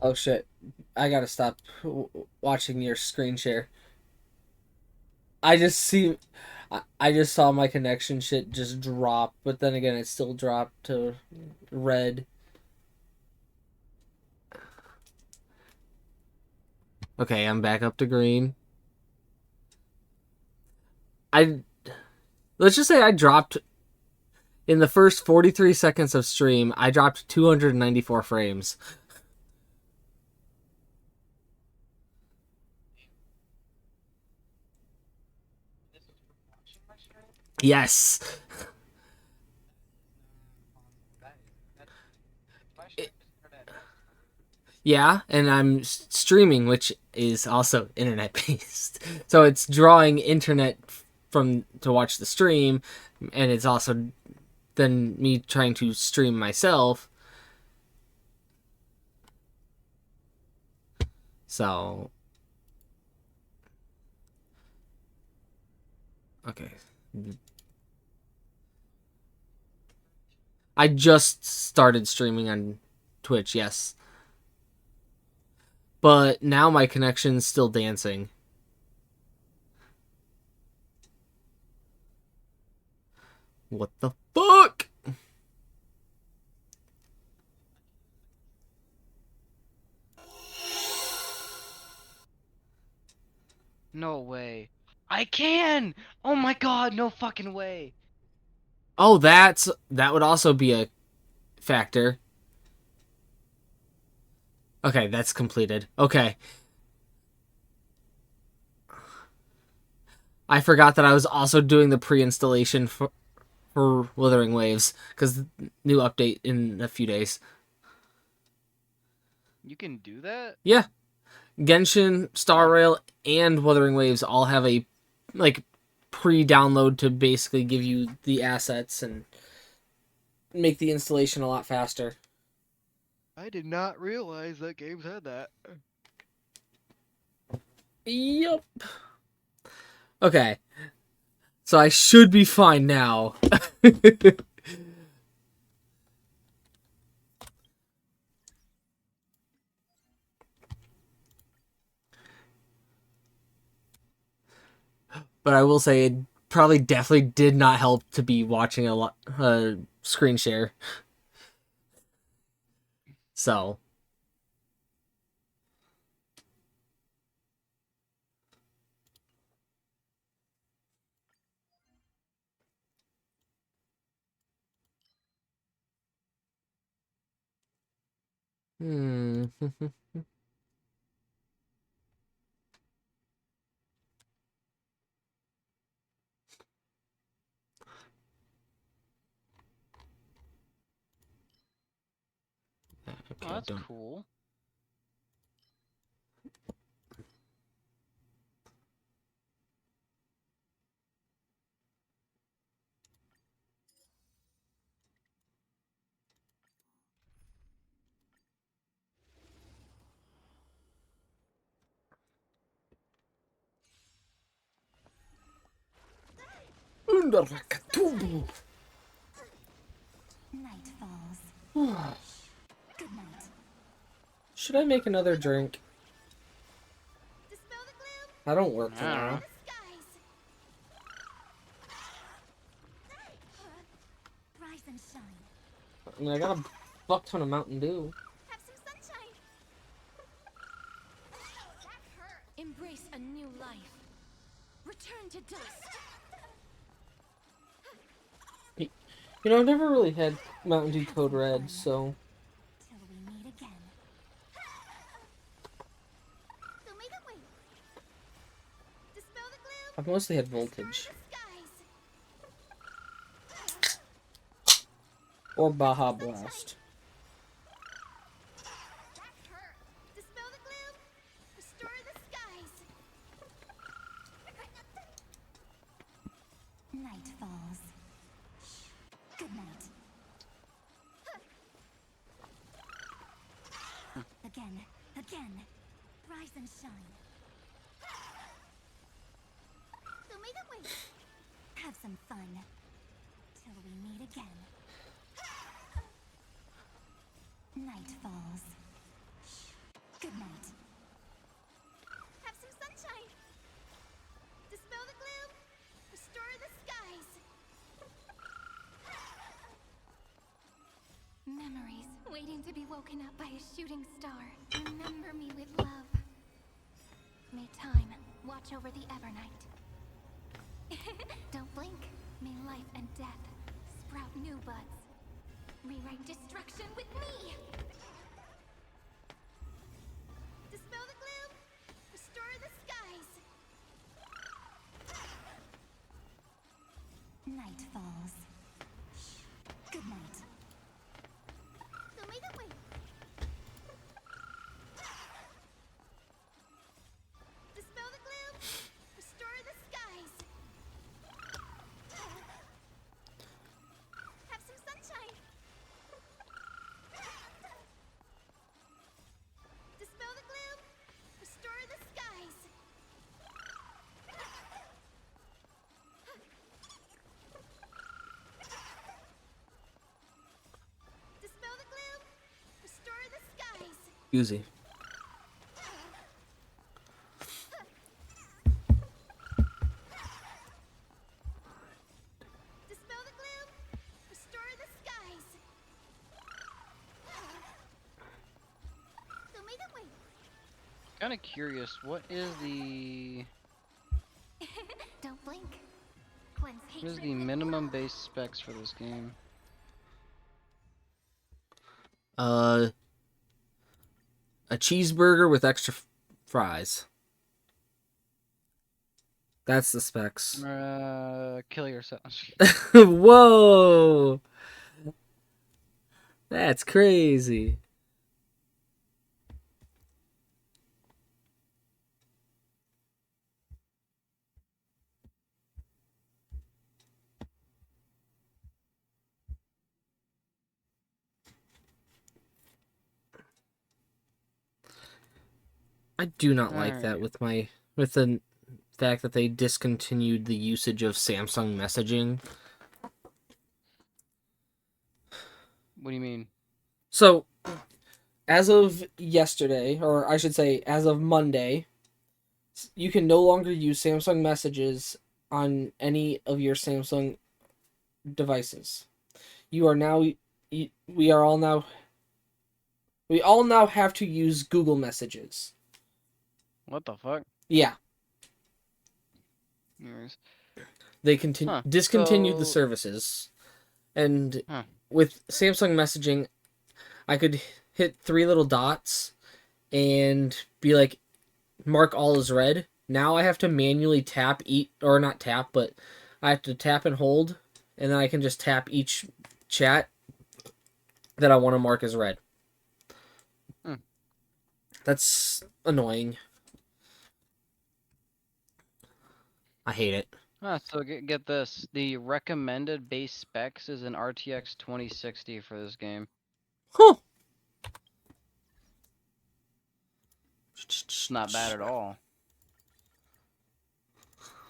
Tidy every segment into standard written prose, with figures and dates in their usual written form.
Oh shit. I gotta stop watching your screen share. I just see. I just saw my connection shit just drop, but then again, it still dropped to red. Okay, I'm back up to green. I let's just say I dropped in the first 43 seconds of stream. I dropped 294 frames. Yes. Yeah, and I'm streaming, which is also internet based. So it's drawing internet from to watch the stream, and it's also then me trying to stream myself. So okay, I just started streaming on Twitch, yes, but now my connection's still dancing. What the fuck? No way. I can! Oh my god, no fucking way. Oh, that would also be a factor. Okay, that's completed. Okay. I forgot that I was also doing the pre-installation for Wuthering Waves because new update in a few days. You can do that? Yeah, Genshin, Star Huh. Rail, and Wuthering Waves all have a like pre-download to basically give you the assets and make the installation a lot faster. I did not realize that games had that. Yep. Okay, so I should be fine now. But I will say it probably definitely did not help to be watching a lot screen share. So, hmm. Oh, Okay, that's don't. cool. Undarakatubu. Night falls. Good night. Should I make another drink? Dispel the gloom. I don't work I don't Destroy tomorrow. know. the skies. Rise and shine. I mean, I got a fuck ton of Mountain Dew. Have some sunshine. That hurt. Embrace a new life. Return to dust. You know, I've never really had Mountain Dew Code Red, so Till we meet again. Show me the way. Dispel the gloom. I've mostly had Destroy Voltage the skies. or Have Baja some sunshine. Blast. That hurt. Dispel the gloom. Restore the skies. Night falls. Good night. Again, again. Rise and shine. Show me the way. Have some fun. Till we meet again. Night falls. waiting to be woken up by a shooting star. Remember me with love. May time watch over the Evernight. Don't blink. May life and death sprout new buds. Rewrite destruction with me! Dispel the gloom! Restore the skies! Night falls. Good night. Show me the way. Dispel the gloom! Restore the skies! Have some sunshine! Dispel the gloom! Restore the skies! Dispel the gloom! Restore the skies! Easy. Dispel the gloom! Restore the skies! Show me the way. Kind of curious. What is the Don't blink. Cleanse what is hatred the with minimum love. base specs for this game? A cheeseburger with extra fries. That's the specs. Kill yourself. Whoa! That's crazy. I do not like that with the fact that they discontinued the usage of Samsung messaging. What do you mean? So, as of yesterday, or I should say, as of Monday, you can no longer use Samsung messages on any of your Samsung devices. You are now, we all now have to use Google Messages. What the fuck? Yeah, Anyways. they Huh, discontinued the so- services, and Huh. with Samsung messaging, I could hit 3 little dots and be like, mark all as read. Now I have to manually tap or not tap, but I have to tap and hold, and then I can just tap each chat that I want to mark as read. Hmm. That's annoying. I hate it. So get this. The recommended base specs is an RTX 2060 for this game. Huh. It's not bad at all.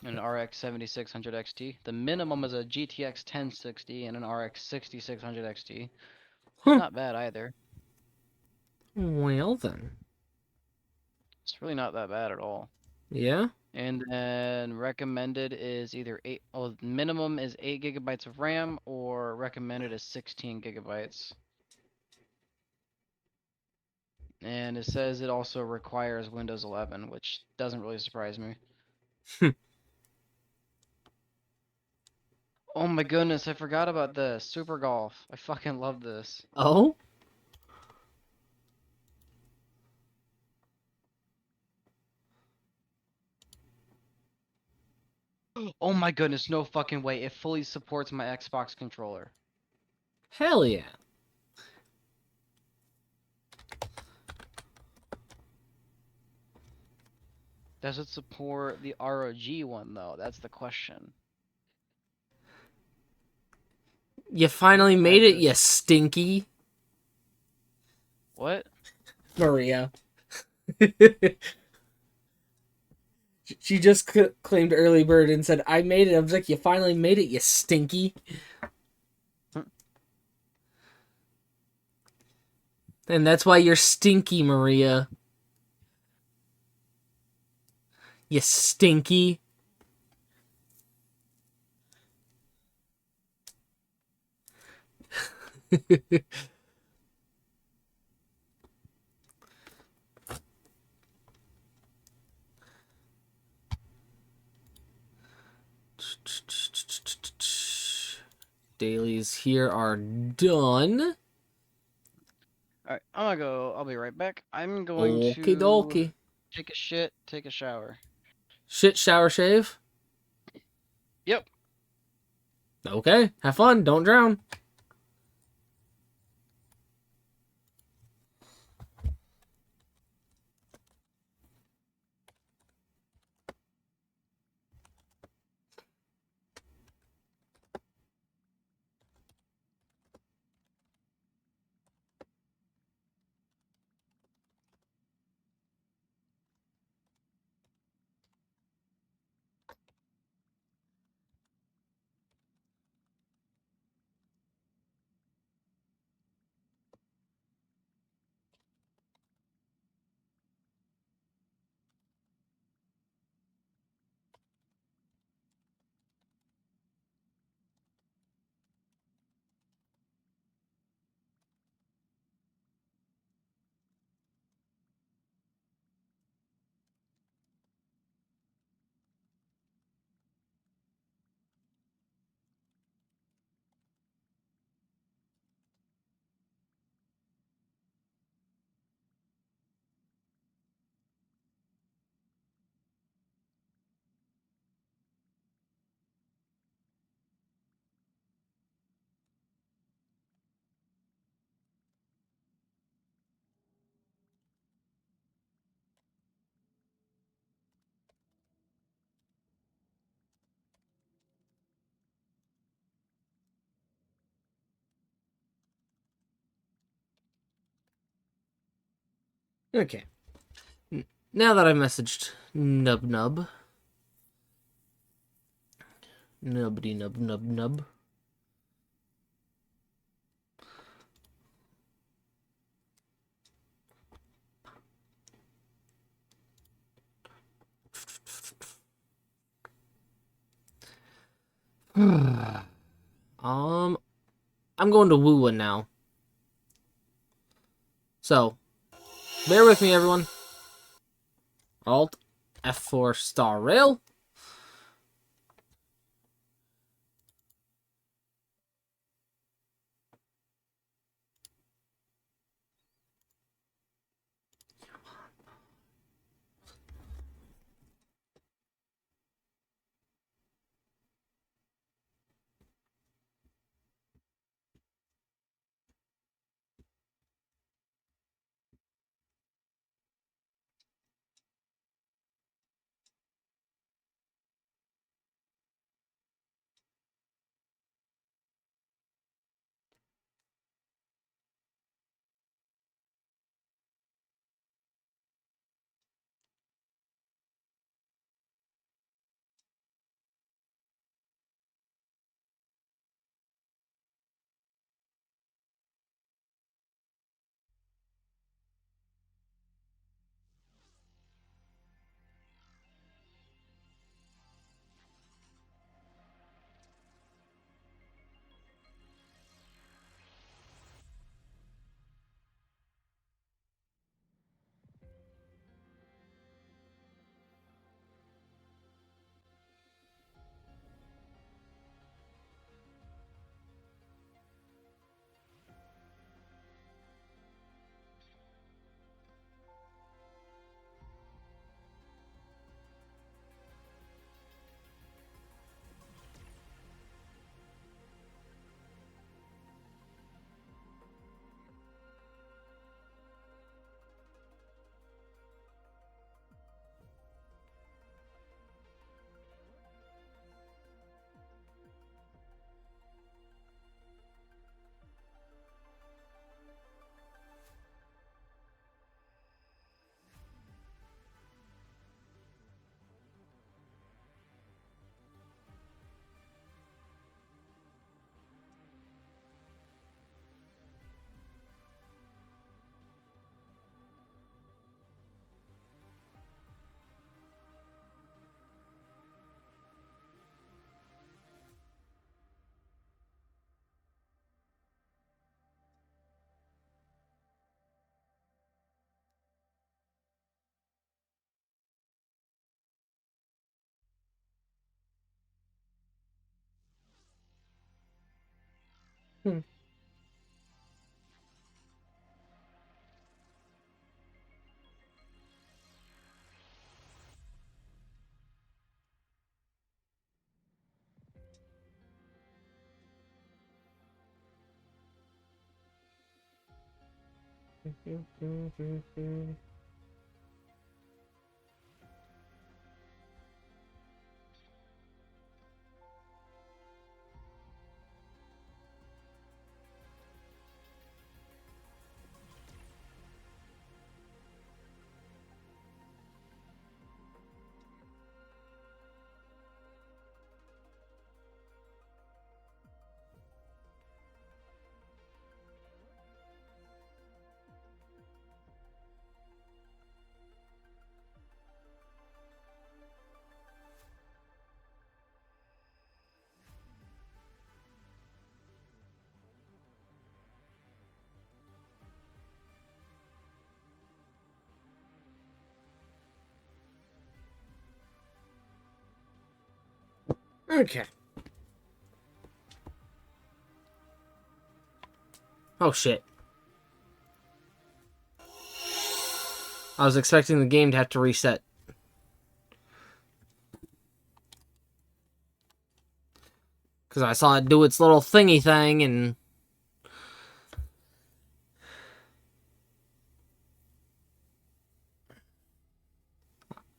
An RX 7600 XT. The minimum is a GTX 1060 and an RX 6600 XT. Huh. It's not bad either. Well then. It's really not that bad at all. Yeah? And then recommended is either minimum is 8 gigabytes of RAM or recommended is 16 gigabytes. And it says it also requires Windows 11, which doesn't really surprise me. Oh my goodness, I forgot about this. Super Golf. I fucking love this. Oh? Oh my goodness, no fucking way. It fully supports my Xbox controller. Hell yeah. Does it support the ROG one though? That's the question. You finally made it, you stinky. What? Maria. She just claimed early bird and said, I made it. I was like, you finally made it, you stinky. And that's why you're stinky, Maria. You stinky. Dailies here are done. Alright, I'm gonna go. I'll be right back. I'm going Okie to dokie. take a shit, take a shower. Shit, shower, shave. Yep. Okay, have fun. Don't drown. Okay. Now that I've messaged Nub Nub. Nubbity nub nub nub. I'm going to Woowa now. So, bear with me, everyone. Alt F4 star rail. Hmm. Okay. Oh shit. I was expecting the game to have to reset. Because I saw it do its little thingy thing and...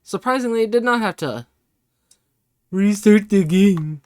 Surprisingly, it did not have to restart the game.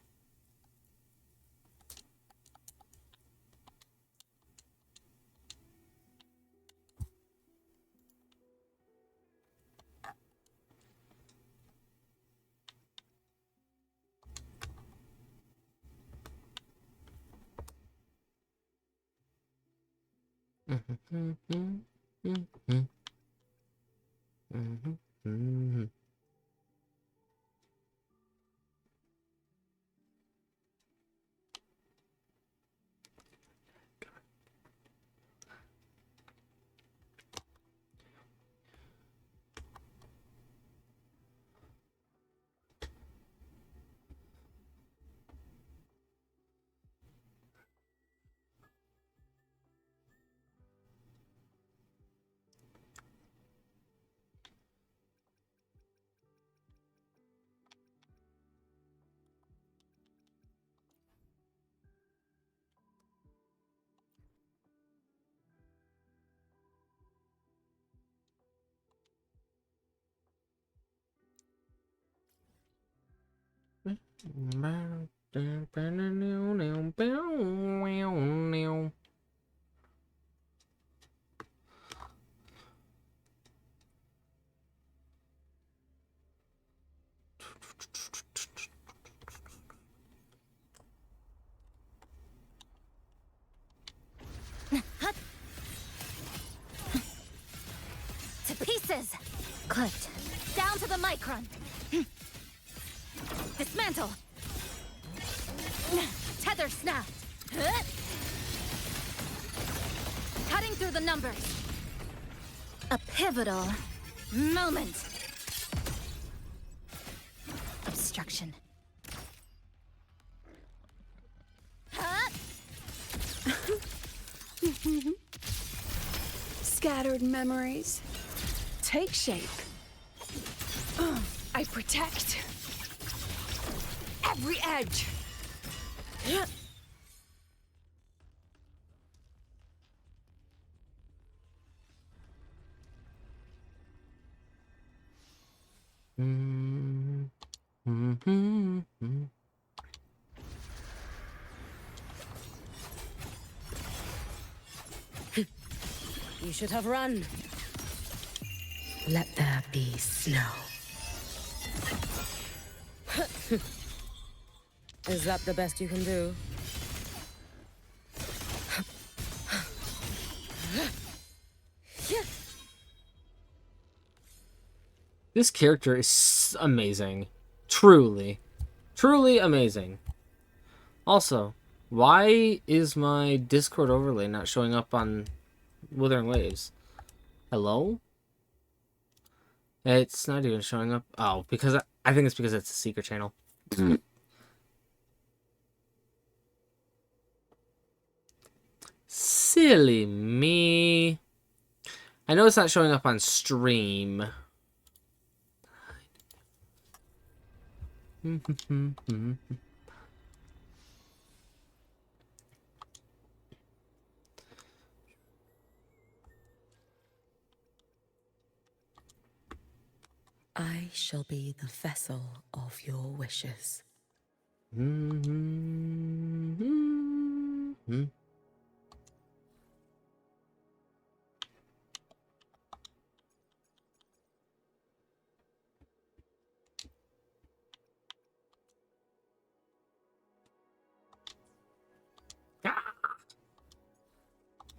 To pieces! Clipped. Down to the micron. Dismantle. Tether snapped. Cutting through the numbers. A pivotal moment. Obstruction. Scattered memories take shape. I protect every edge. You should have run. Let there be snow. Is that the best you can do? This character is amazing. Truly. Truly amazing. Also, why is my Discord overlay not showing up on Withering Waves? Hello? It's not even showing up. Oh, because I think it's because it's a secret channel. Silly me. I know it's not showing up on stream. I shall be the vessel of your wishes.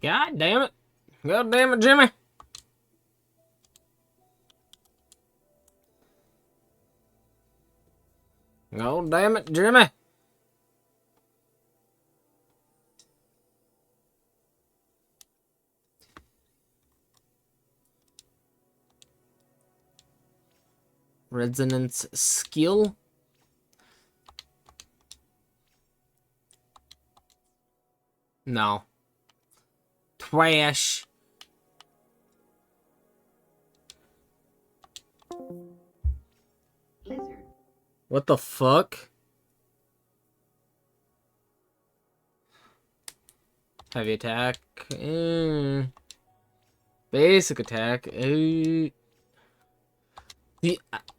God damn it. God damn it, Jimmy. God damn it, Jimmy. Resonance skill. No. Trash. What the fuck? Heavy attack. Basic attack. I'm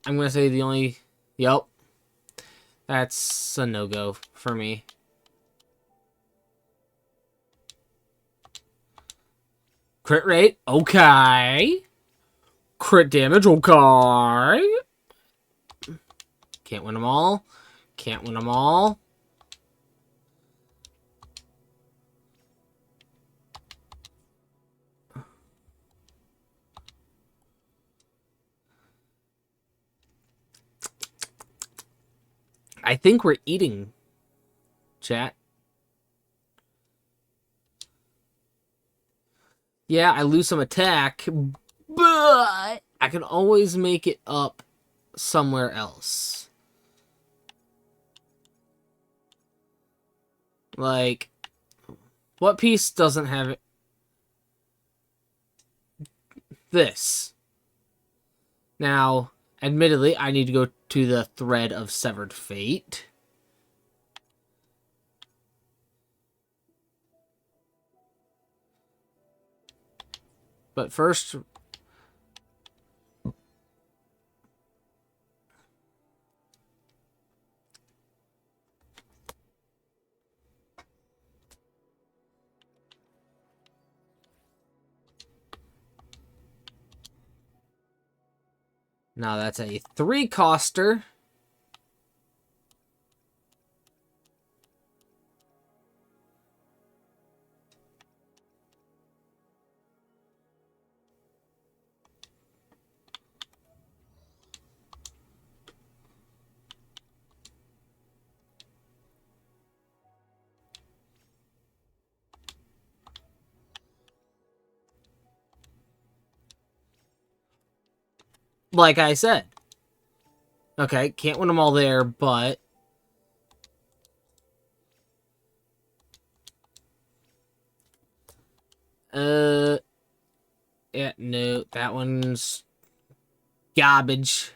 gonna say the only. Yep. That's a no-go for me. Crit rate, okay. Crit damage, okay. Can't win them all. Can't win them all. I think we're eating, chat. Yeah, I lose some attack, but I can always make it up somewhere else. Like, what piece doesn't have it? This. Now, admittedly, I need to go to the Thread of Severed Fate. But first... Now that's a 3-coster. Like I said. Okay, can't win them all there, but... Yeah, no, that one's... garbage.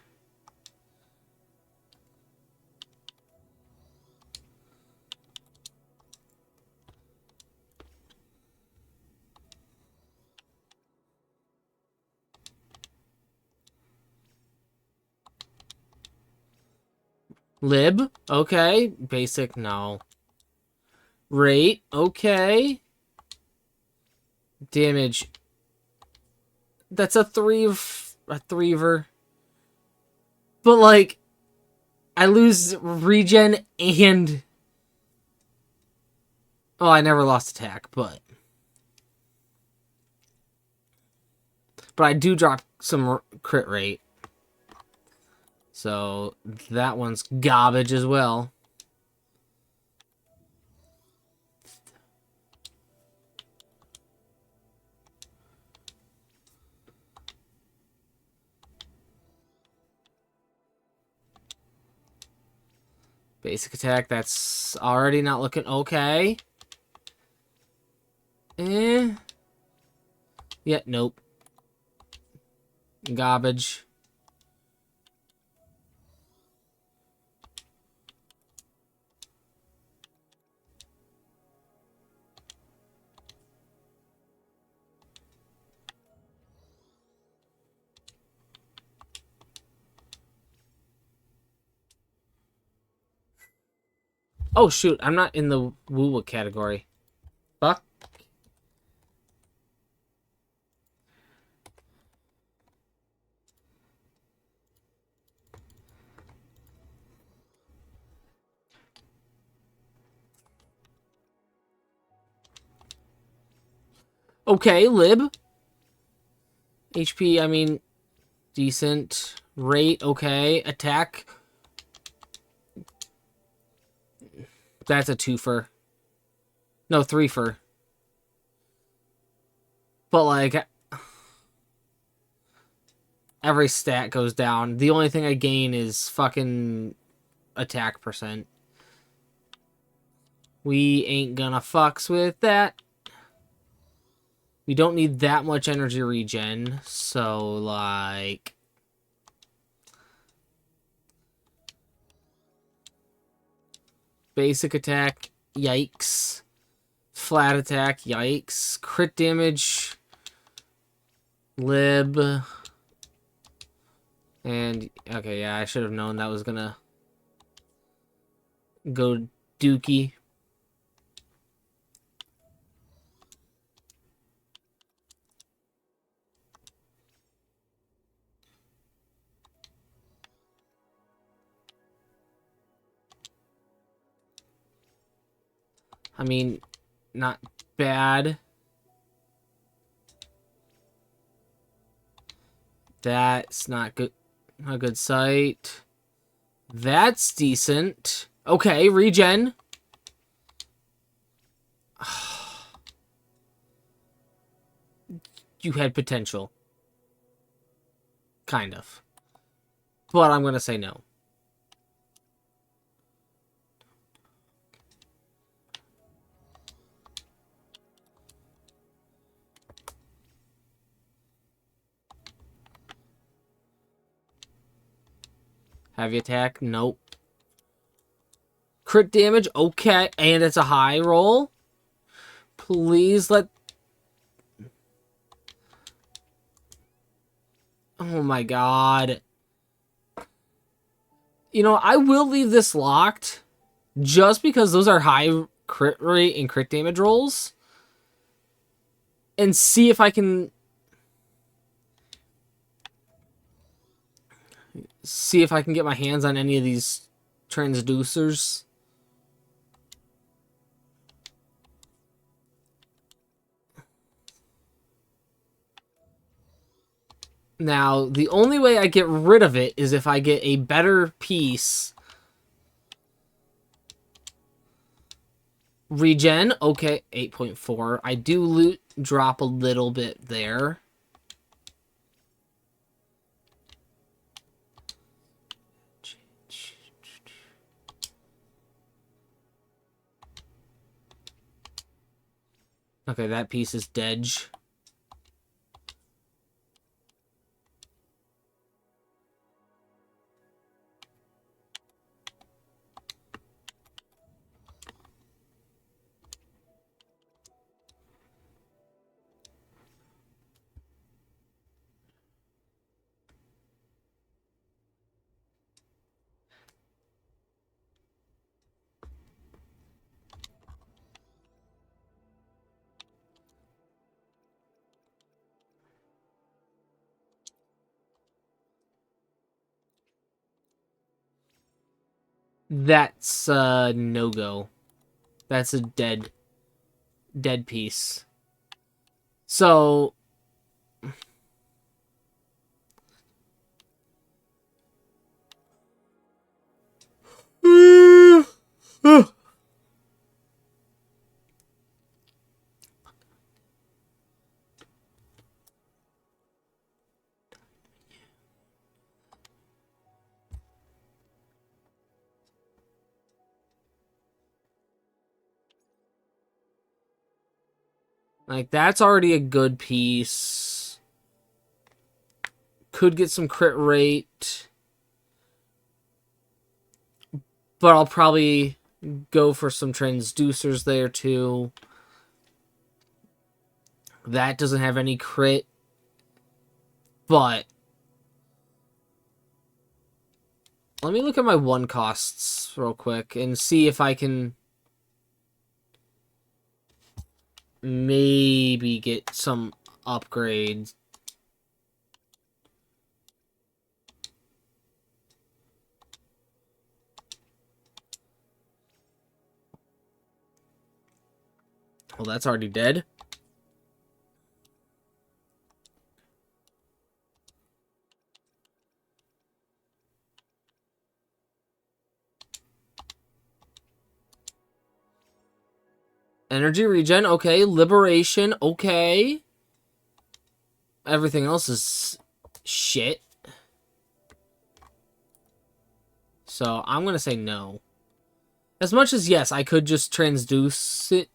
Lib, okay. Basic, no. Rate, okay. Damage. That's a 3-ver. But, like, I lose regen and... Oh, I never lost attack, but... But I do drop some crit rate. So, that one's garbage as well. Basic attack, that's already not looking okay. Eh. Yeah, nope. Garbage. Oh shoot, I'm not in the woo category. Fuck. Okay, lib. HP, I mean, decent. Rate, okay. Attack. That's a twofer. No, threefer. But, like, every stat goes down. The only thing I gain is fucking attack percent. We ain't gonna fucks with that. We don't need that much energy regen, so, like... Basic attack, yikes. Flat attack, yikes. Crit damage, lib. And, okay, yeah, I should have known that was gonna go dookie. I mean, not bad. That's not good. A good sight. That's decent. Okay, regen. You had potential. Kind of. But I'm gonna say no. Heavy attack? Nope. Crit damage? Okay. And it's a high roll? Please let... Oh my god. You know, I will leave this locked just because those are high crit rate and crit damage rolls. And see if I can... See if I can get my hands on any of these transducers. Now, the only way I get rid of it is if I get a better piece. Regen, okay, 8.4. I do loot drop a little bit there. Okay, that piece is dead. That's a no-go. That's a dead piece. So... Like, that's already a good piece. Could get some crit rate. But I'll probably go for some transducers there, too. That doesn't have any crit. But let me look at my 1 costs real quick and see if I can maybe get some upgrades. Well, that's already dead. Energy regen, okay. Liberation, okay. Everything else is shit. So, I'm gonna say no. As much as, yes, I could just transduce it.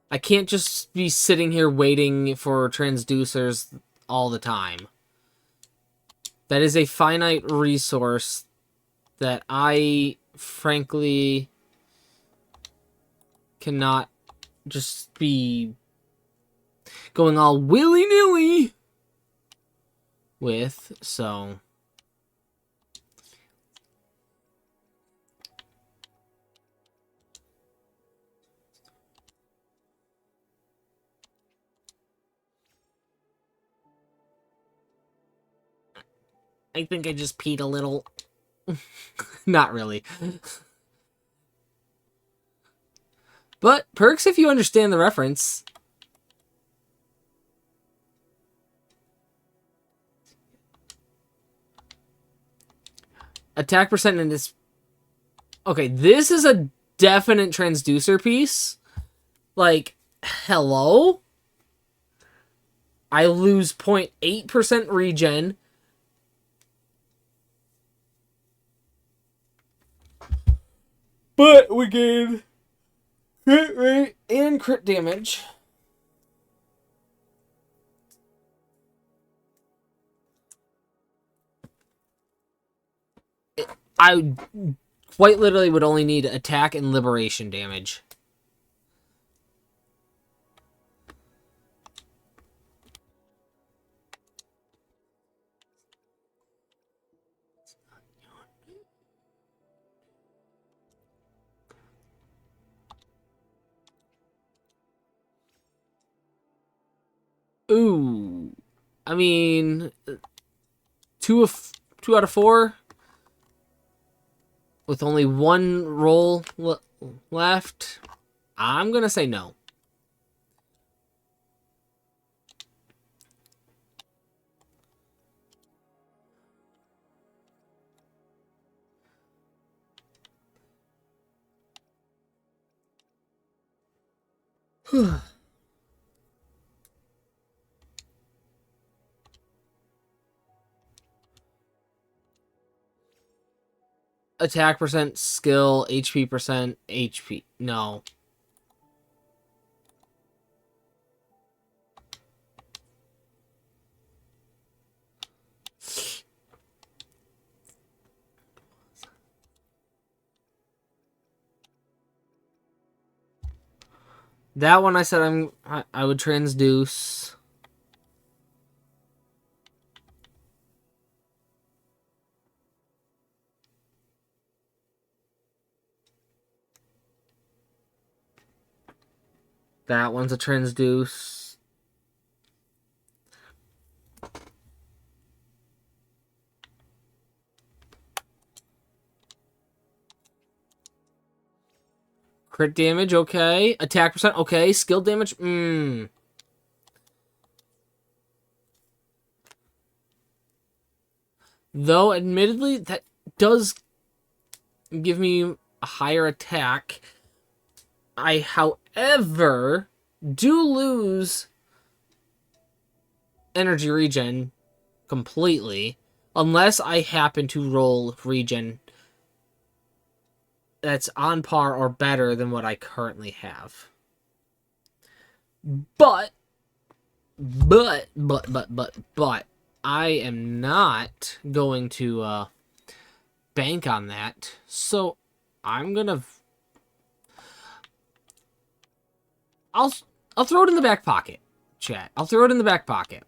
I can't just be sitting here waiting for transducers all the time. That is a finite resource that I, frankly, cannot just be going all willy-nilly with, so... I think I just peed a little. Not really. But perks if you understand the reference. Attack percent in this... Okay, this is a definite transducer piece. Like, hello? I lose 0.8% regen. But we gain crit rate and crit damage. I quite literally would only need attack and liberation damage. Ooh, I mean, two out of 4, with only 1 roll left. I'm gonna say no. Attack percent, skill, HP percent, HP. No. That one I said I would transduce. That one's a transduce. Crit damage, okay. Attack percent, okay. Skill damage, Though, admittedly, that does give me a higher attack. I, however, do lose energy regen completely, unless I happen to roll regen that's on par or better than what I currently have. But I am not going to bank on that. So I'm gonna I'll throw it in the back pocket, chat. I'll throw it in the back pocket.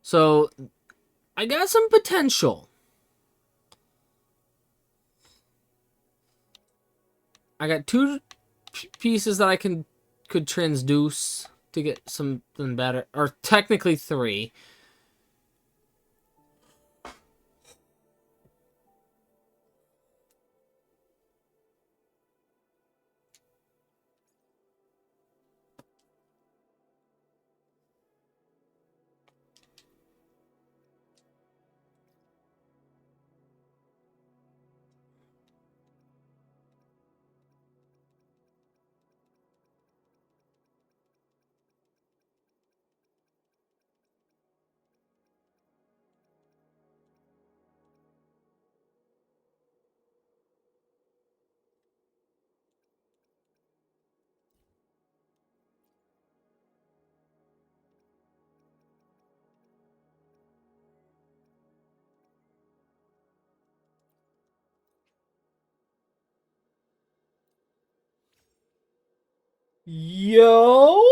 So I got some potential. I got two pieces that I could transduce to get something better, or technically three. Yo!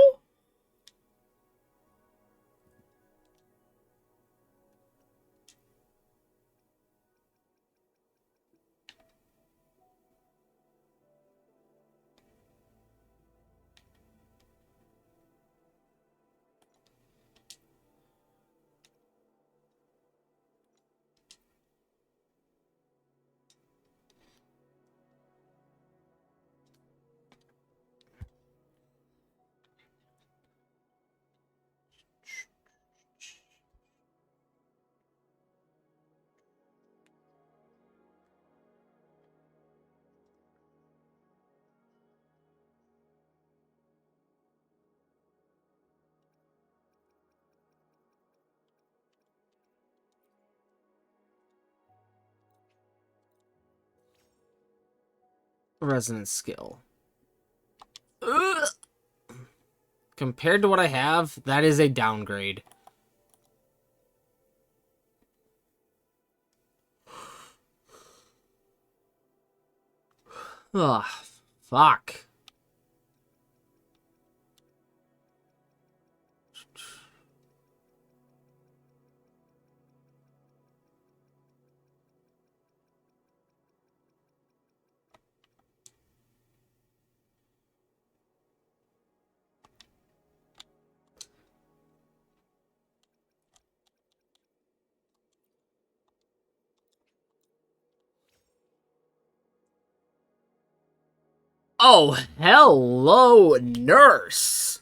Resonance skill. Ugh. Compared to what I have, that is a downgrade. Ugh, fuck. Oh, hello, nurse.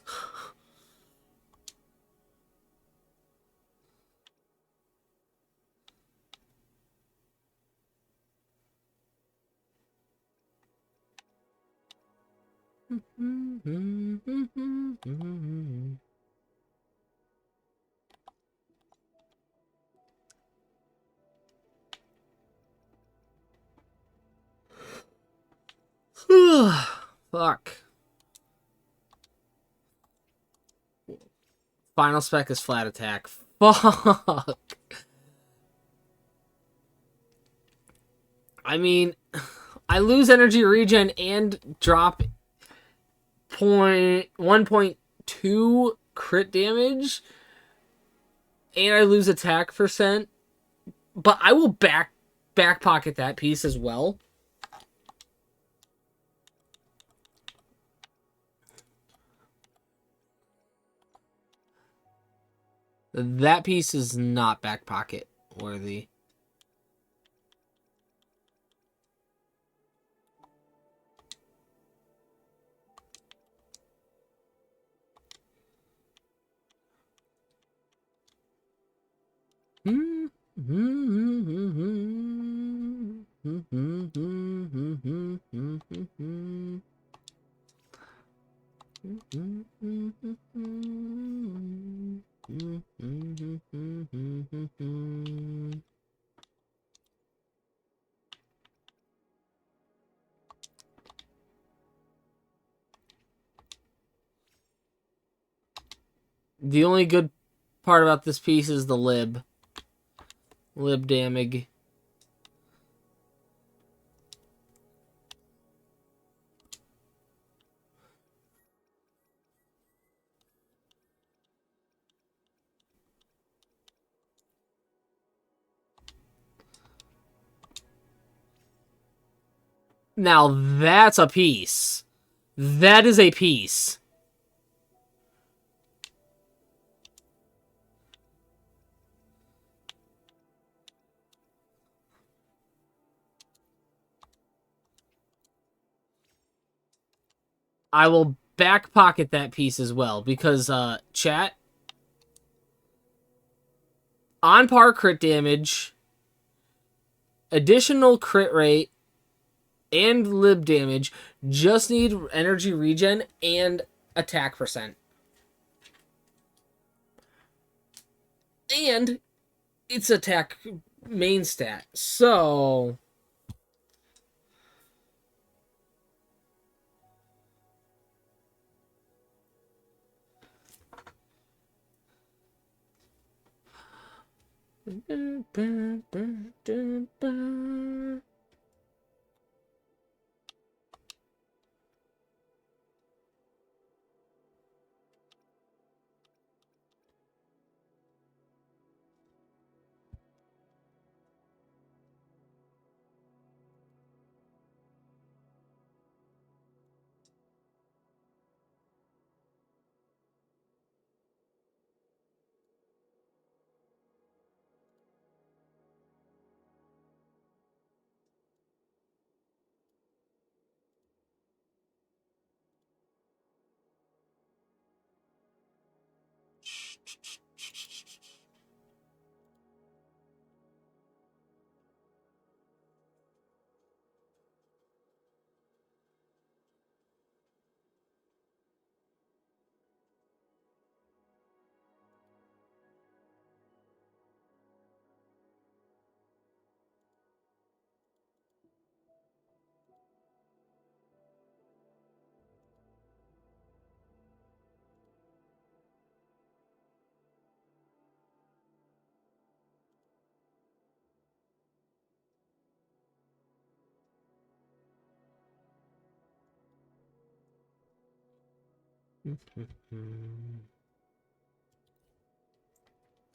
Fuck. Final spec is flat attack. Fuck. I mean, I lose energy regen and drop 1.2 crit damage, and I lose attack percent. But I will back pocket that piece as well. That piece is not back pocket worthy. The only good part about this piece is the lib. Lib damage. Now that's a piece. That is a piece. I will back pocket that piece as well because chat, on par crit damage, additional crit rate, and lib damage, just need energy regen and attack percent. And it's attack main stat. So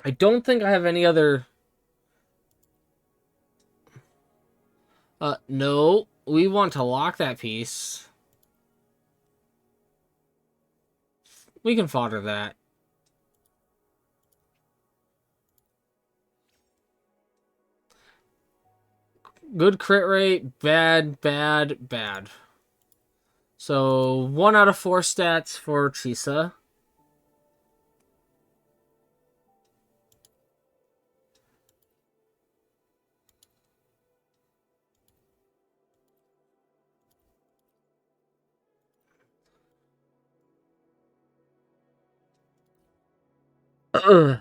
I don't think I have any other. No, we want to lock that piece. We can fodder that. Good crit rate, bad, bad, bad. So 1 out of 4 stats for Chisa.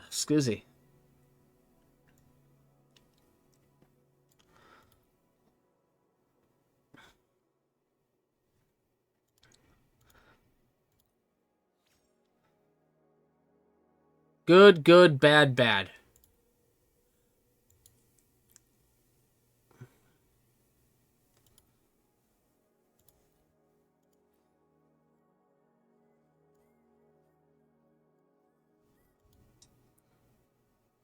Excuse me. Good, good, bad, bad.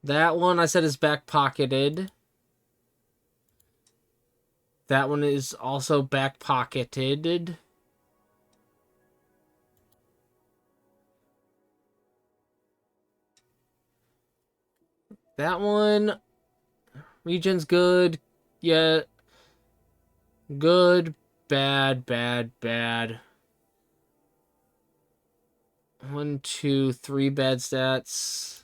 That one I said is back pocketed. That one is also back pocketed. That one, region's good. Yeah. Good, bad, bad, bad. 1, 2, 3 bad stats.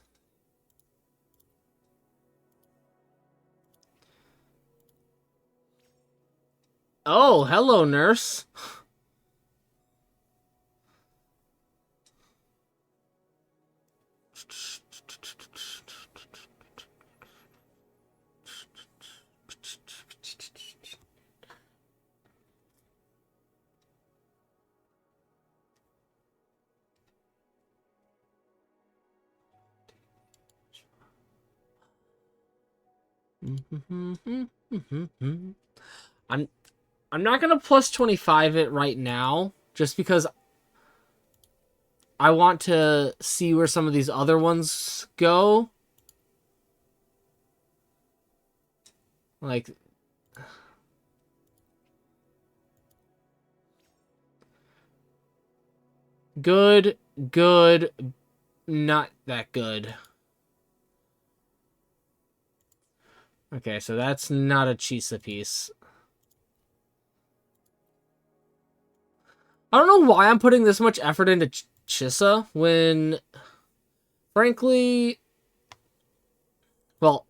Oh, hello, nurse. I'm I'm not gonna plus 25 it right now, just because I want to see where some of these other ones go. Like, good, good, not that good. Okay, so that's not a Chisa piece. I don't know why I'm putting this much effort into Chisa when, frankly, well,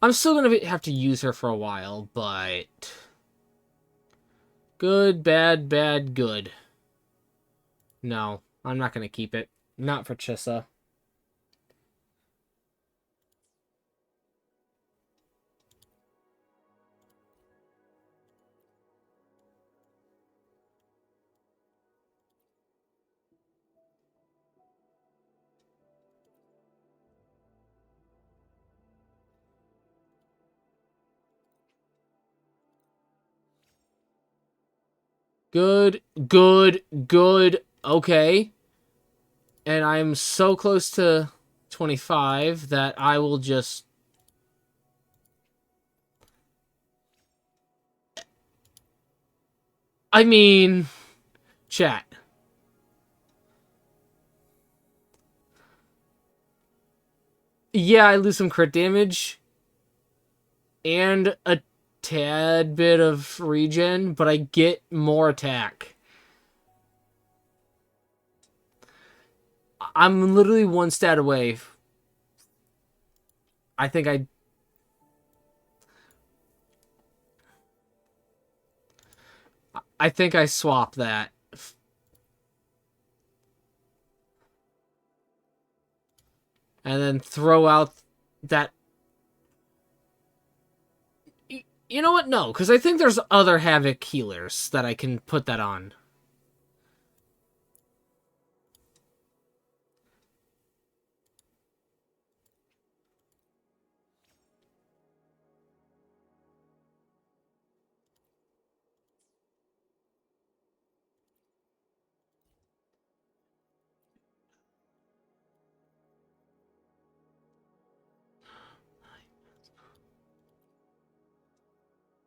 I'm still going to have to use her for a while, but good, bad, bad, good. No, I'm not going to keep it. Not for Chisa. Good, good, good. Okay. And I'm so close to 25 that I will just... I mean... Chat. Yeah, I lose some crit damage. And a tad bit of regen, but I get more attack. I'm literally one stat away. I think I swap that. And then throw out that... You know what? No, because I think there's other Havoc healers that I can put that on.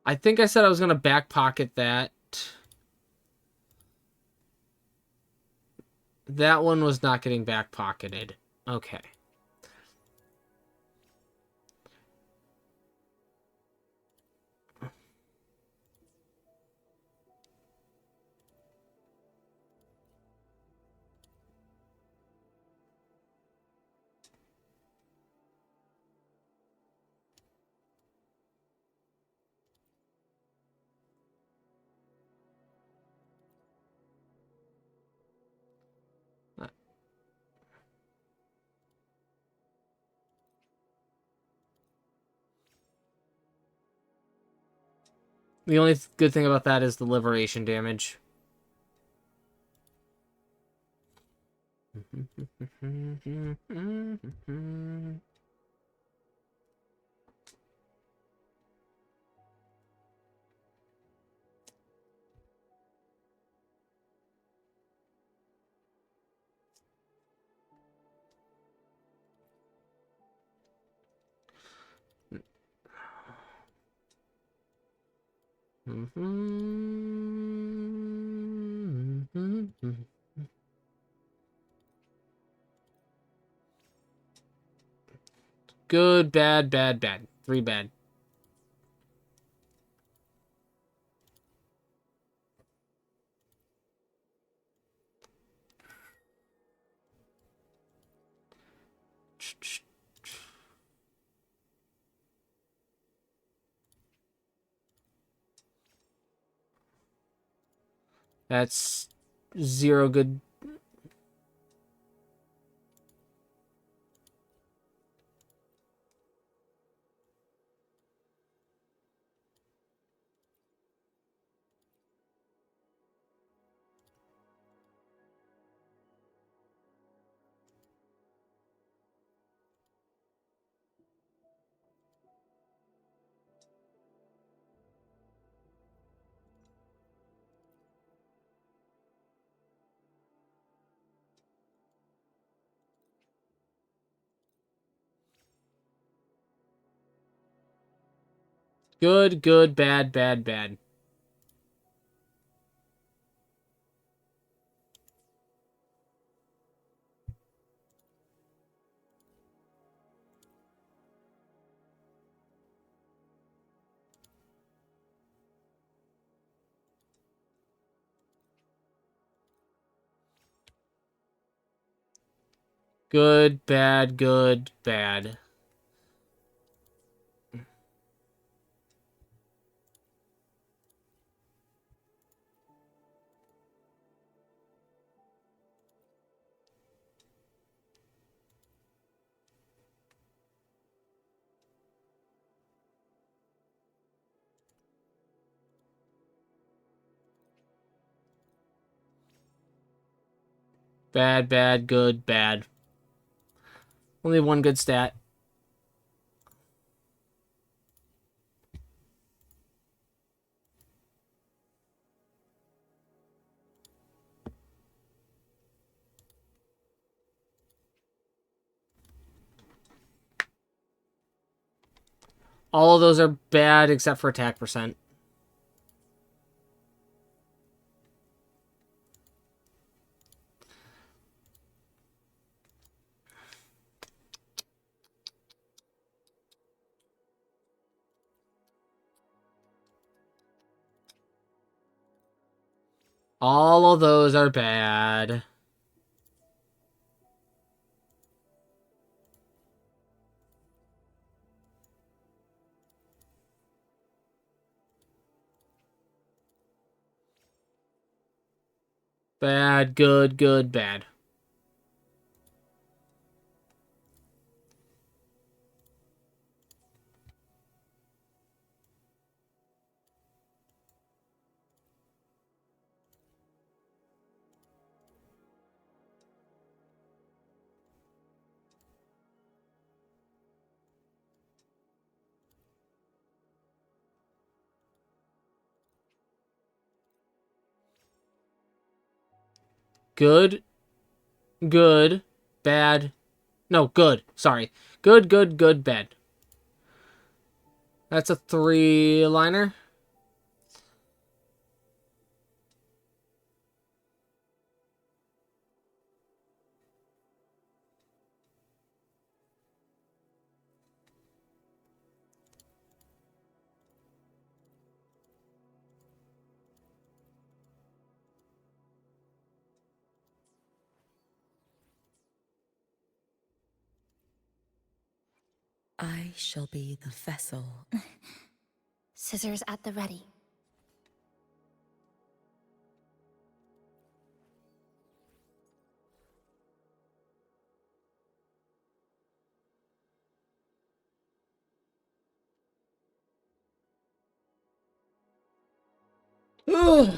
I think I said I was going to back pocket that. That one was not getting back pocketed. Okay. The only good thing about that is the liberation damage. Good, bad, bad, bad. 3 bad. That's 0 good. Good, good, bad, bad, bad. Good, bad, good, bad. Bad, bad, good, bad. Only one good stat. All of those are bad except for attack percent. All of those are bad. Bad, good, good, bad. Good, good, bad. No, good. Sorry. Good, good, good, bad. That's a 3-liner. I shall be the vessel. Scissors at the ready. Ugh.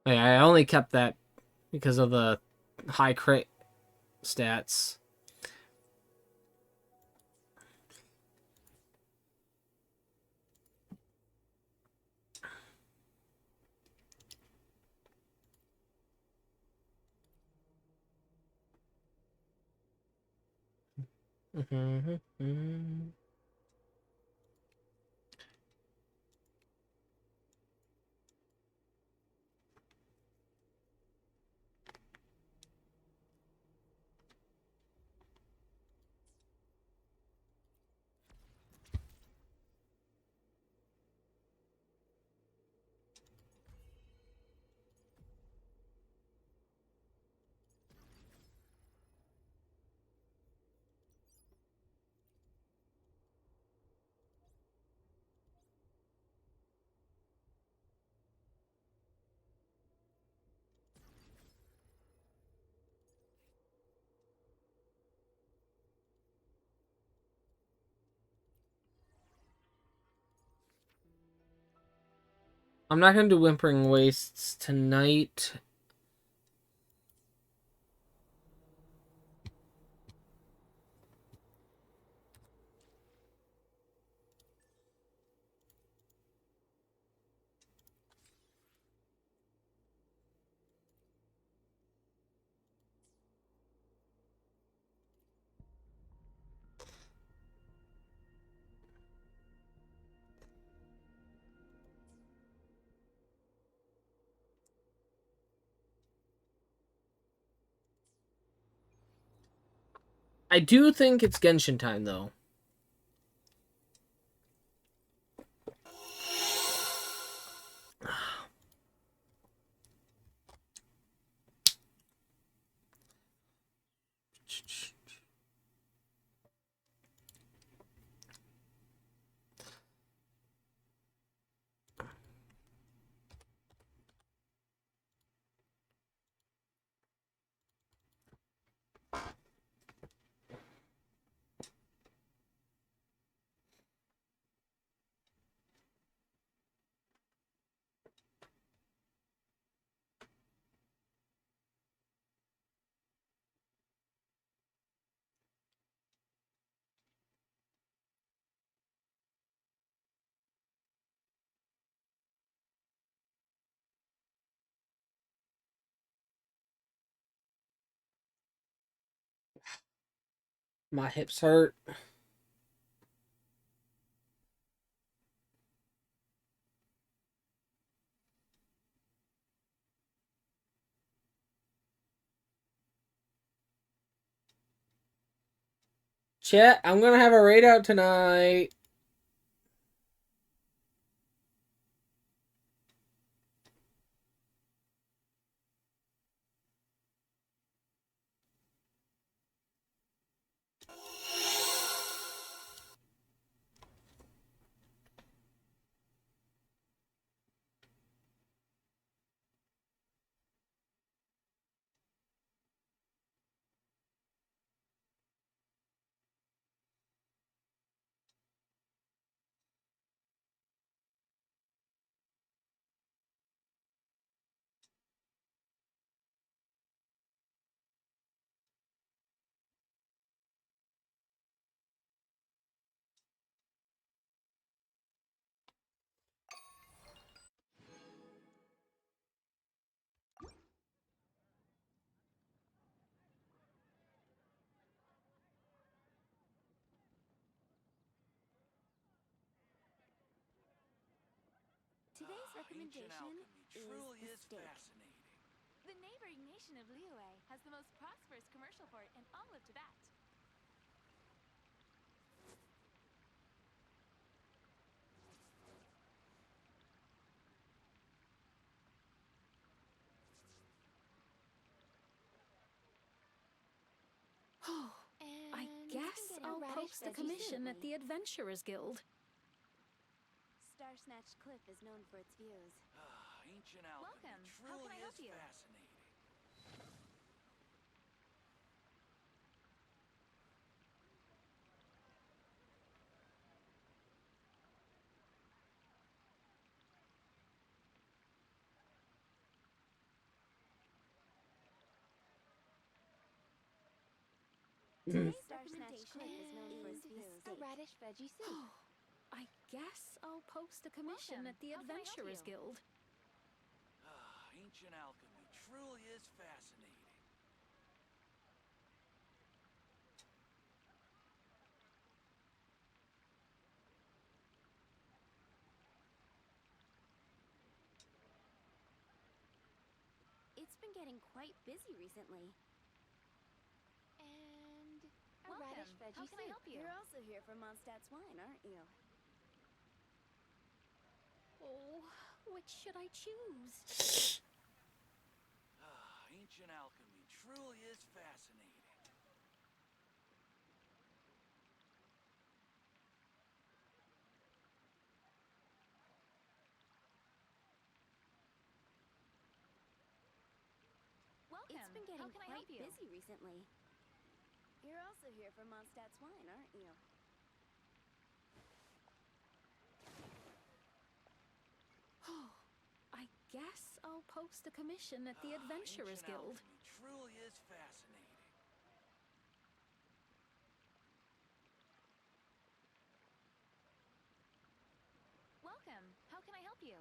I only kept that because of the high crit stats. I'm not gonna do Whimpering Wastes tonight. I do think it's Genshin time, though. My hips hurt. Chat, I'm gonna have a raid out tonight. Today's recommendation truly is is the steak. fascinating. The neighboring nation of Liyue has the most prosperous commercial port in all of Tibet. I guess I'll post the commission at the Adventurers Guild. Star Snatch Cliff is known for its views. Ancient alchemy Welcome. How truly can I help is you? fascinating. Today's Star Snatch Cliff is known for its views. A radish veggie soup. I guess I'll post the commission Welcome. at the How can I help Adventurers you? Guild. Ancient alchemy truly is fascinating. It's been getting quite busy recently. And a radish veggie How soup. can I help you? You're also here for Mondstadt's wine, aren't you? Oh, which should I choose? Ancient alchemy truly is fascinating. Welcome. It's been How getting can I quite help you? busy recently. You're also here for Mondstadt's wine, aren't you? guess I'll post a commission at the Adventurers Ancient Guild. alchemy truly is fascinating. Welcome. How can I help you?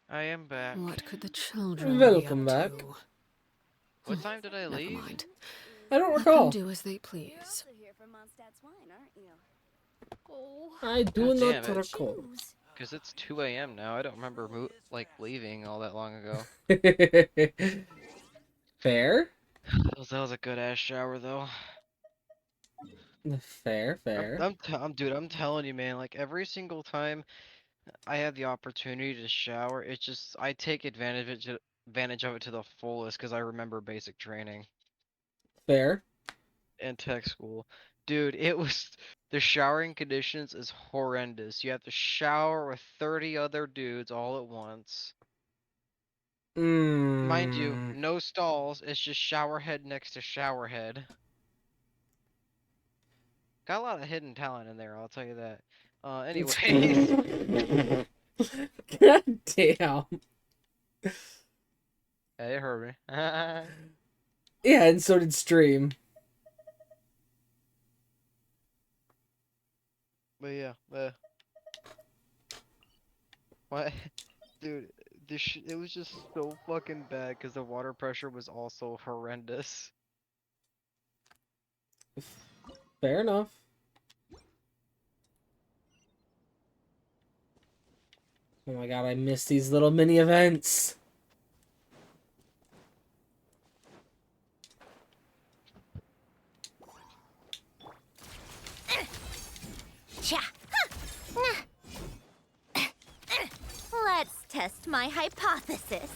I am back. What could the children Welcome be up back. to? What time did I Never leave? mind. I don't Let them recall. do as they You're please. also here for Mondstadt's wine, aren't you? Oh, I do God not damn it. recall. Choose. Because it's 2 a.m. now. I don't remember leaving all that long ago. Fair. That was a good ass shower though. Fair, fair. I'm telling you, man. Like every single time I have the opportunity to shower, it's just I take advantage of it to the fullest because I remember basic training Fair. and tech school. Dude, it was the showering conditions is horrendous. You have to shower with 30 other dudes all at once. Mind you, Mm. no stalls. It's just shower head next to shower head. Got a lot of hidden talent in there, I'll tell you that. Anyways. God damn. Hey, it hurt me. Yeah, and so did Stream. But yeah, what? Dude, it was just so fucking bad because the water pressure was also horrendous. Fair enough. Oh my god, I miss these little mini events. Cha! Let's test my hypothesis.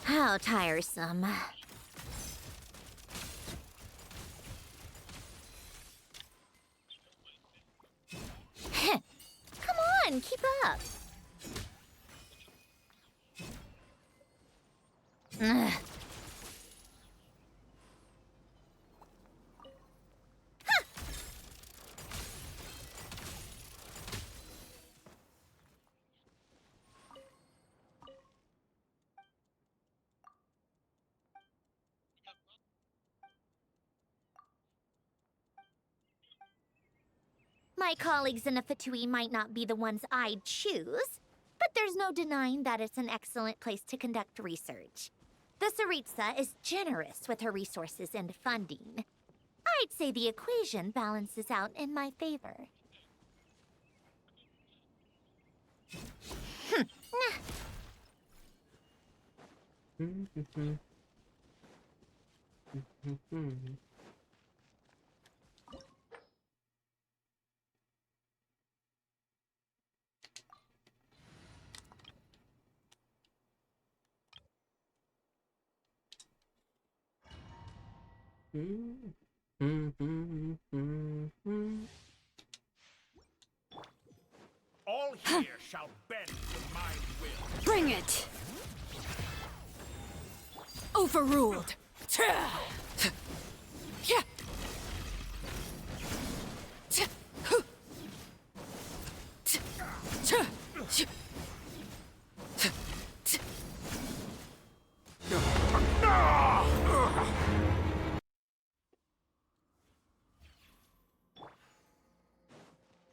How tiresome. Come on, keep up. Ugh. My colleagues in a Fatui might not be the ones I'd choose, but there's no denying that it's an excellent place to conduct research. The Tsaritsa is generous with her resources and funding. I'd say the equation balances out in my favor. All here shall bend to my will. bring it! Overruled.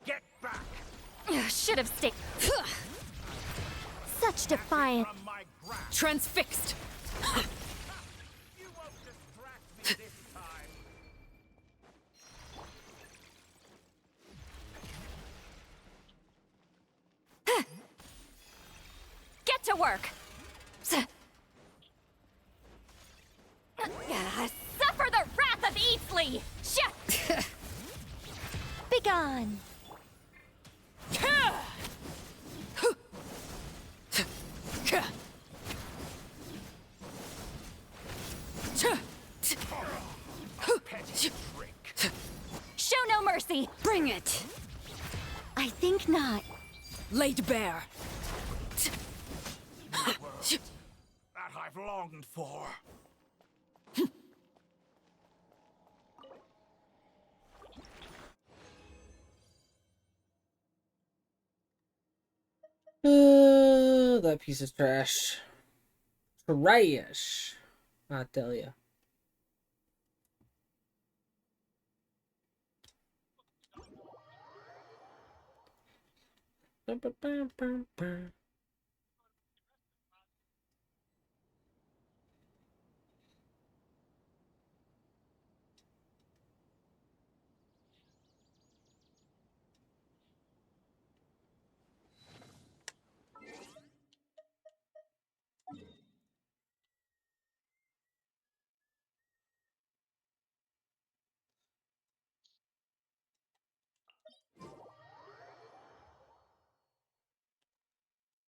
Get back Should have stayed. Such defiant. from my grasp. Transfixed. You won't distract me this time. Get to work! Suffer the wrath of Easley! Begone! Show no mercy! Bring it! I think not. Laid bare. That I've longed for. that piece of trash. Trash. I tell ya.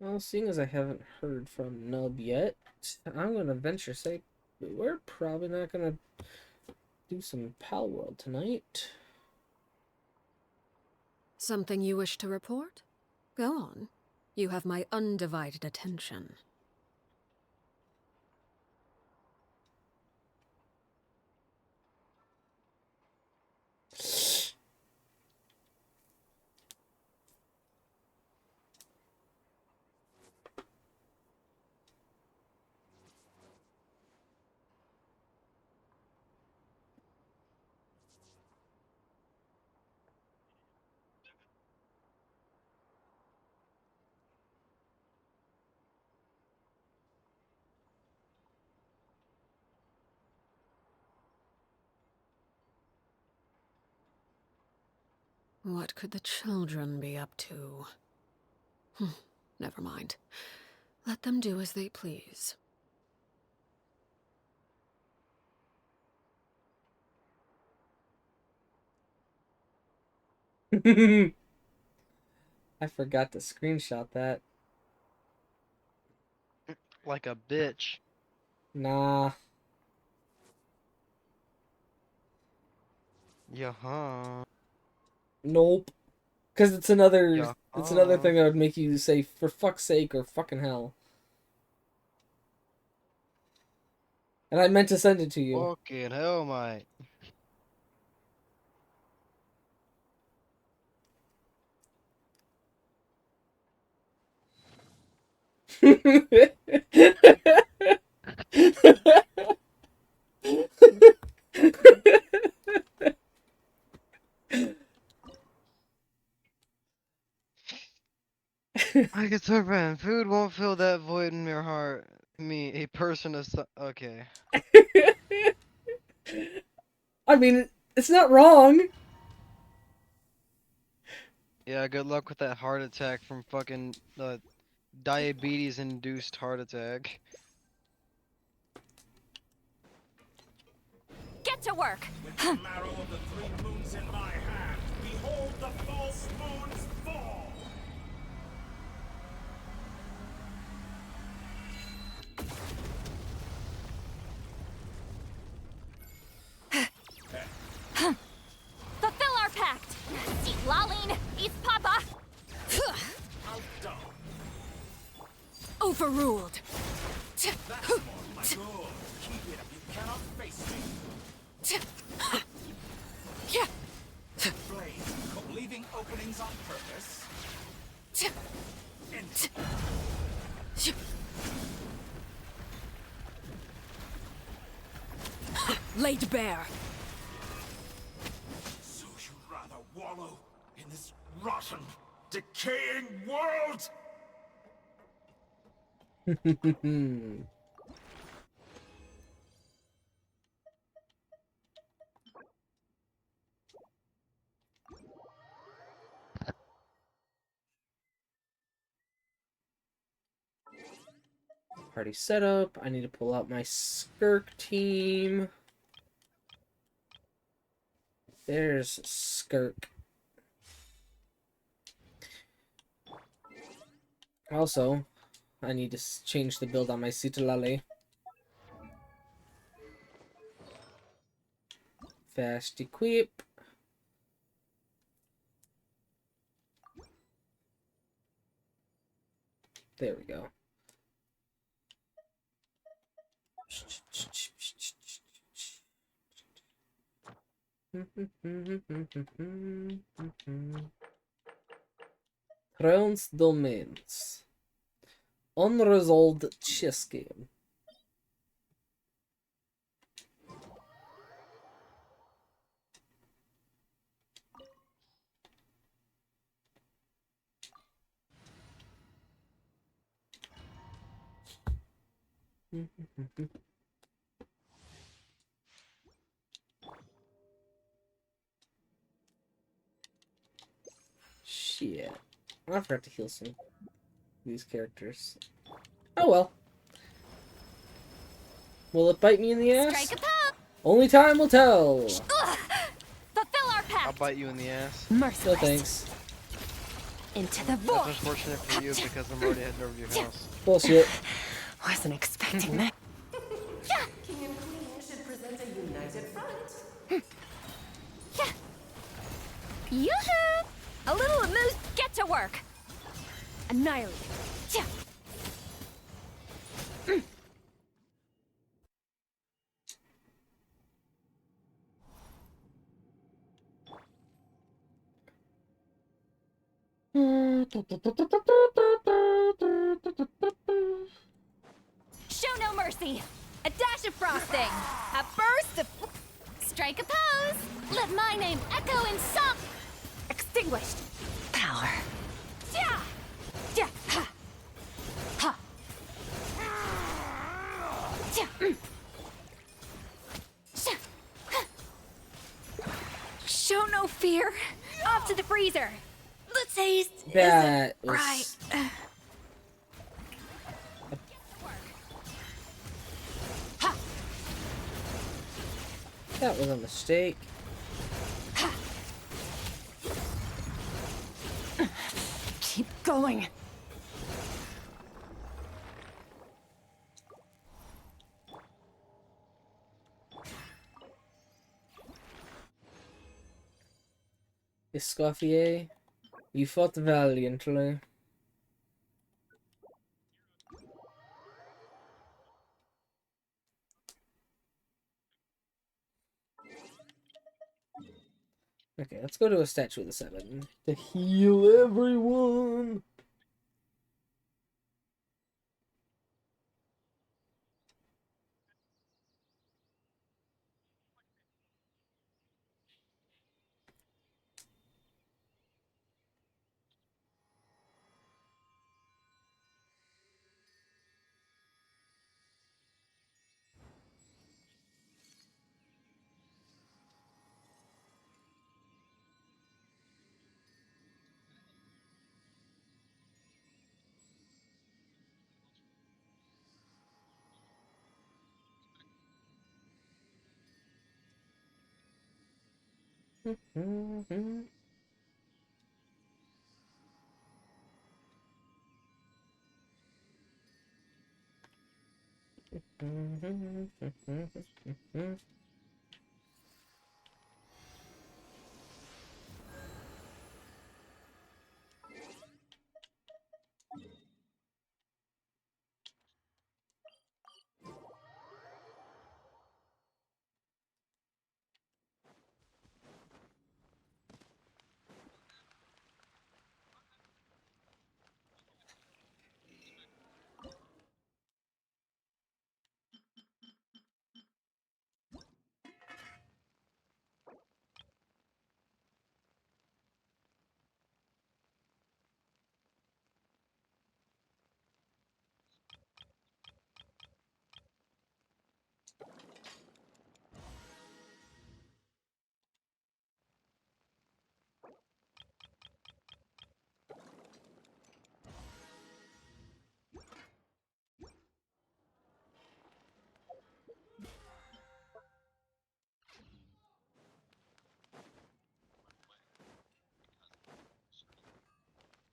Well, seeing as I haven't heard from Nub yet, I'm gonna venture say we're probably not gonna do some Pal World tonight. Something you wish to report? Go on. You have my undivided attention. What could the children be up to? Never mind. Let them do as they please. I forgot to screenshot that. Like a bitch. Nah. Yeah. Nope. Because it's another Yeah. thing that would make you say for fuck's sake or fucking hell. And I meant to send it to you. Fucking hell, mate. I get so bad. Food won't fill that void in your heart. Me, a person is okay. I mean, it's not wrong. Yeah, good luck with that heart attack from fucking diabetes-induced heart attack. Get to work! With the marrow of the 3 moons in my hand, behold the false moons fall! Fulfill our pact! See Laline, East Papa! Outdone. Overruled! That's more my good. Keep it up. You cannot face me. Blade, leaving openings on purpose. Enter. Laid bare! So you'd rather wallow in this rotten, decaying world? Party setup. I need to pull out my Skirk team. There's Skirk. Also, I need to change the build on my Citalale. Fast equip. There we go. Thrones Domains. unresolved chess game. Shit. I forgot to heal some of these characters. Oh well. Will it bite me in the ass? Strike a pop! Only time will tell. Fulfill our I'll pact! bite you in the ass. No Merciless. thanks. Into the That's void! unfortunate for you because I'm already heading over to your house. Bullshit. Wasn't expecting that. King and Queen should present a united front. Yoo-hoo! A little amuse, get to work! Annihilate. Tja. Show no mercy! A dash of frosting! A burst of... Strike a pose! Let my name echo in song! Extinguished! Power! Yeah! Yeah! Ha! Ha! Yeah! Sha! Ha! Show no fear! Off to the freezer! The taste That isn't right. was... Ha! That was a mistake. Keep going. Escoffier, you fought valiantly. Okay, let's go to a statue of the 7 to heal everyone.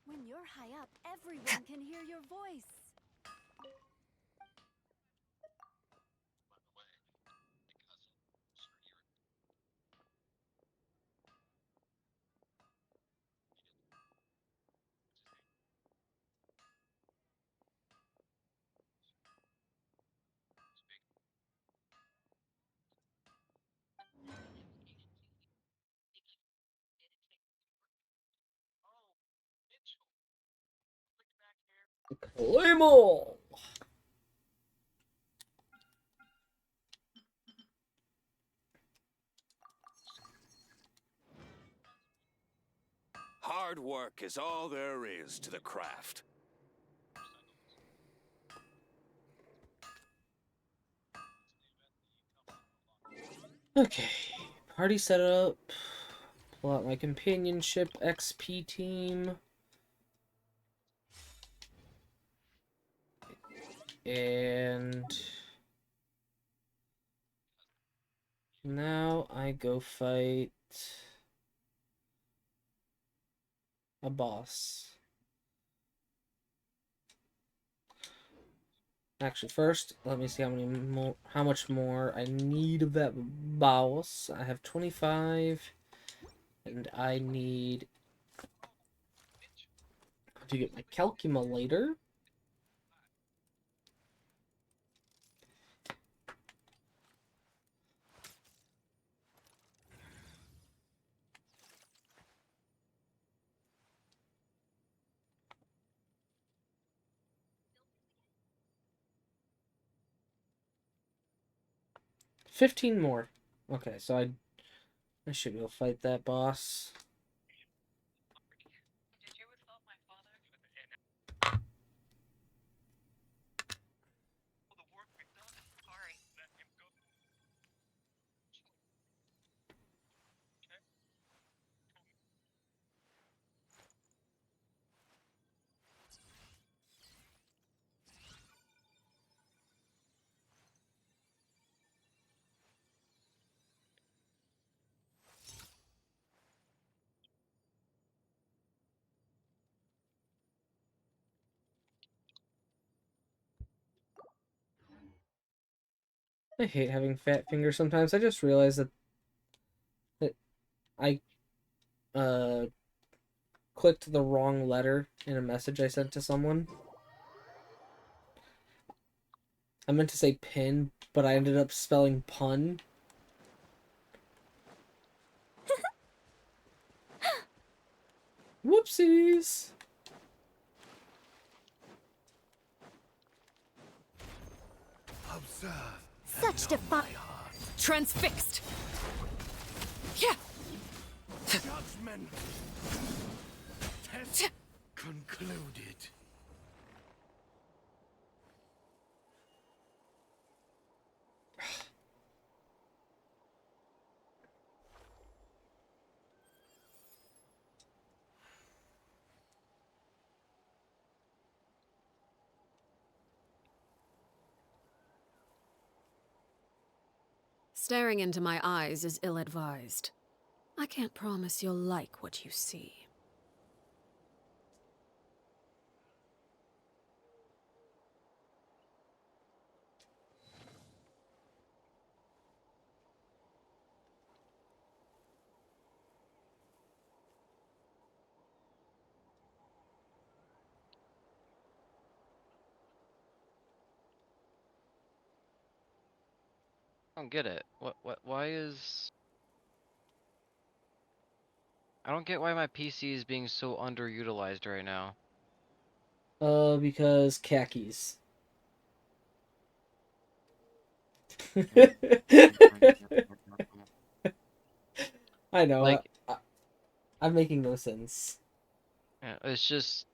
When you're high up, everyone can hear your voice. Claymore! Hard work is all there is to the craft. Okay. Party setup. Pull out my companionship XP team. And now I go fight a boss. Actually, first, let me see how much more I need of that boss. I have 25, and I need to get my calculator. $15 more. Okay, so I should go fight that boss. I hate having fat fingers sometimes. I just realized that I uh clicked the wrong letter in a message I sent to someone. I meant to say pin, but I ended up spelling pun. Whoopsies! Observe. Such defi- Transfixed! Yeah! Judgment. Test concluded. Staring into my eyes is ill-advised. I can't promise you'll like what you see. I don't get it. Why is... I don't get why my PC is being so underutilized right now. Because khakis. I know. Like, I'm making no sense. yeah, it's just...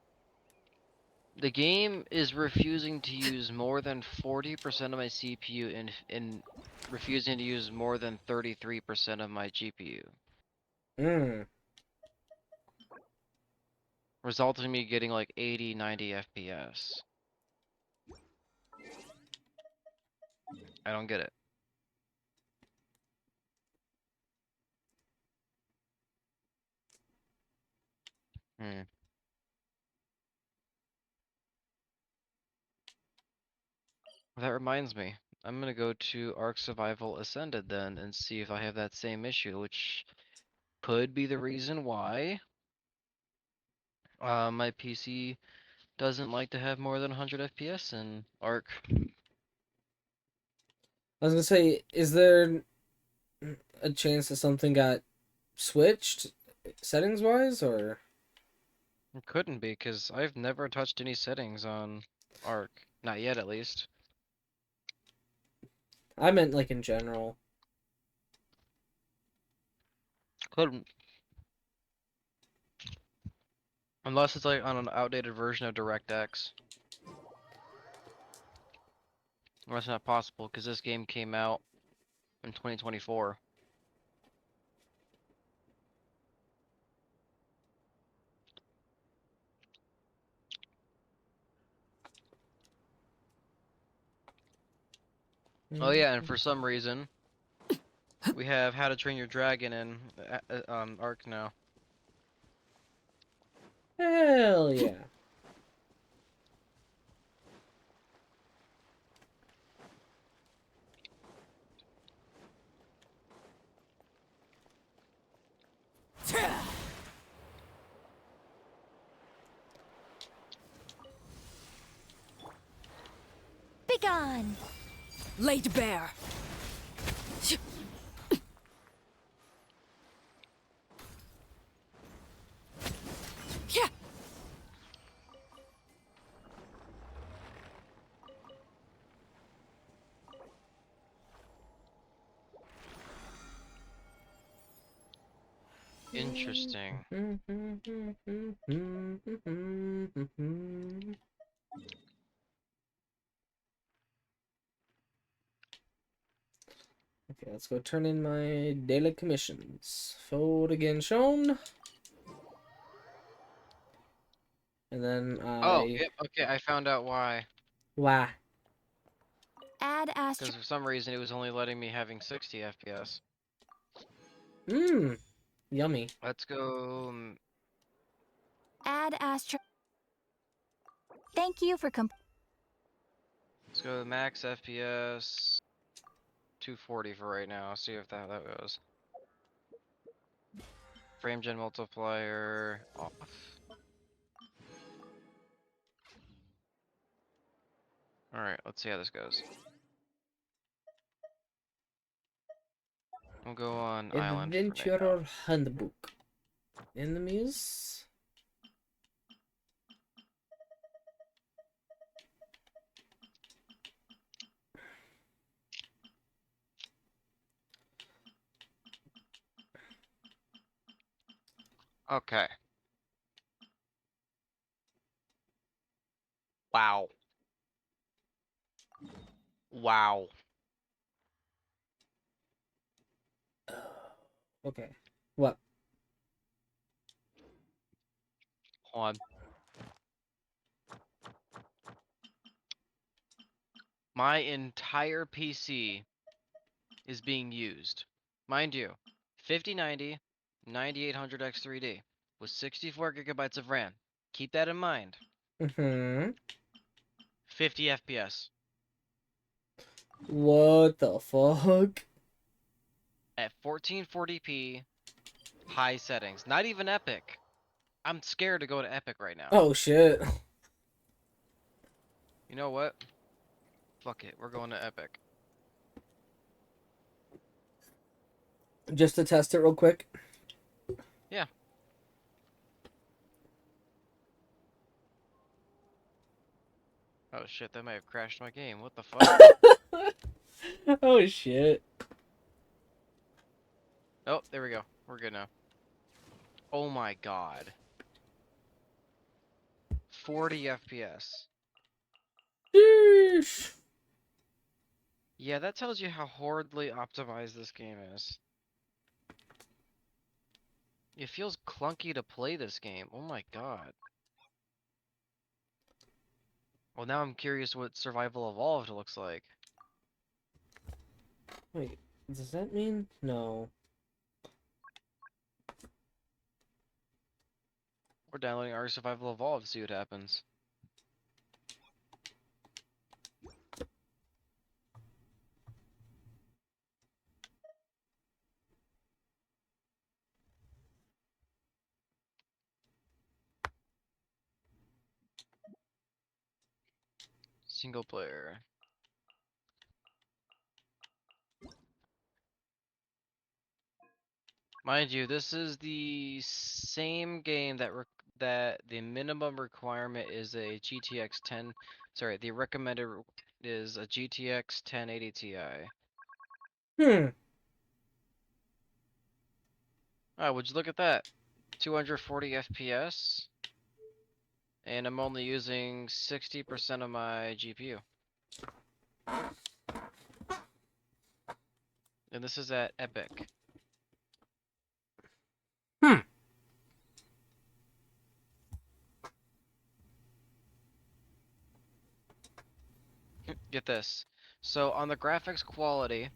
The game is refusing to use more than 40% of my CPU and refusing to use more than 33% of my GPU. Mm. Resulting in me getting like 80, 90 FPS. I don't get it. Hmm. That reminds me. I'm gonna go to Ark Survival Ascended then and see if I have that same issue, which could be the reason why my PC doesn't like to have more than 100 FPS in Ark. I was gonna say, is there a chance that something got switched settings wise, or? It couldn't be, because I've never touched any settings on Arc. Not yet, at least. I meant like in general. Couldn't. Unless it's like on an outdated version of DirectX. Or that's not possible, because this game came out in 2024. Oh yeah, and for some reason, we have How to Train Your Dragon in Arc now. Hell yeah. Begone! Laid bare. Yeah. Interesting. Okay, let's go turn in my daily commissions. Fold again shown. And then Oh, yep, okay, I found out why. Why? Add Astro. Because for some reason it was only letting me having 60 FPS. Mmm. Yummy. Let's go. Add Astro. Thank you for Let's go max FPS 240 for right now. See if that goes. Frame gen multiplier off. Alright, let's see how this goes. We'll go on island for now. Adventurer Handbook. Enemies. Okay. Wow. Wow. Okay. What? Hold on. My entire PC is being used. Mind you, 5090, 9800 X3D with 64 gigabytes of RAM. Keep that in mind. 50 FPS What the fuck? at 1440p high settings. Not even Epic. I'm scared to go to Epic right now. Oh shit. You know what? Fuck it. We're going to Epic. Just to test it real quick. Yeah. Oh shit, that might have crashed my game. What the fuck? Oh shit. Oh, there we go. We're good now. Oh my god. 40 FPS. Sheesh. Yeah, that tells you how horridly optimized this game is. It feels clunky to play this game. Oh my god. Well, now I'm curious what Survival Evolved looks like. Wait, does that mean no? We're downloading our Survival Evolved to see what happens. Single player. Mind you, this is the same game that that the minimum requirement is a GTX 10. Sorry, the recommended is a GTX 1080 Ti. Hmm. Oh, would you look at that? 240 FPS, and I'm only using 60% of my GPU. And this is at Epic. Hmm. Get this. So on the graphics quality,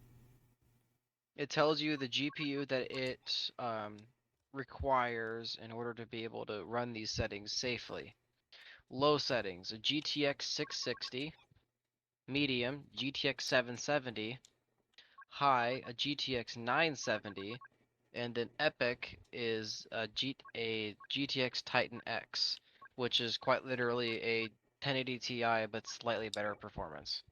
it tells you the GPU that it requires in order to be able to run these settings safely. Low settings, a GTX 660, medium, GTX 770, high, a GTX 970, and then epic is a GTX Titan X, which is quite literally a 1080 Ti but slightly better performance.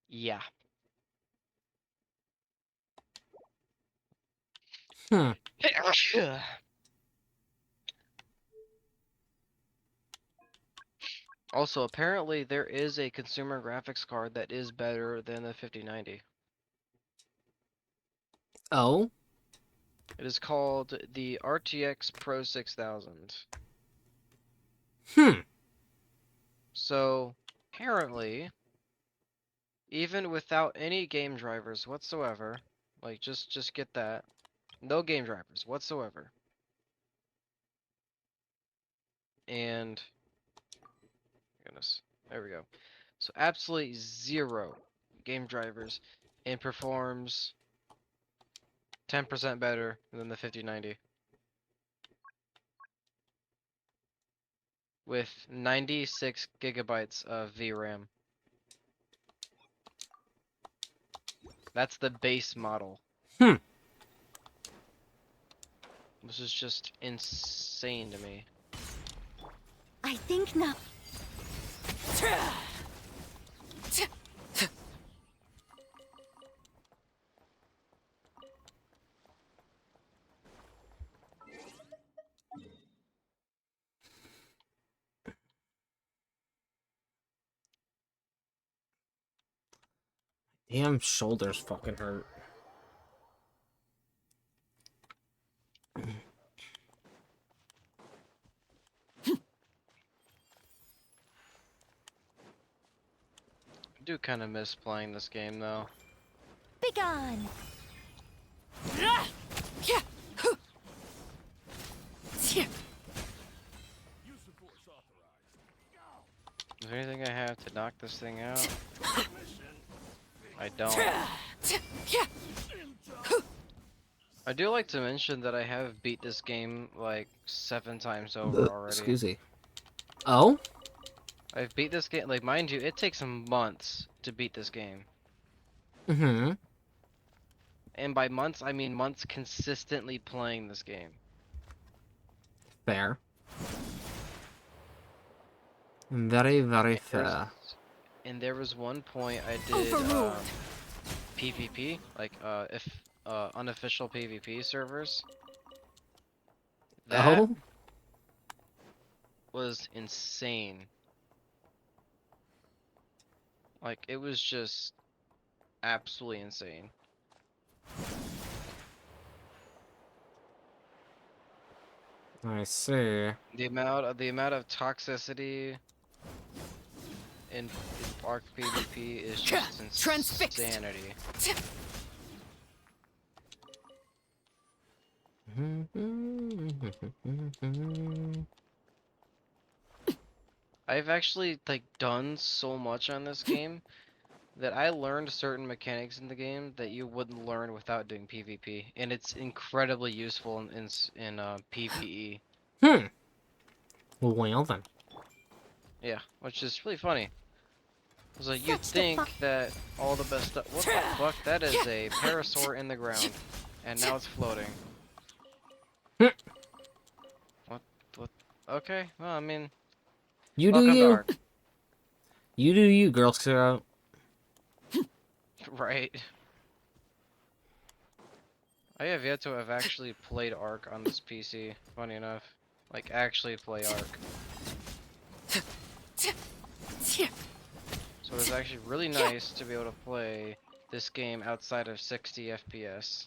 Yeah. Hmm. Also, apparently there is a consumer graphics card that is better than the 5090. Oh. It is called the RTX Pro 6000. Hmm. So, apparently, even without any game drivers whatsoever, like just get that, no game drivers whatsoever. And goodness, there we go. So absolutely zero game drivers and performs 10% better than the 5090 with 96 gigabytes of VRAM. That's the base model. Hmm. This is just insane to me. I think not. Damn, shoulders fucking hurt. I do kind of miss playing this game though. Begone! Is there anything I have to knock this thing out? I don't. I do like to mention that I have beat this game like 7 times over already. Excuse me. Oh? I've beat this game, like mind you, it takes months to beat this game. Mm-hmm. And by months, I mean months consistently playing this game. Fair. Very, very fair. And there was one point I did PvP, like if unofficial PvP servers. That Oh? was insane. Like it was just absolutely insane. I see. The amount of toxicity in Arc PvP is just insanity. I've actually like done so much on this game that I learned certain mechanics in the game that you wouldn't learn without doing PvP, and it's incredibly useful in PvE. Hmm. Well then. Yeah, which is really funny. So you'd think that all the best stuff. What the fuck? That is a parasaur in the ground, and now it's floating. What? Okay. Well, I mean, You do welcome to you. Ark. You do you, Girl Scout. Right. I have yet to have actually played Ark on this PC, funny enough. Like, actually play Ark. So it's actually really nice to be able to play this game outside of 60 FPS.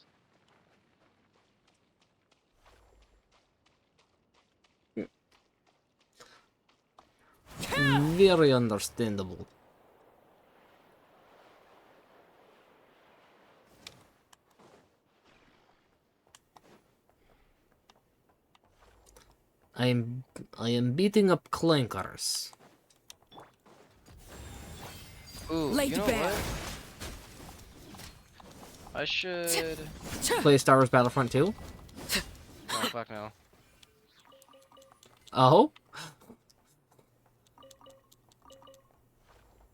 Very understandable. I am beating up clankers. Ooh, Laid you know bare. what? I should... Play Star Wars Battlefront 2. No, fuck no. Oh?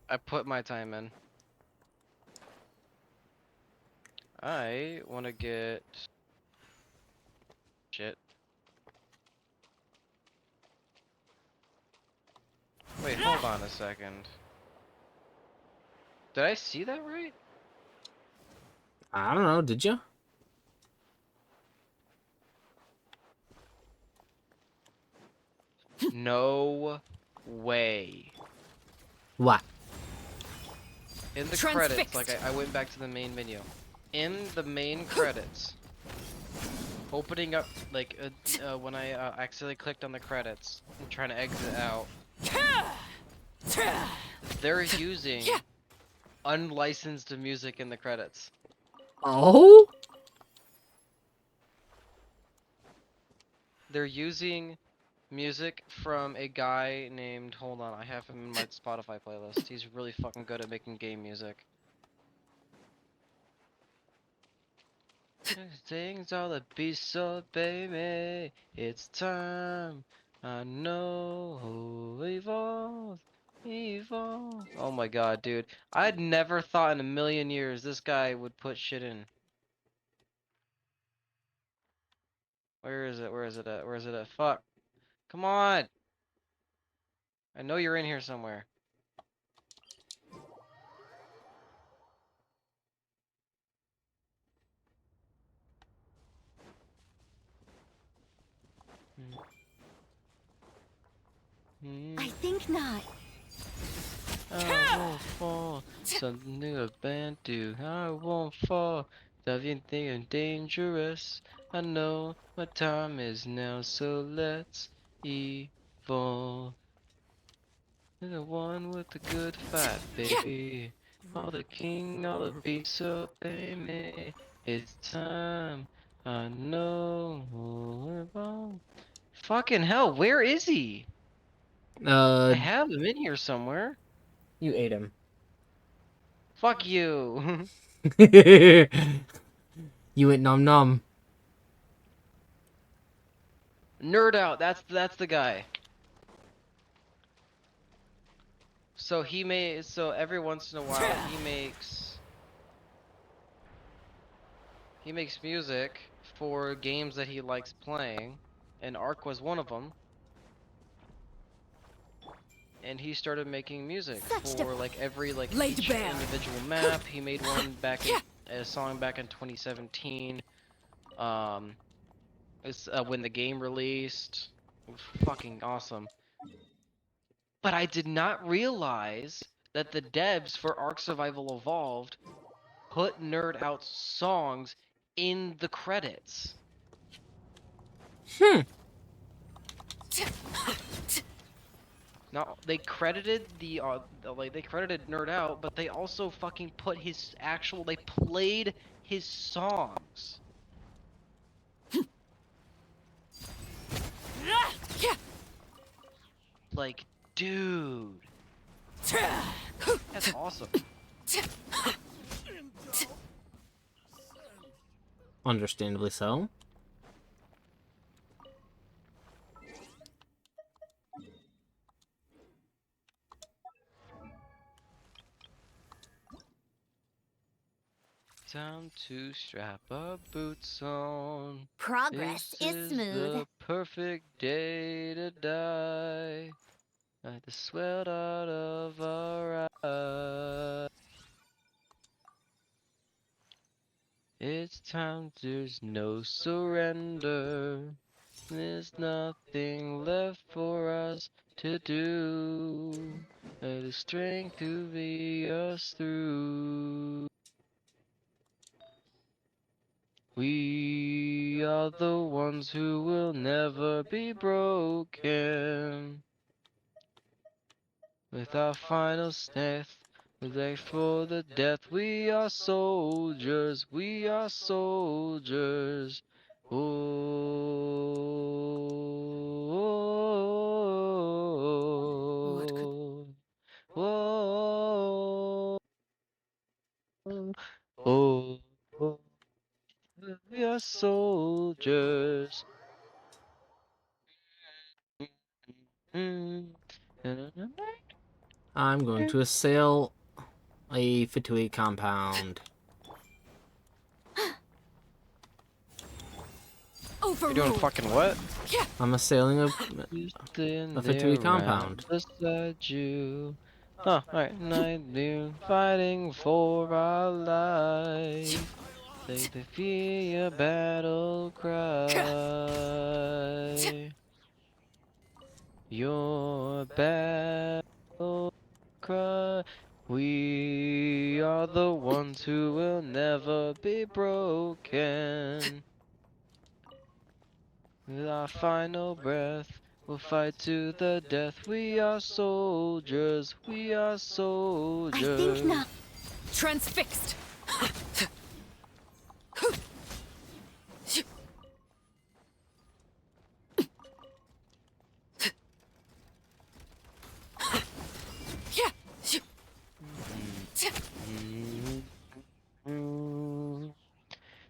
I put my time in. I want to get... Shit. Wait, hold on a second. Did I see that right? I don't know, did you? No way. What? In the Transfixed. credits, like I went back to the main menu. In the main credits, opening up, like, when I accidentally clicked on the credits and trying to exit out, they're using unlicensed music in the credits. Oh? They're using music from a guy named, hold on, I have him in my Spotify playlist. He's really fucking good at making game music. Things all the beast, so baby, it's time. I know, evolve, evolve. Oh my god, dude. I'd never thought in a million years this guy would put shit in. Where is it? Where is it at? Where is it at? Fuck. Come on! I know you're in here somewhere. I think not. I won't fall. Something new a band do. I won't fall. Nothing dangerous. I know my time is now, so let's evolve. You're the one with the good fight, baby. All the king, all the beast, so baby. It's time. I know. Evolve. Fucking hell, where is he? I have him in here somewhere. You ate him. Fuck you. You went nom nom. Nerd out. That's the guy. So so every once in a while he makes music for games that he likes playing, and Ark was one of them. And he started making music for like every Laid each bare. individual map. He made one back in a song back in 2017. It's when the game released. It was fucking awesome. But I did not realize that the devs for Ark Survival Evolved put Nerd Out's songs in the credits. Now they credited they credited Nerd Out, but they also fucking put his actual, they played his songs. Like, dude. That's awesome. Understandably so. Time to strap our boots on. Progress This is smooth. the perfect day to die. Like the sweat out of our eyes. It's time, there's no surrender. There's nothing left for us to do. The strength to be us through. We are the ones who will never be broken. With our final death, we left for the death. We are soldiers, we are soldiers. What could Oh, oh, oh, we are soldiers. Mm. I'm going to assail a Fatui compound. You're doing fucking what? I'm assailing a Fatui compound. Beside you. Oh, alright. Night noon, fighting for our life. They fear a battle cry. Your battle cry. We are the ones who will never be broken. With our final breath, we'll fight to the death. We are soldiers, we are soldiers. Transfixed!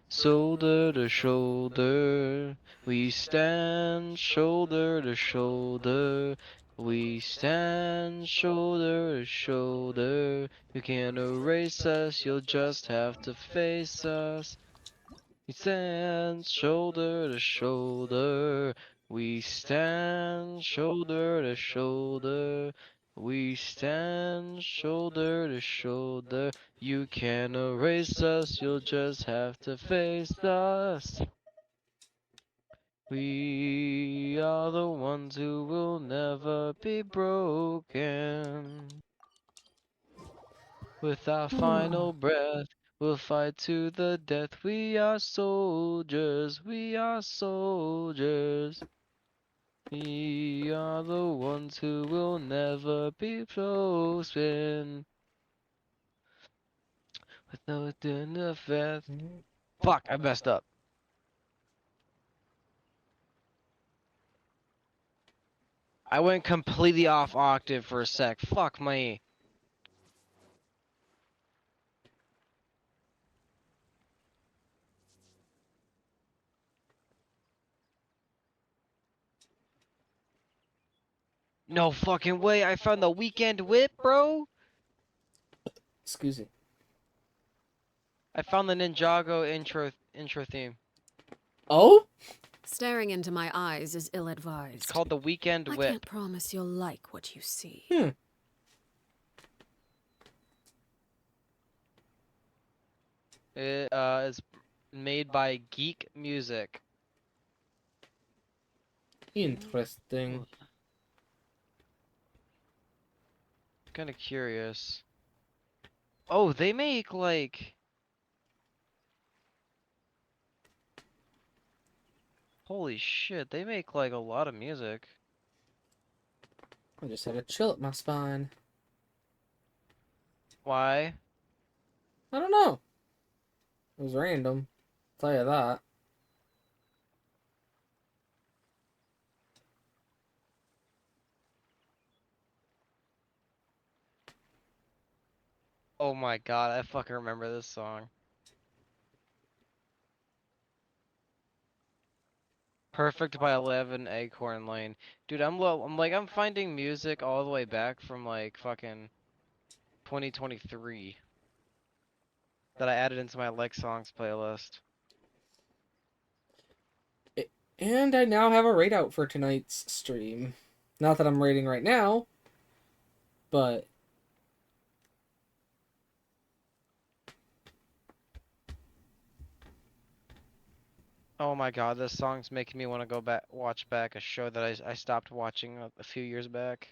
Shoulder to shoulder, we stand shoulder to shoulder. We stand shoulder to shoulder. You can't erase us, you'll just have to face us. We stand shoulder to shoulder. We stand shoulder to shoulder. We stand shoulder to shoulder. You can't erase us, you'll just have to face us. We are the ones who will never be broken. With our final breath, we'll fight to the death. We are soldiers, we are soldiers. We are the ones who will never be broken. With no effect. Fuck, I messed up. I went completely off octave for a sec. Fuck me. No fucking way, I found the Weekend Whip, bro! Excuse me. I found the Ninjago intro theme. Oh? Staring into my eyes is ill-advised. It's called the Weekend I Whip. can't promise you'll like what you see. It is made by Geek Music. Interesting. Kind of curious. Oh, they make like... Holy shit, they make like a lot of music. I just had a chill at my spine. Why? I don't know. It was random. I'll tell you that. Oh my god, I fucking remember this song. Perfect by 11 Acorn Lane. Dude, I'm finding music all the way back from like fucking 2023 that I added into my like songs playlist. And I now have a rate out for tonight's stream. Not that I'm rating right now, but Oh my god, this song's making me want to go back, watch back a show that I stopped watching a few years back.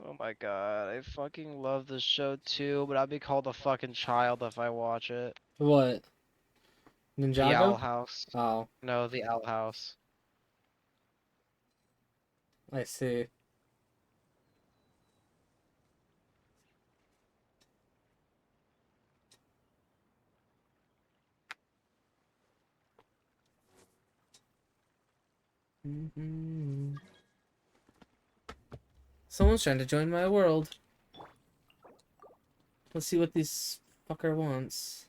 Oh my god, I fucking love this show too, but I'll be called a fucking child if I watch it. What? The Owl Ninjago? House. Oh, No, the Owl House. I see. Someone's trying to join my world. Let's see what this fucker wants.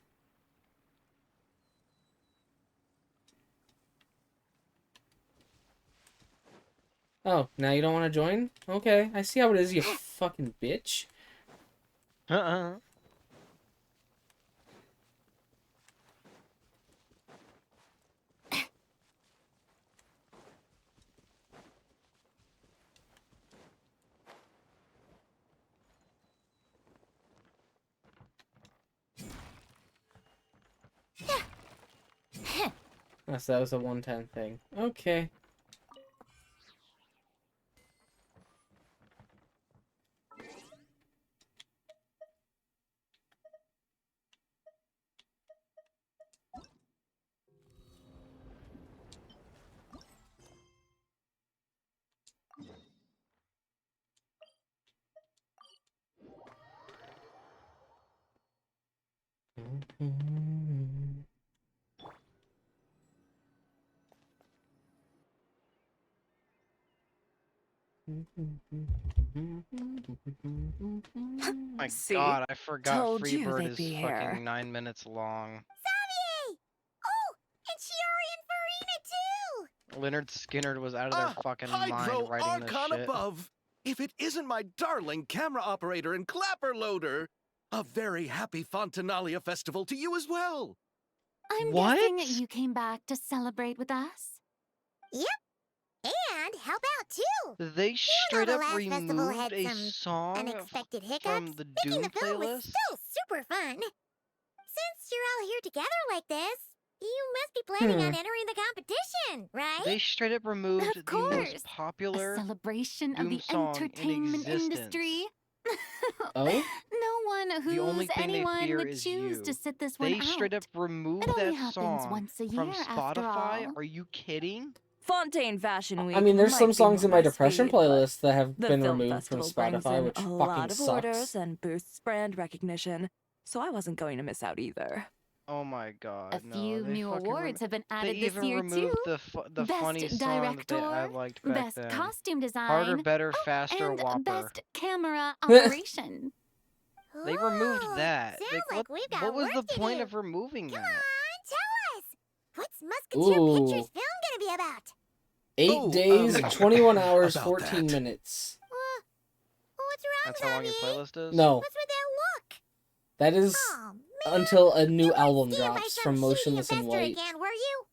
Oh, now you don't want to join? Okay, I see how it is, you fucking bitch. Oh, so that was a 110 thing. Okay. My See? god, I forgot Told you Freebird they'd is be fucking here. 9 minutes long. Savvy! Oh, and Shiori and Farina too! Leonard Skinner was out of their fucking Hydro mind writing this Archon shit. above! If it isn't my darling camera operator and clapper loader! A very happy Fontanalia festival to you as well! I'm What? guessing you came back to celebrate with us? Yep. And help out too! They straight the up last festival removed had a some song Unexpected hiccups. from the Making Doom the film was playlist? still super fun. Since you're all here together like this, you must be planning on entering the competition, right? They straight up removed Of the course. most A popular celebration of Doom the song in entertainment existence. industry. Oh? No one The only who's thing they anyone fear would is choose you. to sit this one They out. straight up removed It only that happens song once a from year, after Spotify. all. Are you kidding? Fontaine Fashion Week. I mean, there's might some be songs in more my depression speed, but playlist that have the been film removed from festival brings Spotify, in which a fucking lot of sucks. orders and boosts brand recognition, so I wasn't going to miss out either. Oh my god, A no. few They new fucking awards have been They added this even year removed too. the Best funny song that I director, liked back best then. costume design, Harder, better, faster, and whopper. best camera operation. They removed Ooh, that. Sounds like we've got what was work the to point do. of removing Come that? on, tell us! What's Musketeer Ooh. Pictures film gonna be about? 8 days, 21 hours, about 14 that. minutes. What's wrong, That's how long your Zombie? playlist is? No, What's with that look? that is Oh, man. until a new You weren't album steered by drops some from shady Motionless in investor White. again, were you?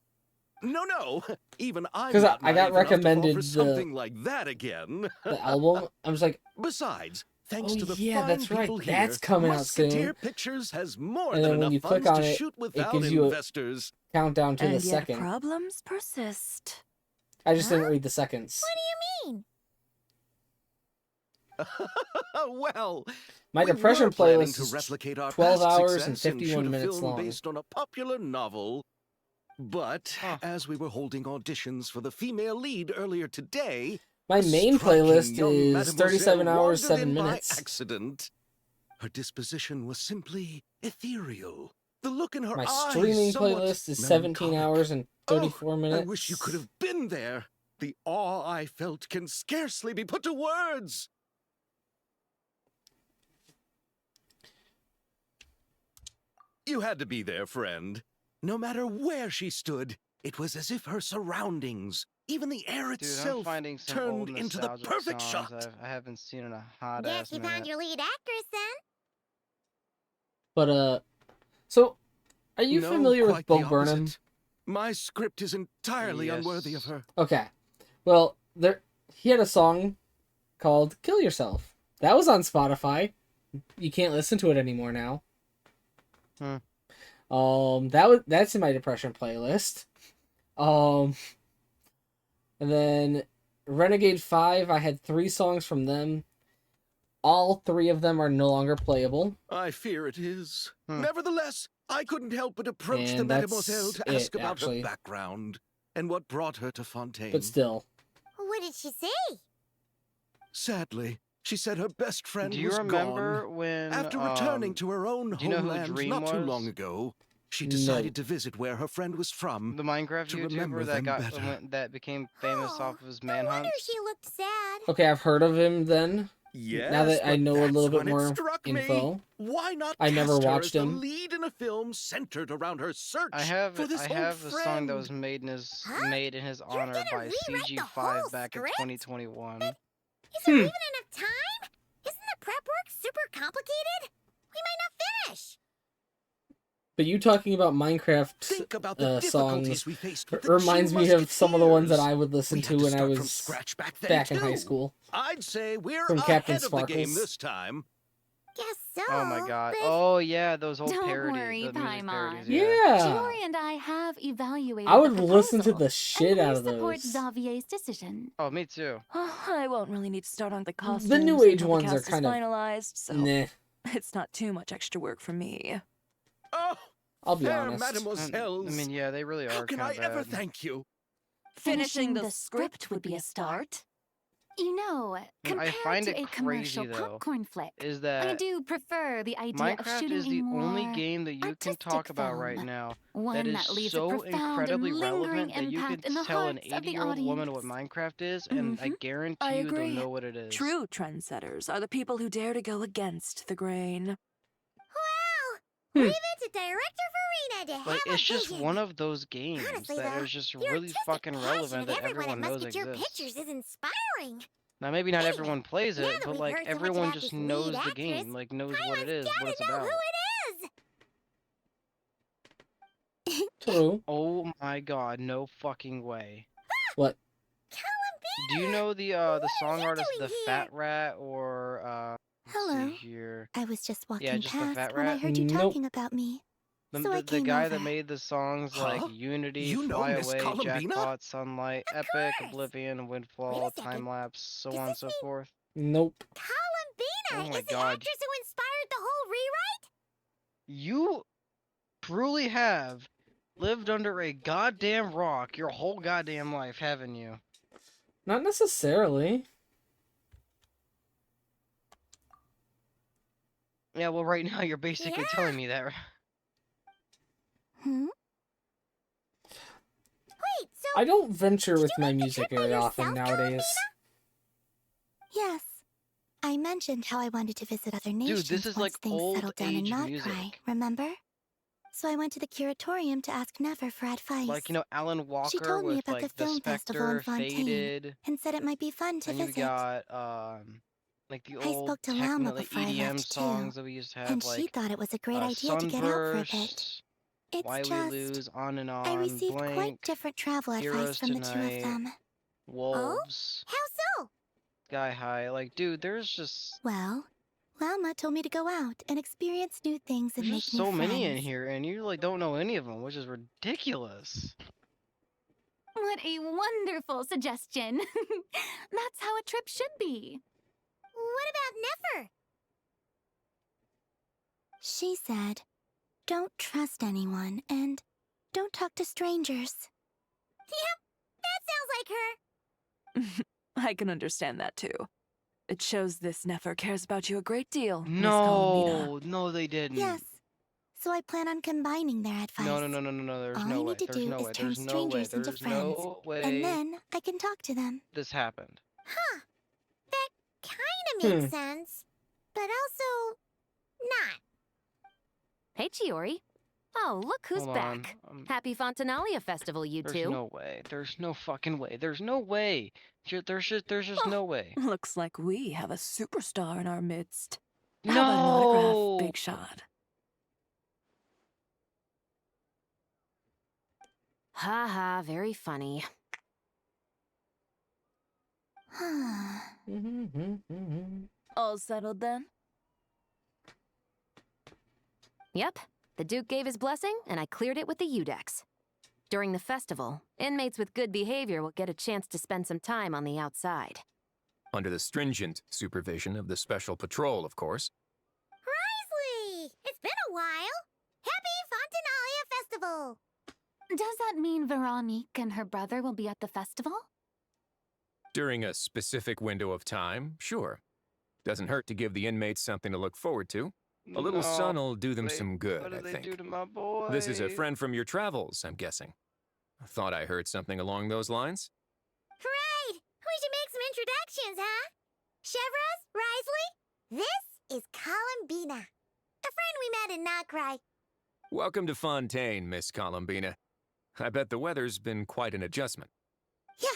No. Even I'm 'Cause not I got naive enough to fall recommended for the- something like that again. The album, I was like, Besides, thanks oh to the yeah, fine that's right, people here, that's coming out Musketeer soon. Pictures has more And than then when enough you click funds on to it, shoot it without gives you a investors. countdown to And the yet second. problems persist. I just didn't read the seconds. What do you mean? Well, My we depression were planning playlist to is replicate our 12 past hours and success 51 shoot a minutes film long. based on a popular novel. But Huh. as we were holding auditions for the female lead earlier today, My a main striking playlist young is mademoiselle 37 hours, wandered 7 in by minutes. accident. Her disposition was simply ethereal. The look in her My eyes streaming somewhat playlist is 17 melancholic. hours and 34 minutes. I wish you could have been there. The awe I felt can scarcely be put to words. You had to be there, friend. No matter where she stood, it was as if her surroundings, even the air Dude, I'm itself, finding some turned old into the nostalgic perfect songs shot. I haven't seen in a hot Guess ass you minute. found your lead actress then. But, so, are you No, familiar with quite Bo the Burnham? opposite. My script is entirely unworthy of Yes. her. Okay. Well, he had a song called Kill Yourself. That was on Spotify. You can't listen to it anymore now. Hmm. That's in my depression playlist. And then Renegade 5, I had 3 songs from them. All 3 of them are no longer playable. I fear it is. Hmm. Nevertheless, I couldn't help but approach the And that's Mademoiselle to it, ask about actually. her background and what brought her to Fontaine. But still. What did she say? Sadly, she said her best friend Do you was remember gone. when After returning to her own do you know who homeland Dream not too was? long ago, she No. decided to visit where her friend was from. the Minecraft to remember YouTuber that them got better. that became famous Oh, off of his no manhunt? wonder she looked sad. Okay, I've heard of him then. Yes, Now that I but know a little that's bit when it more struck me. info. Why not I never cast her watched as the him. lead in a film centered around her search I have for this I old have a friend? song that was made in his Huh? made in his You're honor gonna by rewrite the CG5 whole back in script? 2021. Is there Hmm. even enough time? Isn't the prep work super complicated? We might not finish. But you talking about Minecraft Think about the difficulties songs we faced with the reminds Two me of some of the ones that Musketeers. I would listen We had to when I start from was scratch back then back in high too. school. I'd say we're From Captain ahead of the game Sparkles. this time. Guess so. Oh my god. but- Oh yeah, those old Don't parody worry, the music Paimon. parodies. Yeah. Chiori and I have evaluated I would the listen to proposal, the shit and out we of support those. Xavier's decision. Oh, me too. I won't really need to start on the costumes. The new age until the ones are cast is kind of finalized, so Nah, it's not too much extra work for me. Oh, I'll be fair honest. mademoiselles. I mean, yeah, they really How are can kind I of ever bad. thank you? Finishing the script would be a start. You know, I compared find to it a commercial crazy, though, popcorn flick, Is I that do prefer the idea of Minecraft shooting is a the more only game that you can artistic talk about right film. now One that is that leaves so a profound incredibly and lingering relevant that you impact can in the tell an hearts of the 80-year-old woman what audience. Minecraft is, and I guarantee I you they'll agree. know what it is. True trendsetters are the people who dare to go against the grain. Wow! Hmm. Leave it to Director Farina to have Like, a it's just vision. one of those games Honestly, that though, is just the really artistic fucking passion relevant of that everyone everyone at knows Musketeer exists. Pictures is inspiring. Now, maybe not Anyway, everyone plays now it, that but we've like heard so much everyone about just this knows lead the actress, game, like knows what it Paimon's is, what gotta it's know about. who it is. True. Oh my god, no fucking way. What? Do you know the song he artist doing The here? Fat Rat or let's Hello. see here. I was just walking Yeah, just the past Fat when I Rat? heard you Nope. talking about me. So I The came guy over. that made the songs like Huh? Unity, You know Fly Miss Away, Columbina? Jackpot, Sunlight, Of Epic, course. Oblivion, Wait Windfall, a second. Time Lapse, so Does on and this so mean- forth. Nope. Columbina Oh my is the God. actress who inspired the whole rewrite? You truly have lived under a goddamn rock your whole goddamn life, haven't you? Not necessarily. Yeah, well, right now you're basically Yeah. telling me that. Right? Hmm? Wait, so I don't venture with you my make the music trip by very often yourself, nowadays. yes. I mentioned how I wanted to visit other nations this is once like things old settled down in age Notcry, music. remember? So I went to the curatorium to ask Never for advice. Like, you know, Alan Walker told me with about the like the film festival in Spectre, Fontaine, Faded. and said it might be fun to And you visit. got like the I old spoke to Llama techno, like before I EDM left, too, songs that we used to have, and she like thought it was a great idea to get out for a bit. Sunburst, It's Why just, We Lose, On and On, I received quite Blank, different travel advice Heroes from the two Tonight. of them. Wolves, How so? Sky High. Like, dude, there's just Well, Llama told me to go out and experience new things and there's make just new so friends. many in here, and you like don't know any of them, which is ridiculous. What a wonderful suggestion. That's how a trip should be. What about Nefer? She said, don't trust anyone and don't talk to strangers. Yep, that sounds like her. I can understand that too. It shows this Nefer cares about you a great deal, Miss Columbina. No, no, they didn't. Yes. So I plan on combining their advice. No, there's All no I way. need to There's do no is way. turn There's no way. strangers into There's friends, no way and then I can talk to them. this happened. Huh. That kind of makes sense, but also not. Hey, Chiori. Oh, look who's Hold back. on. Happy Fontanalia Festival, you There's two. no way. There's no fucking way. There's no way. There's just no way. Looks like we have a superstar in our midst. How about an autograph, No. Big Shot? Ha ha, very funny. All settled then? Yep, The Duke gave his blessing, and I cleared it with the Udex. During the festival, inmates with good behavior will get a chance to spend some time on the outside. Under the stringent supervision of the Special Patrol, of course. Risley! It's been a while! Happy Fontinalia Festival! Does that mean Veronique and her brother will be at the festival? During a specific window of time, sure. Doesn't hurt to give the inmates something to look forward to. A little sun'll do them some good, I think. Do to my boy? This is a friend from your travels, I'm guessing. I thought I heard something along those lines. Right! We should make some introductions, huh? Chevros, Risley, this is Columbina, a friend we met in Nocry. Welcome to Fontaine, Miss Columbina. I bet the weather's been quite an adjustment. Yeah.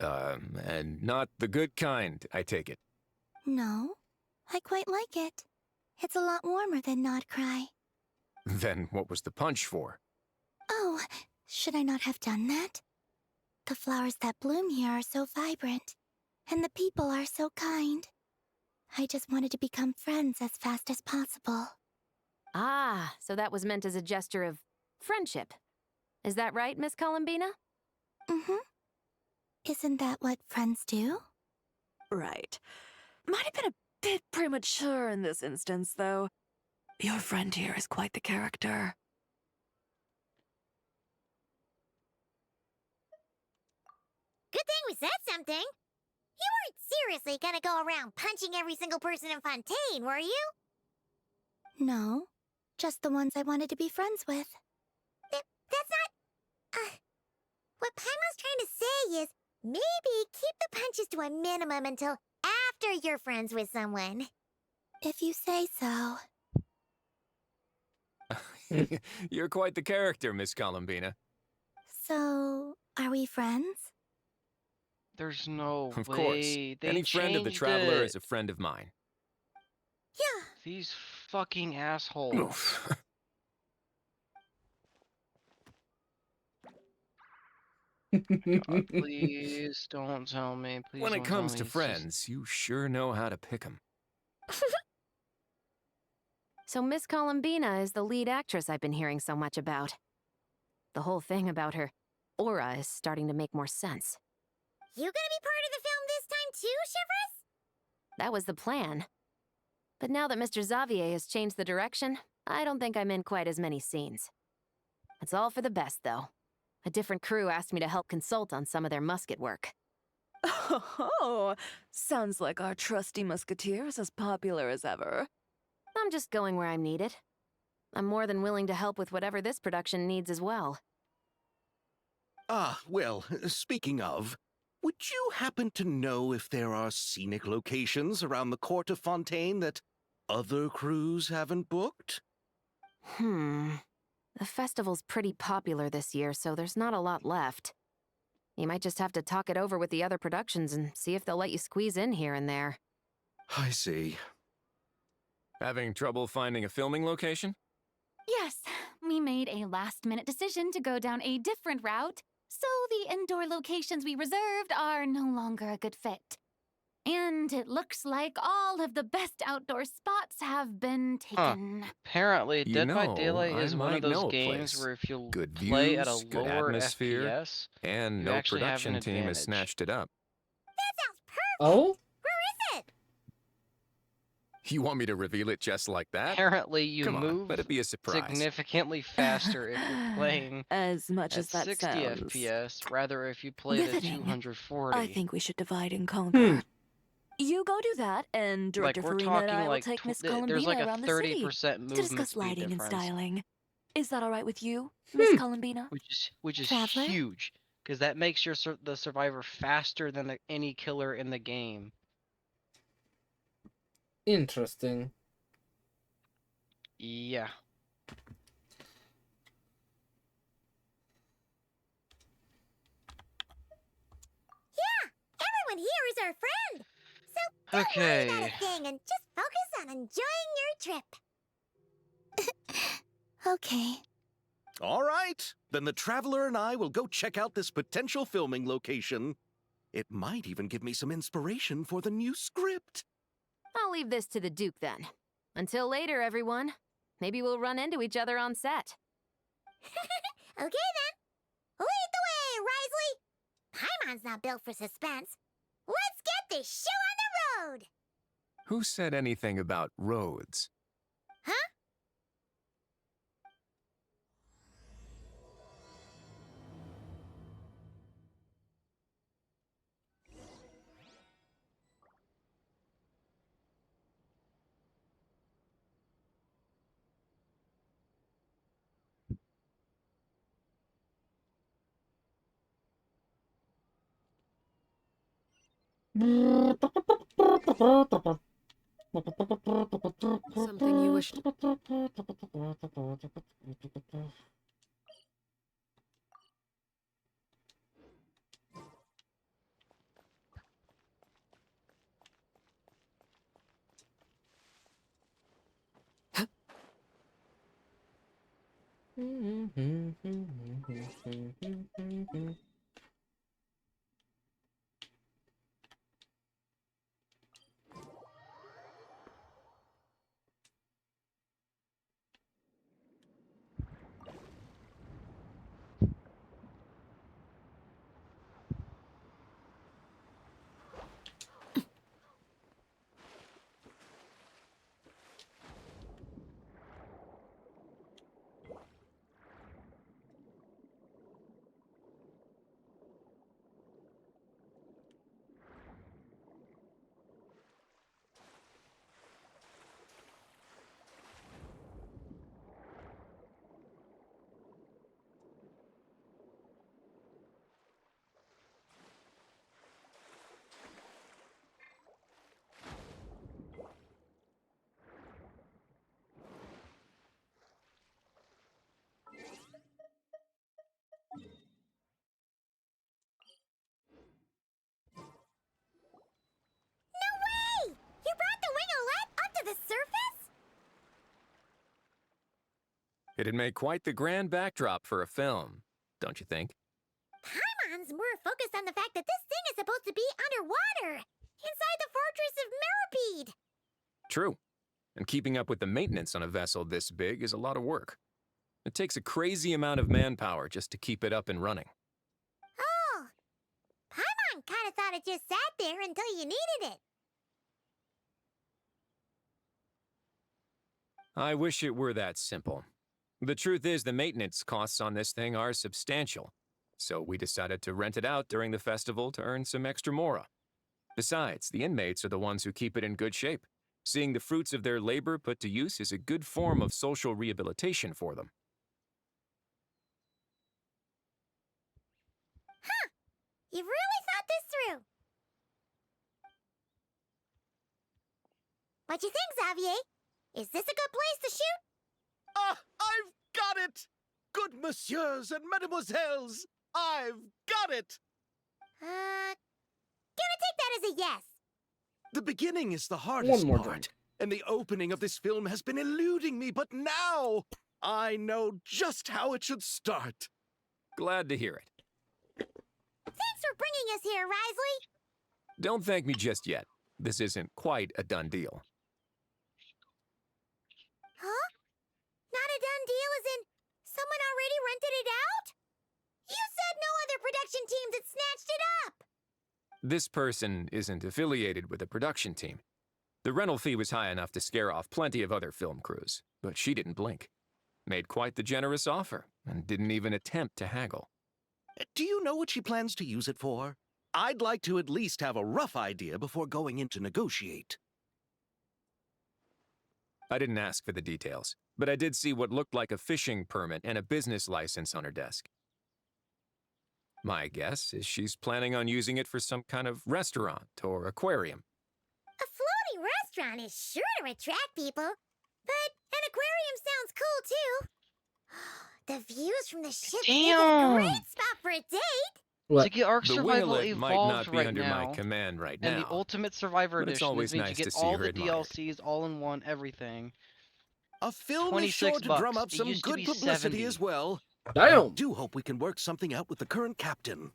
And not the good kind, I take it. No, I quite like it. It's a lot warmer than Nocry. Then what was the punch for? Oh, should I not have done that? The flowers that bloom here are so vibrant, and the people are so kind. I just wanted to become friends as fast as possible. Ah, so that was meant as a gesture of friendship. Is that right, Miss Columbina? Mm-hmm. Isn't that what friends do? Right. Might have been a bit premature in this instance, though. Your friend here is quite the character. Good thing we said something. You weren't seriously gonna go around punching every single person in Fontaine, were you? No, just the ones I wanted to be friends with. That's not... what Paimon's trying to say is, maybe keep the punches to a minimum until after you're friends with someone. If you say so. You're quite the character, Miss Columbina. So, are we friends? There's no Of way. course. They Any friend of the changed Traveler it. is a friend of mine. Yeah. These fucking assholes. Oof. God, please don't tell me. Please When it don't tell comes me to it's just- friends, you sure know how to pick 'em. So Miss Columbina is the lead actress I've been hearing so much about. The whole thing about her aura is starting to make more sense. You gonna be part of the film this time too, Shivers? That was the plan. But now that Mr. Xavier has changed the direction, I don't think I'm in quite as many scenes. It's all for the best, though. A different crew asked me to help consult on some of their musket work. Oh, sounds like our trusty musketeer is as popular as ever. I'm just going where I'm needed. I'm more than willing to help with whatever this production needs as well. Ah, well, speaking of, would you happen to know if there are scenic locations around the court of Fontaine that other crews haven't booked? The festival's pretty popular this year, so there's not a lot left. You might just have to talk it over with the other productions and see if they'll let you squeeze in here and there. I see. Having trouble finding a filming location? Yes, we made a last-minute decision to go down a different route, so the indoor locations we reserved are no longer a good fit. And it looks like all of the best outdoor spots have been taken. Apparently, You Dead by know, Daylight I is one of might know those a games place. where if you Good play at a views, good lower atmosphere, FPS, and you no actually have an production team has advantage. snatched it up. That sounds perfect! Oh? Where is it? You want me to reveal it just like that? apparently you Come on, move let it be a surprise. significantly faster if you're playing As much at as that 60 sounds. FPS, rather if you played at Riveting. 240. I think we should divide and conquer. You go do that, and like Director we're Farina talking and I will like take Miss there's Columbina like a around the city 30% to movement discuss speed lighting and difference, styling. Is that all right with you, Miss Columbina? which is Traveler? huge because that makes your the survivor faster than any killer in the game. Interesting. Yeah. Yeah, everyone here is our friend. So don't worry about a Okay. thing and just focus on enjoying your trip. Okay. All right, then the Traveler and I will go check out this potential filming location. It might even give me some inspiration for the new script. I'll leave this to the Duke then. Until later, everyone. Maybe we'll run into each other on set. Okay then. Lead the way, Risley! Paimon's not built for suspense. Let's get this show on the road! Who said anything about roads? Huh? Something you wish... It'd make quite the grand backdrop for a film, don't you think? Paimon's more focused on the fact that this thing is supposed to be underwater, inside the fortress of Meropide. True. And keeping up with the maintenance on a vessel this big is a lot of work. It takes a crazy amount of manpower just to keep it up and running. Oh, Paimon kind of thought it just sat there until you needed it. I wish it were that simple. The truth is, the maintenance costs on this thing are substantial, so we decided to rent it out during the festival to earn some extra mora. Besides, the inmates are the ones who keep it in good shape. Seeing the fruits of their labor put to use is a good form of social rehabilitation for them. Huh! You've really thought this through. What you think, Xavier? Is this a good place to shoot? Ah, I've got it! Good messieurs and mademoiselles, I've got it! Gonna take that as a yes. The beginning is the hardest more part, drink. and the opening of this film has been eluding me, but now I know just how it should start. Glad to hear it. Thanks for bringing us here, Risley. Don't thank me just yet. This isn't quite a done deal. Huh? Not a done deal as in someone already rented it out? You said no other production teams had snatched it up. This person isn't affiliated with a production team. The rental fee was high enough to scare off plenty of other film crews, but she didn't blink. Made quite the generous offer, and didn't even attempt to haggle. Do you know what she plans to use it for? I'd like to at least have a rough idea before going in to negotiate. I didn't ask for the details, but I did see what looked like a fishing permit and a business license on her desk. My guess is she's planning on using it for some kind of restaurant or aquarium. A floating restaurant is sure to attract people, but an aquarium sounds cool too. The views from the ship make it a great spot for a date. What? To get Ark The Survival Winglet might Evolved not be right under now, my command right and now. the Ultimate Survivor but it's Edition always means nice you to get see all her the admired. DLCs, all in one, everything. A film is sure to 26 drum bucks. up It some used to good be publicity 70. as well. Damn. I do hope we can work something out with the current captain.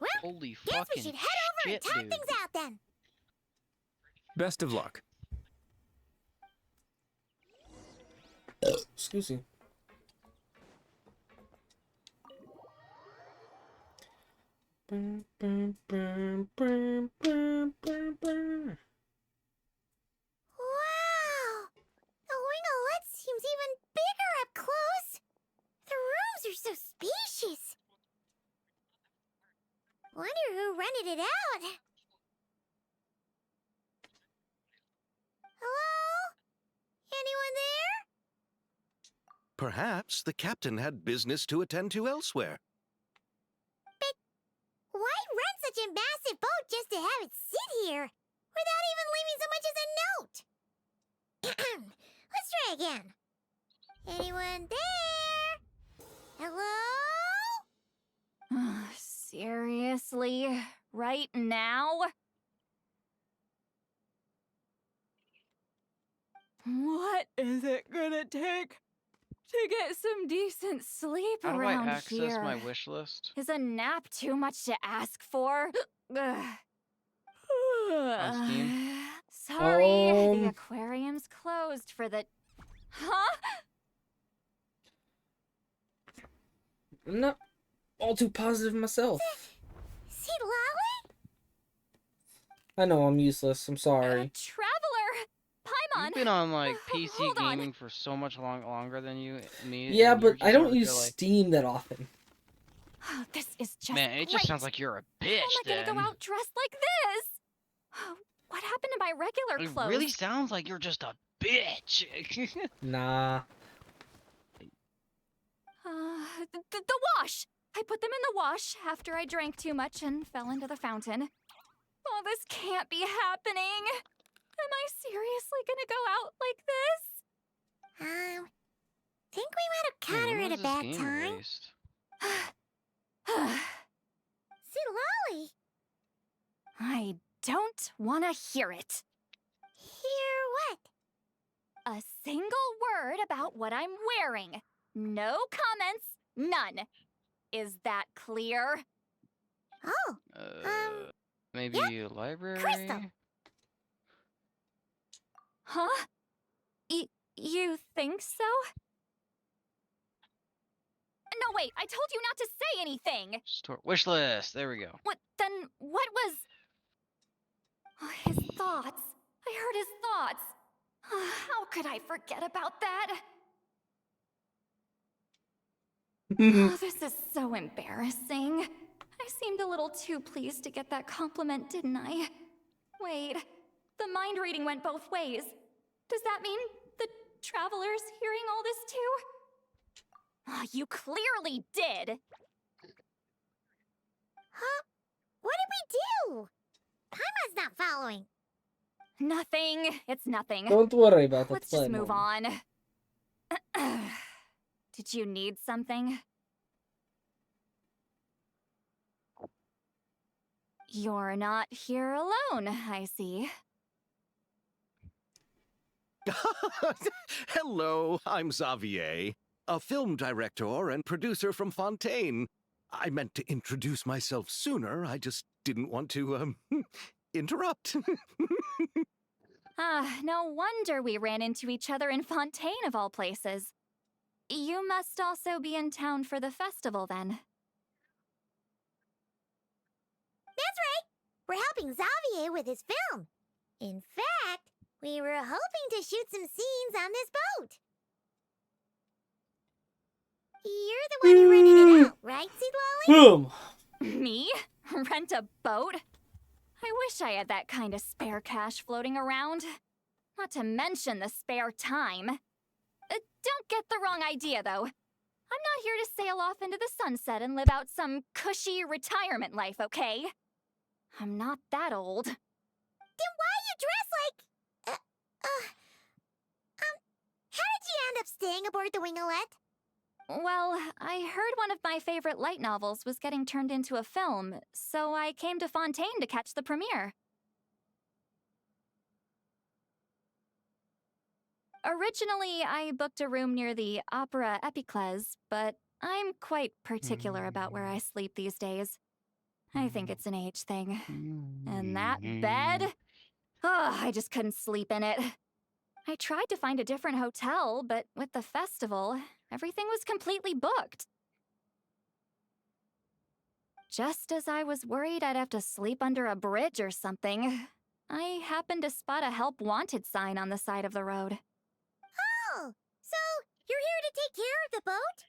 Well, Holy guess fucking we should head over and shit, talk dude. things out then. Best of luck. Excuse me. Wow! The winglet seems even bigger up close. The rooms are so spacious. Wonder who rented it out. Hello? Anyone there? Perhaps the captain had business to attend to elsewhere. But why rent such a massive boat just to have it sit here without even leaving so much as a note? Let's try again. Anyone there? Hello? Seriously? Right now? What is it gonna take to get some decent sleep How do I around access here? my wish list? Is a nap too much to ask for? On Steam? Sorry, the aquarium's closed for the... Huh? I'm not all too positive myself. See Lolly? I know I'm useless. I'm sorry. Traveler! Paimon! You've been on like PC Hold on. gaming for so much longer than me. Yeah, and you're but I just don't over use here like, Steam that often. Oh, this is just man, it just great. sounds like you're a bitch. How am I gonna then. go out dressed like this? What happened to my regular It clothes? really sounds like you're just a bitch. Nah. The wash! I put them in the wash after I drank too much and fell into the fountain. Oh, this can't be happening. Am I seriously gonna go out like this? Think we might have caught her at a bad time. See Lolly? I don't want to hear it. Hear what? A single word about what I'm wearing. No comments, none. Is that clear? Oh, maybe a library. Crystal. Huh? You think so? No, wait, I told you not to say anything! Store wish list. There we go. What was... Oh, his thoughts. I heard his thoughts. How could I forget about that? Oh, this is so embarrassing. I seemed a little too pleased to get that compliment, didn't I? Wait, the mind reading went both ways. Does that mean the traveler's hearing all this too? Oh, you clearly did! Huh? What did we do? Paimon's not following. Nothing. It's nothing. Don't worry about it. Let's just move on. Did you need something? You're not here alone, I see. Hello, I'm Xavier, a film director and producer from Fontaine. I meant to introduce myself sooner, I just didn't want to, interrupt. No wonder we ran into each other in Fontaine of all places. You must also be in town for the festival then. That's right. We're helping Xavier with his film. In fact, we were hoping to shoot some scenes on this boat. You're the one who rented it out, right, Seed Lolly? Boom! Me? Rent a boat? I wish I had that kind of spare cash floating around. Not to mention the spare time. Don't get the wrong idea, though. I'm not here to sail off into the sunset and live out some cushy retirement life, okay? I'm not that old. Then why you dress like... how did you end up staying aboard the Winglet? Well, I heard one of my favorite light novels was getting turned into a film, so I came to Fontaine to catch the premiere. Originally, I booked a room near the Opera Epiclese, but I'm quite particular about where I sleep these days. I think it's an age thing. And that bed? Oh, I just couldn't sleep in it. I tried to find a different hotel, but with the festival, everything was completely booked. Just as I was worried I'd have to sleep under a bridge or something, I happened to spot a help wanted sign on the side of the road. Oh, so you're here to take care of the boat?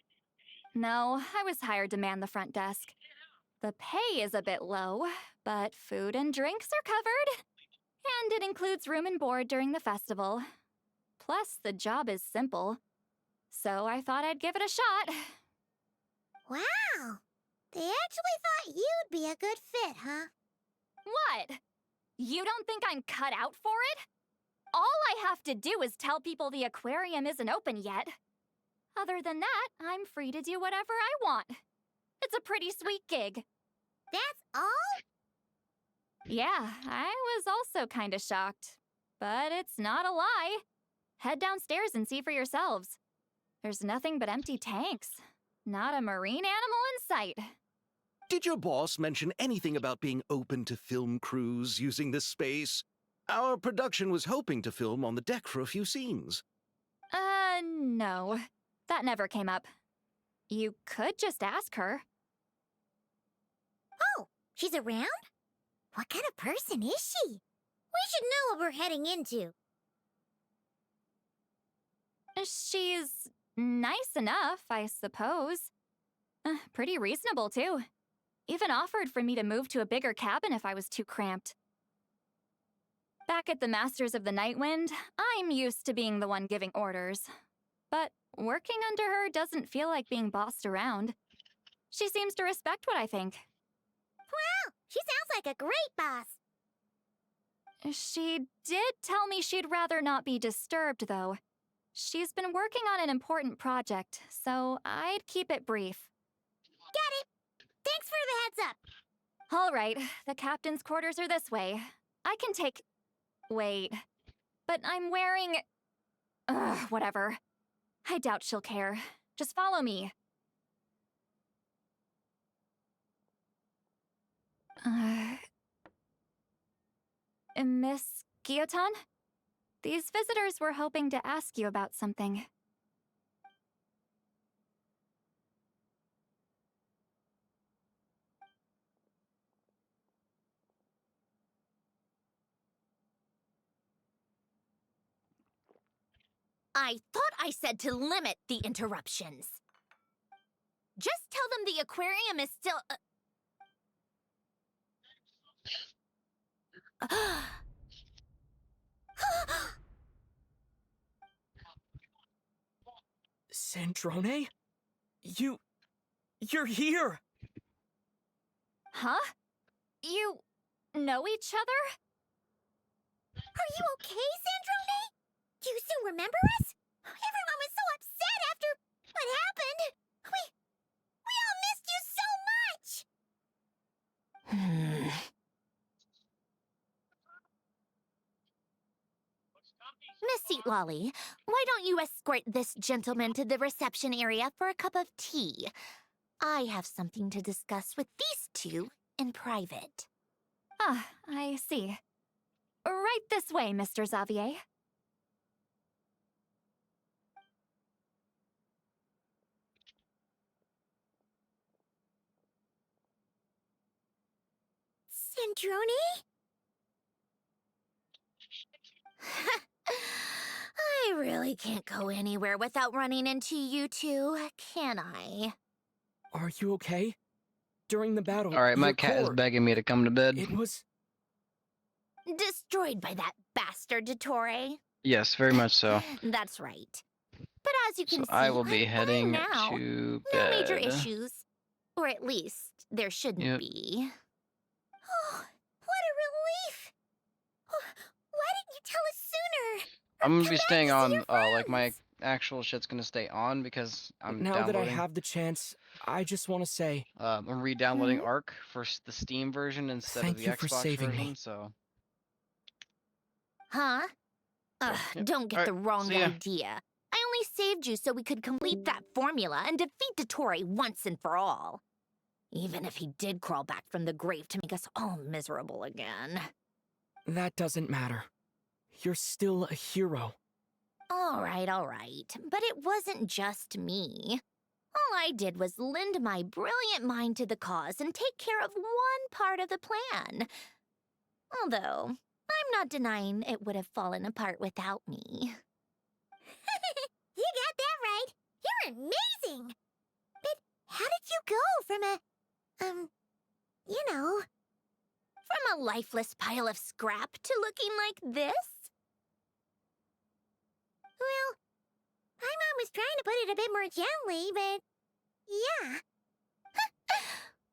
No, I was hired to man the front desk. The pay is a bit low, but food and drinks are covered. And it includes room and board during the festival. Plus, the job is simple. So I thought I'd give it a shot. Wow. They actually thought you'd be a good fit, huh? What? You don't think I'm cut out for it? All I have to do is tell people the aquarium isn't open yet. Other than that, I'm free to do whatever I want. It's a pretty sweet gig. That's all? Yeah, I was also kinda shocked. But it's not a lie. Head downstairs and see for yourselves. There's nothing but empty tanks. Not a marine animal in sight. Did your boss mention anything about being open to film crews using this space? Our production was hoping to film on the deck for a few scenes. No. That never came up. You could just ask her. Oh, she's around? What kind of person is she? We should know what we're heading into. She's nice enough, I suppose. Pretty reasonable, too. Even offered for me to move to a bigger cabin if I was too cramped. Back at the Masters of the Nightwind, I'm used to being the one giving orders. But working under her doesn't feel like being bossed around. She seems to respect what I think. Wow, she sounds like a great boss. She did tell me she'd rather not be disturbed, though. She's been working on an important project, so I'd keep it brief. Got it. Thanks for the heads up. All right, the captain's quarters are this way. I can take... Wait. But I'm wearing... whatever. I doubt she'll care. Just follow me. Miss Guillotin? These visitors were hoping to ask you about something. I thought I said to limit the interruptions. Just tell them the aquarium is still... Sandrone? You're here! Huh? You know each other? Are you okay, Sandrone? Do you still remember us? Everyone was so upset after what happened. We all missed you so much. Miss Seatlolly, why don't you escort this gentleman to the reception area for a cup of tea? I have something to discuss with these two in private. Ah, I see. Right this way, Mr. Xavier. Sandrone? I really can't go anywhere without running into you two, can I? Are you okay? During the battle, Alright, my your cat is cord, begging me to come to bed. It was... Destroyed by that bastard, Dottore. Yes, very much so. That's right. But as you can So see, I will be I'm heading fine now. to No bed. major issues. Or at least, there shouldn't be. Oh, what a relief! Why didn't you tell us sooner? I'm gonna be staying on, like my actual shit's gonna stay on because I'm Now downloading. that I have the chance, I just want to say... I'm re-downloading Ark for the Steam version instead Thank of the you Xbox for saving version, me. so... Huh? Ugh, don't get Alright, the wrong see ya. idea. I only saved you so we could complete that formula and defeat Dottore once and for all. Even if he did crawl back from the grave to make us all miserable again. That doesn't matter. You're still a hero. All right. But it wasn't just me. All I did was lend my brilliant mind to the cause and take care of one part of the plan. Although, I'm not denying it would have fallen apart without me. You got that right. You're amazing. But how did you go from From a lifeless pile of scrap to looking like this? Well, my mom was trying to put it a bit more gently, but yeah.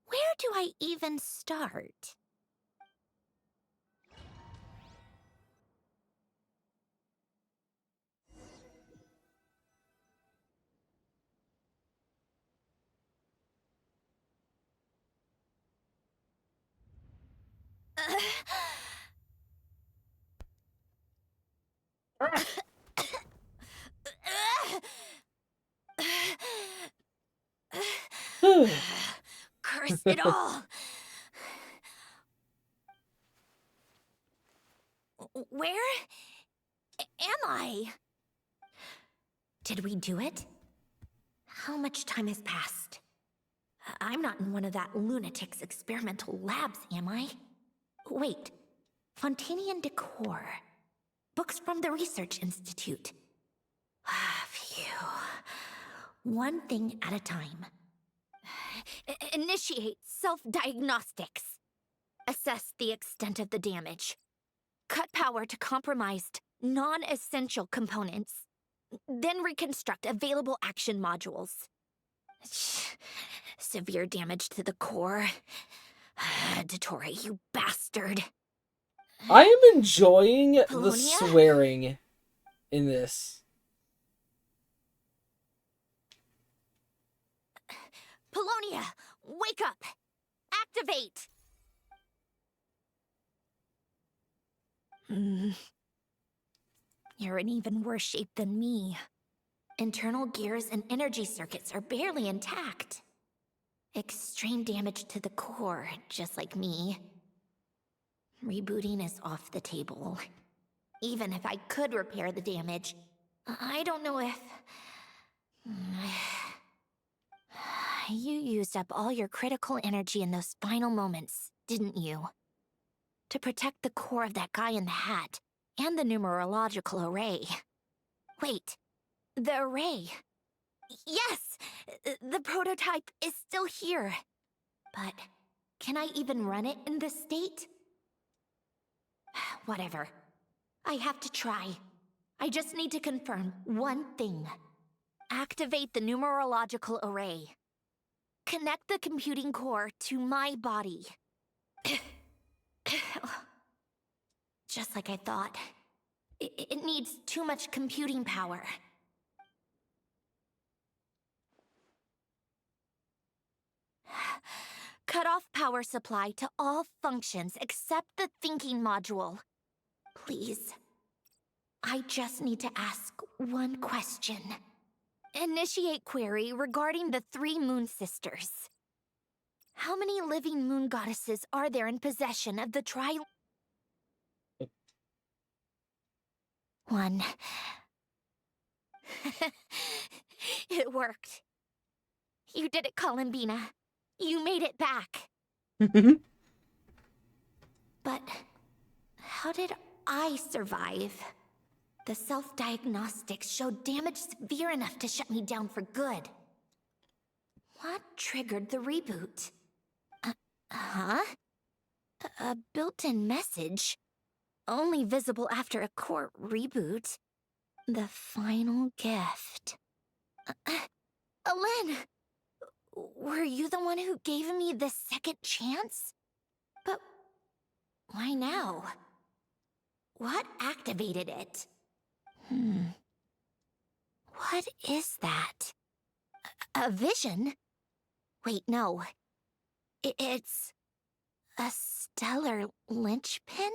Where do I even start? Curse it all! Where am I? Did we do it? How much time has passed? I'm not in one of that lunatic's experimental labs, am I? Wait, Fontanian decor. Books from the Research Institute. Phew. One thing at a time. Initiate self-diagnostics. Assess the extent of the damage. Cut power to compromised, non-essential components. Then reconstruct available action modules. Severe damage to the core. Dottore, you bastard. I am enjoying the Polonia? swearing in this. Polonia, wake up! Activate! You're in even worse shape than me. Internal gears and energy circuits are barely intact. Extreme damage to the core, just like me. Rebooting is off the table. Even if I could repair the damage, I don't know if... You used up all your critical energy in those final moments, didn't you? To protect the core of that guy in the hat, and the numerological array. Wait, the array. Yes! The prototype is still here. But can I even run it in this state? Whatever. I have to try. I just need to confirm one thing. Activate the numerological array. Connect the computing core to my body. Just like I thought. It needs too much computing power. Cut off power supply to all functions except the thinking module. Please. I just need to ask one question. Initiate query regarding the 3 moon sisters. How many living moon goddesses are there in possession of the One. It worked. You did it, Columbina. You made it back. But how did I survive? The self-diagnostics showed damage severe enough to shut me down for good. What triggered the reboot? A built-in message? Only visible after a core reboot. The final gift. Alen! Were you the one who gave me the second chance? But why now? What activated it? What is that? A vision? Wait, no. It's a stellar linchpin?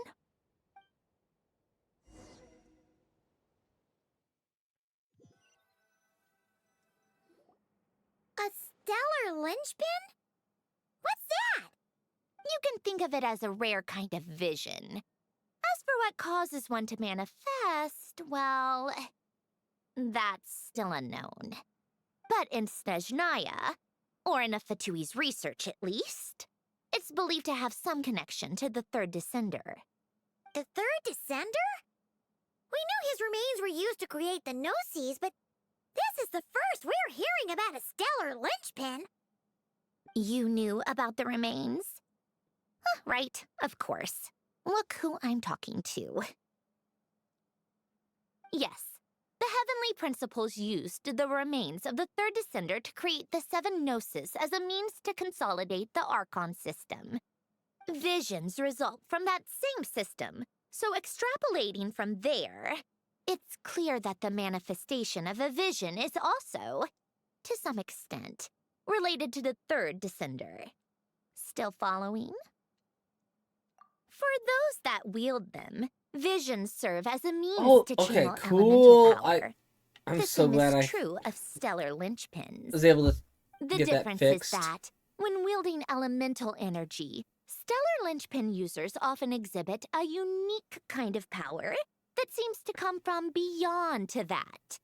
a stellar linchpin? You can think of it as a rare kind of vision. As for what causes one to manifest, well, that's still unknown. But in Snezhnaya, or in Afatui's research at least, it's believed to have some connection to the Third Descender. The Third Descender? We knew his remains were used to create the Gnosis, but this is the first we're hearing about a stellar linchpin. You knew about the remains? Right, of course. Look who I'm talking to. Yes, the Heavenly Principles used the remains of the Third Descender to create the Seven Gnosis as a means to consolidate the Archon system. Visions result from that same system, so extrapolating from there, it's clear that the manifestation of a vision is also, to some extent, related to the Third Descender. Still following? For those that wield them, visions serve as a means to channel elemental power. I'm the so same glad is I true of stellar linchpins. was able to The get that difference fixed. is that, when wielding elemental energy, stellar linchpin users often exhibit a unique kind of power that seems to come from beyond to that.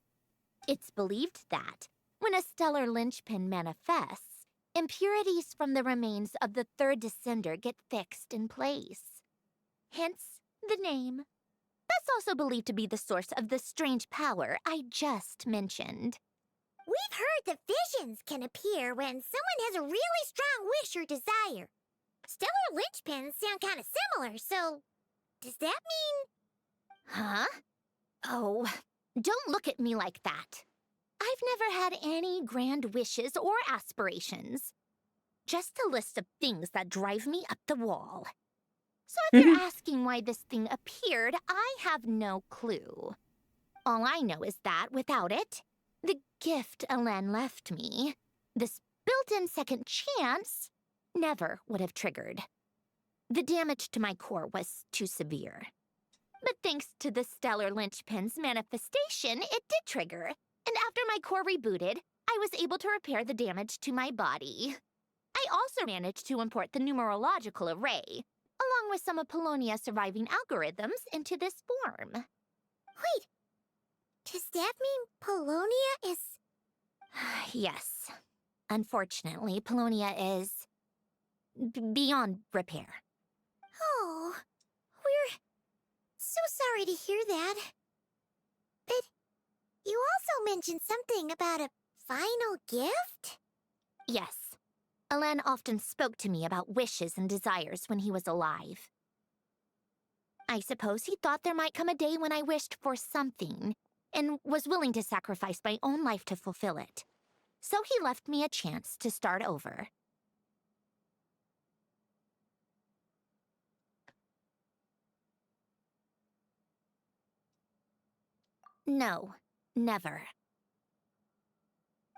It's believed that, when a stellar linchpin manifests, impurities from the remains of the Third Descender get fixed in place. Hence, the name. That's also believed to be the source of the strange power I just mentioned. We've heard that visions can appear when someone has a really strong wish or desire. Stellar linchpins sound kind of similar, so does that mean... Huh? Oh, don't look at me like that. I've never had any grand wishes or aspirations. Just a list of things that drive me up the wall. So if you're asking why this thing appeared, I have no clue. All I know is that without it, the gift Elen left me, this built-in second chance, never would have triggered. The damage to my core was too severe. But thanks to the stellar linchpin's manifestation, it did trigger. And after my core rebooted, I was able to repair the damage to my body. I also managed to import the numerological array, along with some of Polonia's surviving algorithms, into this form. Wait, does that mean Polonia is... Yes. Unfortunately, Polonia is... beyond repair. Oh, we're so sorry to hear that. But you also mentioned something about a final gift? Yes. Elen often spoke to me about wishes and desires when he was alive. I suppose he thought there might come a day when I wished for something, and was willing to sacrifice my own life to fulfill it. So he left me a chance to start over. No, never.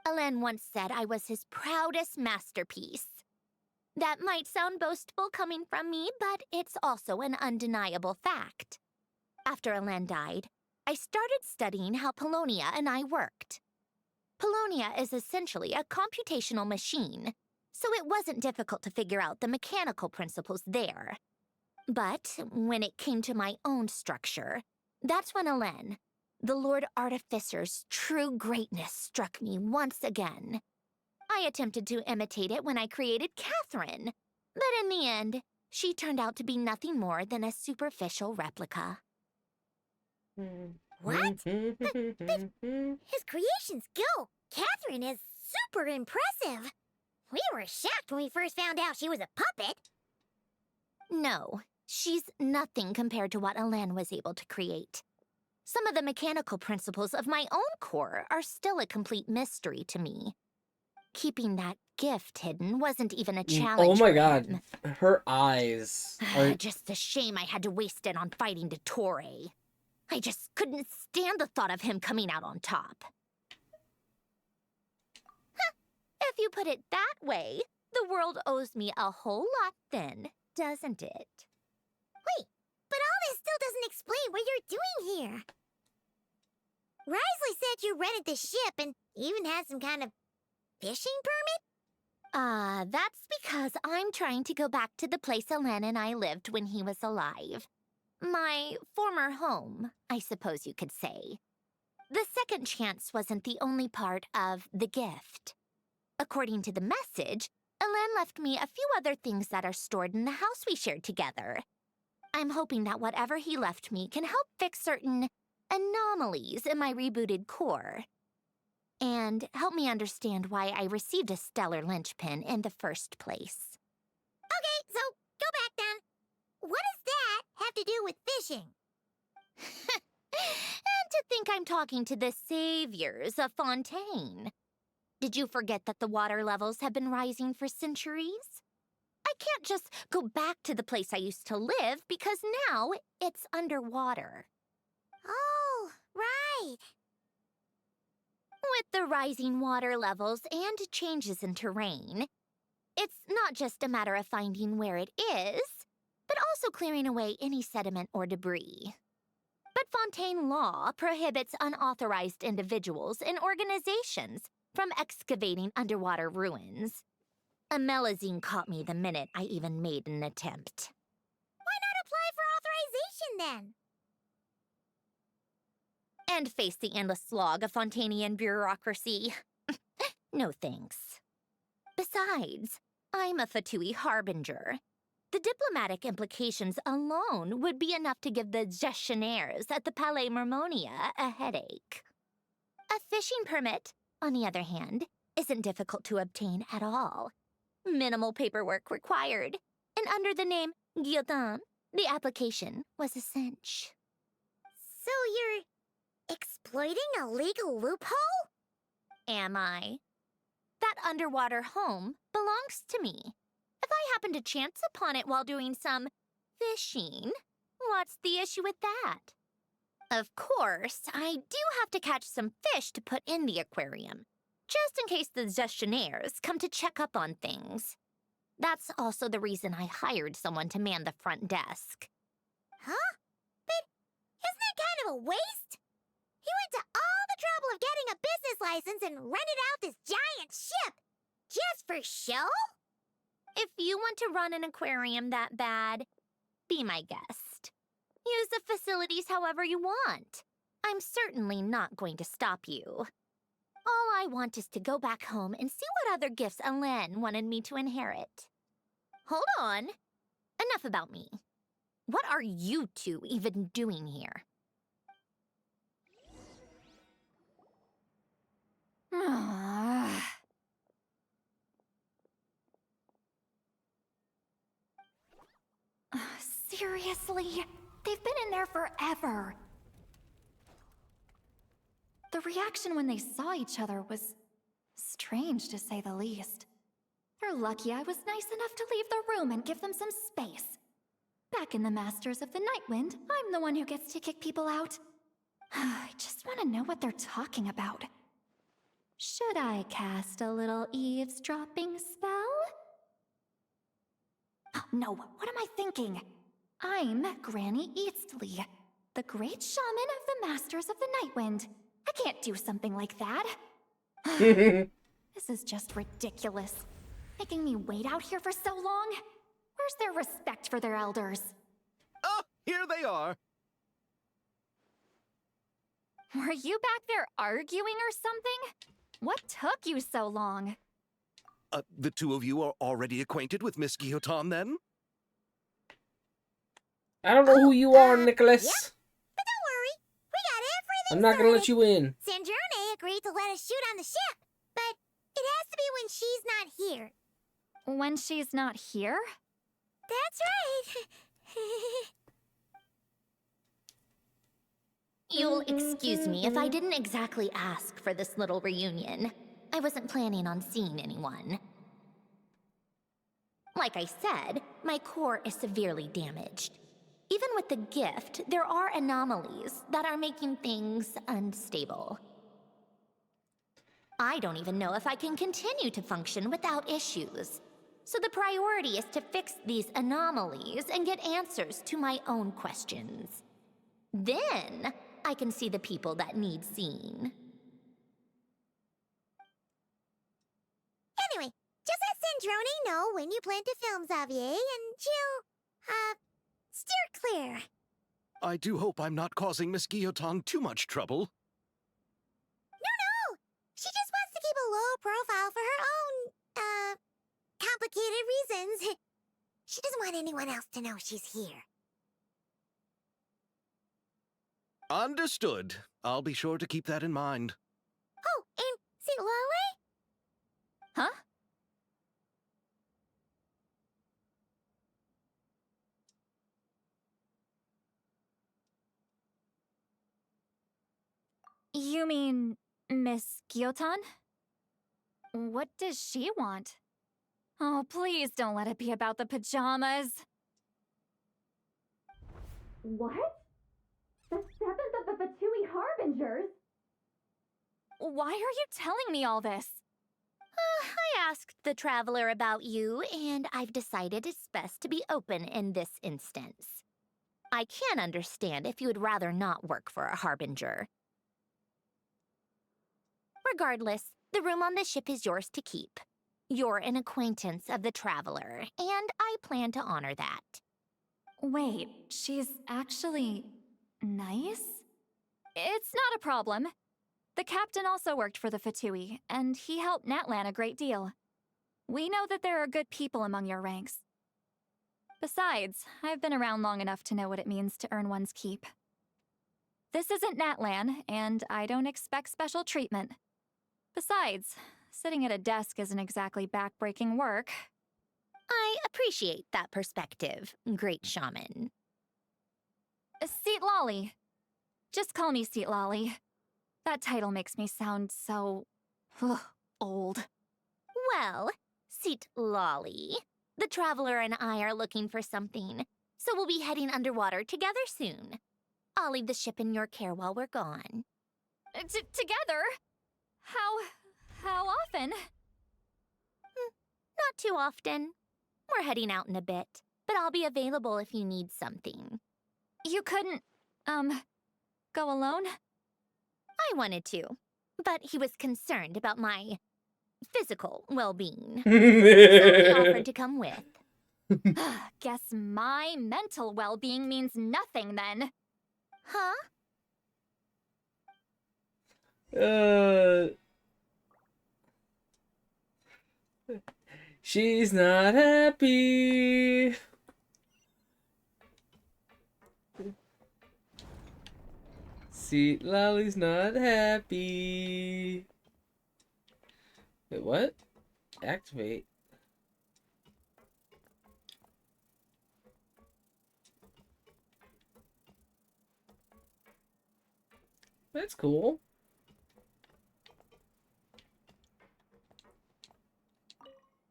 Elen once said I was his proudest masterpiece. That might sound boastful coming from me, but it's also an undeniable fact. After Elen died, I started studying how Polonia and I worked. Polonia is essentially a computational machine, so it wasn't difficult to figure out the mechanical principles there. But when it came to my own structure, that's when Elen, the Lord Artificer's true greatness, struck me once again. I attempted to imitate it when I created Catherine, but in the end, she turned out to be nothing more than a superficial replica. What? But his creation skill, Catherine, is super impressive. We were shocked when we first found out she was a puppet. No, she's nothing compared to what Elen was able to create. Some of the mechanical principles of my own core are still a complete mystery to me. Keeping that gift hidden wasn't even a challenge. Oh my for god, him. her eyes are... Just a shame I had to waste it on fighting Dottore. I just couldn't stand the thought of him coming out on top. If you put it that way, the world owes me a whole lot then, doesn't it? Wait, but all this still doesn't explain what you're doing here. Risley said you rented the ship and even had some kind of fishing permit? That's because I'm trying to go back to the place Elen and I lived when he was alive. My former home, I suppose you could say. The second chance wasn't the only part of the gift. According to the message, Elen left me a few other things that are stored in the house we shared together. I'm hoping that whatever he left me can help fix certain anomalies in my rebooted core. And help me understand why I received a stellar linchpin in the first place. Okay, so go back then. What does that have to do with fishing? And to think I'm talking to the saviors of Fontaine. Did you forget that the water levels have been rising for centuries? I can't just go back to the place I used to live because now it's underwater. Oh, right. With the rising water levels and changes in terrain, it's not just a matter of finding where it is, but also clearing away any sediment or debris. But Fontaine law prohibits unauthorized individuals and organizations from excavating underwater ruins. Amelazine caught me the minute I even made an attempt. Why not apply for authorization then? And face the endless slog of Fontainian bureaucracy. No thanks. Besides, I'm a Fatui harbinger. The diplomatic implications alone would be enough to give the gestionnaires at the Palais Mermonia a headache. A fishing permit, on the other hand, isn't difficult to obtain at all. Minimal paperwork required, and under the name Guillotin, the application was a cinch. So you're exploiting a legal loophole? Am I? That underwater home belongs to me. If I happen to chance upon it while doing some fishing, what's the issue with that? Of course, I do have to catch some fish to put in the aquarium, just in case the gestionnaires come to check up on things. That's also the reason I hired someone to man the front desk. Huh? But isn't that kind of a waste? He went to all the trouble of getting a business license and rented out this giant ship. Just for show? If you want to run an aquarium that bad, be my guest. Use the facilities however you want. I'm certainly not going to stop you. All I want is to go back home and see what other gifts Elen wanted me to inherit. Hold on. Enough about me. What are you two even doing here? Seriously? They've been in there forever. The reaction when they saw each other was strange, to say the least. They're lucky I was nice enough to leave the room and give them some space. Back in the Masters of the Nightwind, I'm the one who gets to kick people out. I just want to know what they're talking about. Should I cast a little eavesdropping spell? Oh, no, what am I thinking? I'm Granny Eastley, the great shaman of the Masters of the Nightwind. I can't do something like that. This is just ridiculous. Making me wait out here for so long? Where's their respect for their elders? Oh, here they are. Were you back there arguing or something? What took you so long? The two of you are already acquainted with Miss Guillotin, then? I don't know who you are, Nicholas. Yep. But don't worry, we got everything I'm not gonna let you in. Sanjurne agreed to let us shoot on the ship, but it has to be when she's not here. When she's not here? That's right. You'll excuse me if I didn't exactly ask for this little reunion. I wasn't planning on seeing anyone. Like I said, my core is severely damaged. Even with the gift, there are anomalies that are making things unstable. I don't even know if I can continue to function without issues. So the priority is to fix these anomalies and get answers to my own questions. Then, I can see the people that need seeing. Anyway, just as and Drone know when you plan to film, Xavier, and she'll, steer clear. I do hope I'm not causing Miss Guillotin too much trouble. No! She just wants to keep a low profile for her own, complicated reasons. She doesn't want anyone else to know she's here. Understood. I'll be sure to keep that in mind. Oh, and see Lale? Huh? You mean Miss Guillotin? What does she want? Oh, please don't let it be about the pajamas. What? The 7th of the Fatui Harbingers? Why are you telling me all this? I asked the Traveler about you, and I've decided it's best to be open in this instance. I can understand if you would rather not work for a Harbinger. Regardless, the room on the ship is yours to keep. You're an acquaintance of the Traveler, and I plan to honor that. Wait, she's actually nice? It's not a problem. The captain also worked for the Fatui, and he helped Natlan a great deal. We know that there are good people among your ranks. Besides, I've been around long enough to know what it means to earn one's keep. This isn't Natlan, and I don't expect special treatment. Besides, sitting at a desk isn't exactly back-breaking work. I appreciate that perspective, Great Shaman. Seat Lolly. Just call me Seat Lolly. That title makes me sound so... old. Well, Seat Lolly, the Traveler and I are looking for something, so we'll be heading underwater together soon. I'll leave the ship in your care while we're gone. Together? How often? Not too often. We're heading out in a bit, but I'll be available if you need something. You couldn't, go alone? I wanted to, but he was concerned about my physical well-being. So he offered to come with. Guess my mental well-being means nothing then. Huh? She's not happy. Seat Lolly's not happy. Wait, what? Activate. That's cool.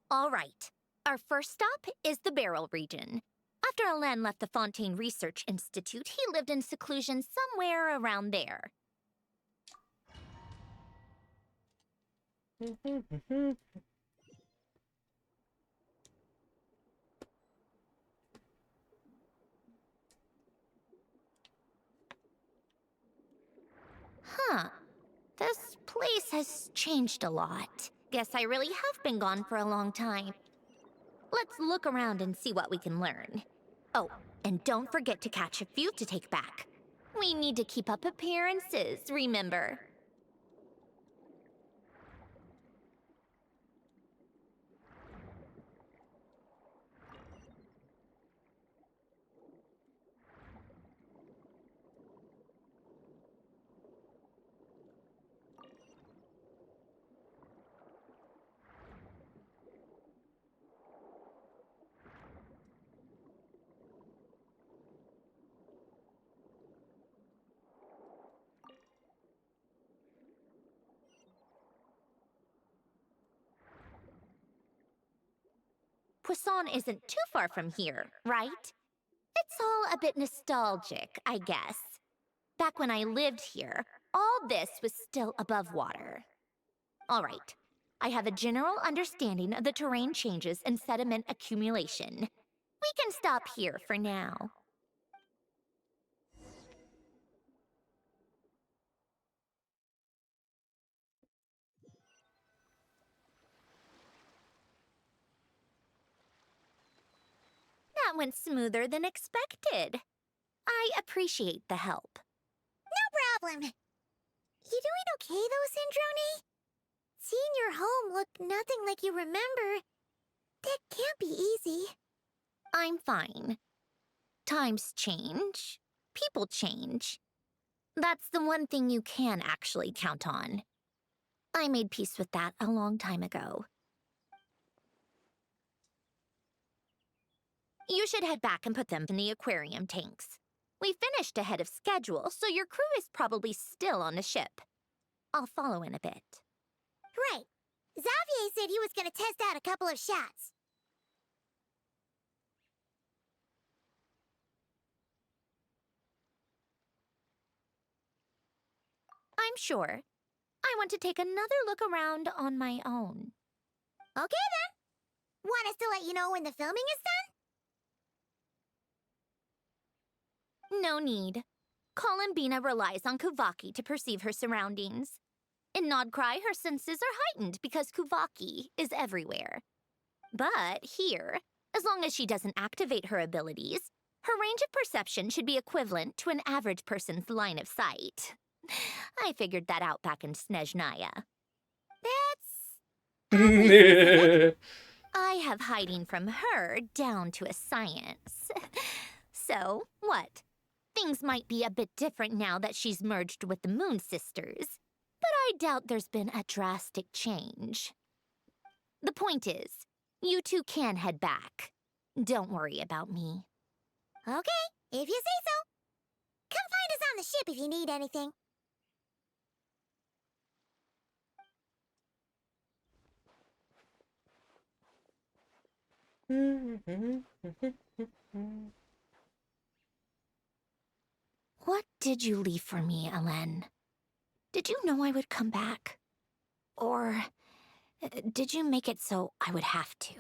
All right. Our first stop is the Beryl region. After Alain left the Fontaine Research Institute, he lived in seclusion somewhere around there. Huh. This place has changed a lot. Guess I really have been gone for a long time. Let's look around and see what we can learn. Oh, and don't forget to catch a few to take back. We need to keep up appearances, remember? Poisson isn't too far from here, right? It's all a bit nostalgic, I guess. Back when I lived here, all this was still above water. All right, I have a general understanding of the terrain changes and sediment accumulation. We can stop here for now. That went smoother than expected. I appreciate the help. No problem. You doing okay though, Syndrome? Seeing your home look nothing like you remember, that can't be easy. I'm fine. Times change. People change. That's the one thing you can actually count on. I made peace with that a long time ago. You should head back and put them in the aquarium tanks. We finished ahead of schedule, so your crew is probably still on the ship. I'll follow in a bit. Right. Xavier said he was gonna test out a couple of shots. I'm sure. I want to take another look around on my own. Okay then. Want us to let you know when the filming is done? No need. Columbina relies on Kuvaki to perceive her surroundings. In Nodcry, her senses are heightened because Kuvaki is everywhere. But here, as long as she doesn't activate her abilities, her range of perception should be equivalent to an average person's line of sight. I figured that out back in Snezhnaya. Yeah. I have hiding from her down to a science. So, what? Things might be a bit different now that she's merged with the Moon Sisters, but I doubt there's been a drastic change. The point is, you two can head back. Don't worry about me. Okay, if you say so. Come find us on the ship if you need anything. What did you leave for me, Elen? Did you know I would come back? Or did you make it so I would have to?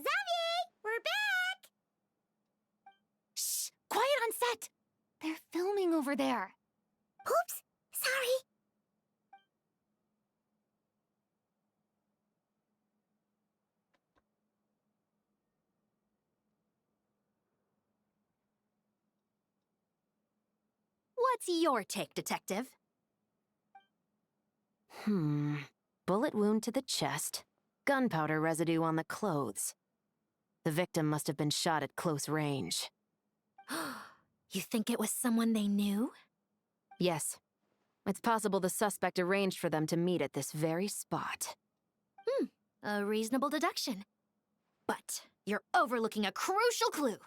Xavier, we're back! Shh! Quiet on set! They're filming over there. Oops, sorry. What's your take, Detective? Bullet wound to the chest. Gunpowder residue on the clothes. The victim must have been shot at close range. You think it was someone they knew? Yes. It's possible the suspect arranged for them to meet at this very spot. A reasonable deduction. But you're overlooking a crucial clue.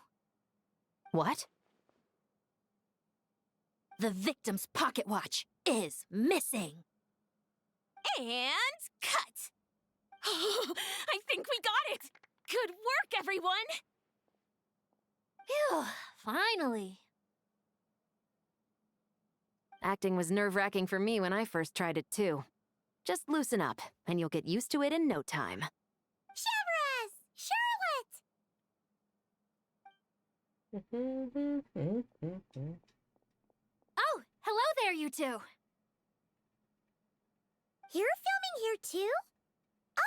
What? The victim's pocket watch is missing. And cut! I think we got it! Good work, everyone! Phew, finally. Acting was nerve-wracking for me when I first tried it too. Just loosen up, and you'll get used to it in no time. Chevrolet! Charlotte! Oh, hello there, you two! You're filming here too?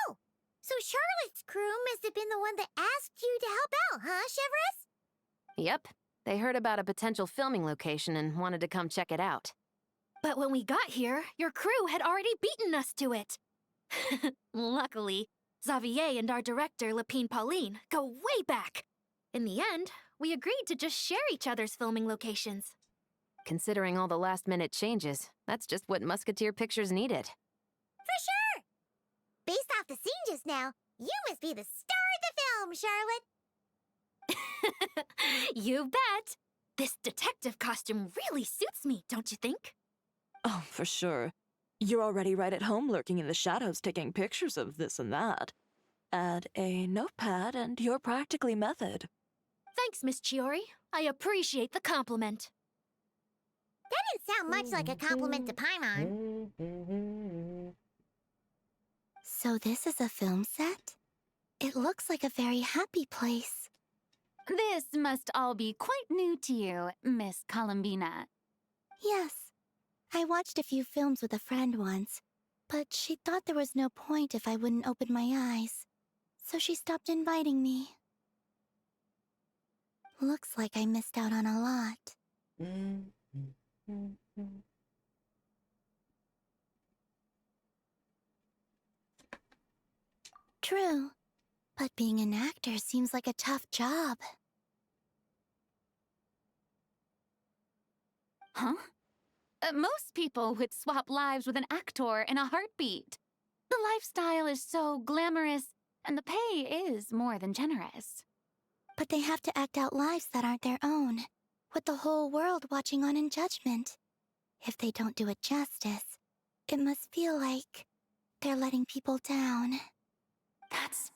Oh, So Charlotte's crew must have been the one that asked you to help out, huh, Chevreuse? Yep. They heard about a potential filming location and wanted to come check it out. But when we got here, your crew had already beaten us to it. Luckily, Xavier and our director, Lapine Pauline, go way back. In the end, we agreed to just share each other's filming locations. Considering all the last-minute changes, that's just what Musketeer Pictures needed. For sure! Based off the scene just now, you must be the star of the film, Charlotte! You bet! This detective costume really suits me, don't you think? Oh, for sure. You're already right at home lurking in the shadows taking pictures of this and that. Add a notepad and you're practically method. Thanks, Miss Chiori. I appreciate the compliment. That didn't sound much like a compliment to Paimon. So this is a film set? It looks like a very happy place. This must all be quite new to you, Miss Columbina. Yes. I watched a few films with a friend once, but she thought there was no point if I wouldn't open my eyes. So she stopped inviting me. Looks like I missed out on a lot. True, but being an actor seems like a tough job. Huh? Most people would swap lives with an actor in a heartbeat. The lifestyle is so glamorous, and the pay is more than generous. But they have to act out lives that aren't their own, with the whole world watching on in judgment. If they don't do it justice, it must feel like they're letting people down. That's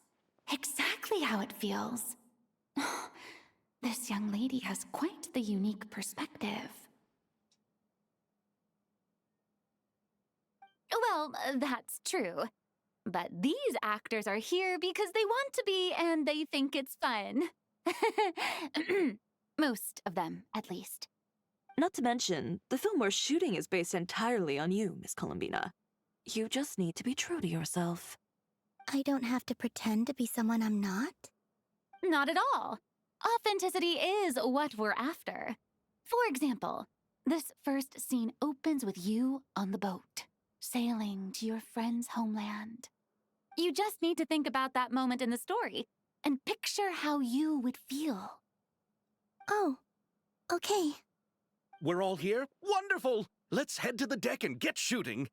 exactly how it feels. This young lady has quite the unique perspective. Well, that's true. But these actors are here because they want to be and they think it's fun. Most of them, at least. Not to mention, the film we're shooting is based entirely on you, Miss Columbina. You just need to be true to yourself. I don't have to pretend to be someone I'm not? Not at all. Authenticity is what we're after. For example, this first scene opens with you on the boat, sailing to your friend's homeland. You just need to think about that moment in the story and picture how you would feel. Oh, okay. We're all here? Wonderful! Let's head to the deck and get shooting.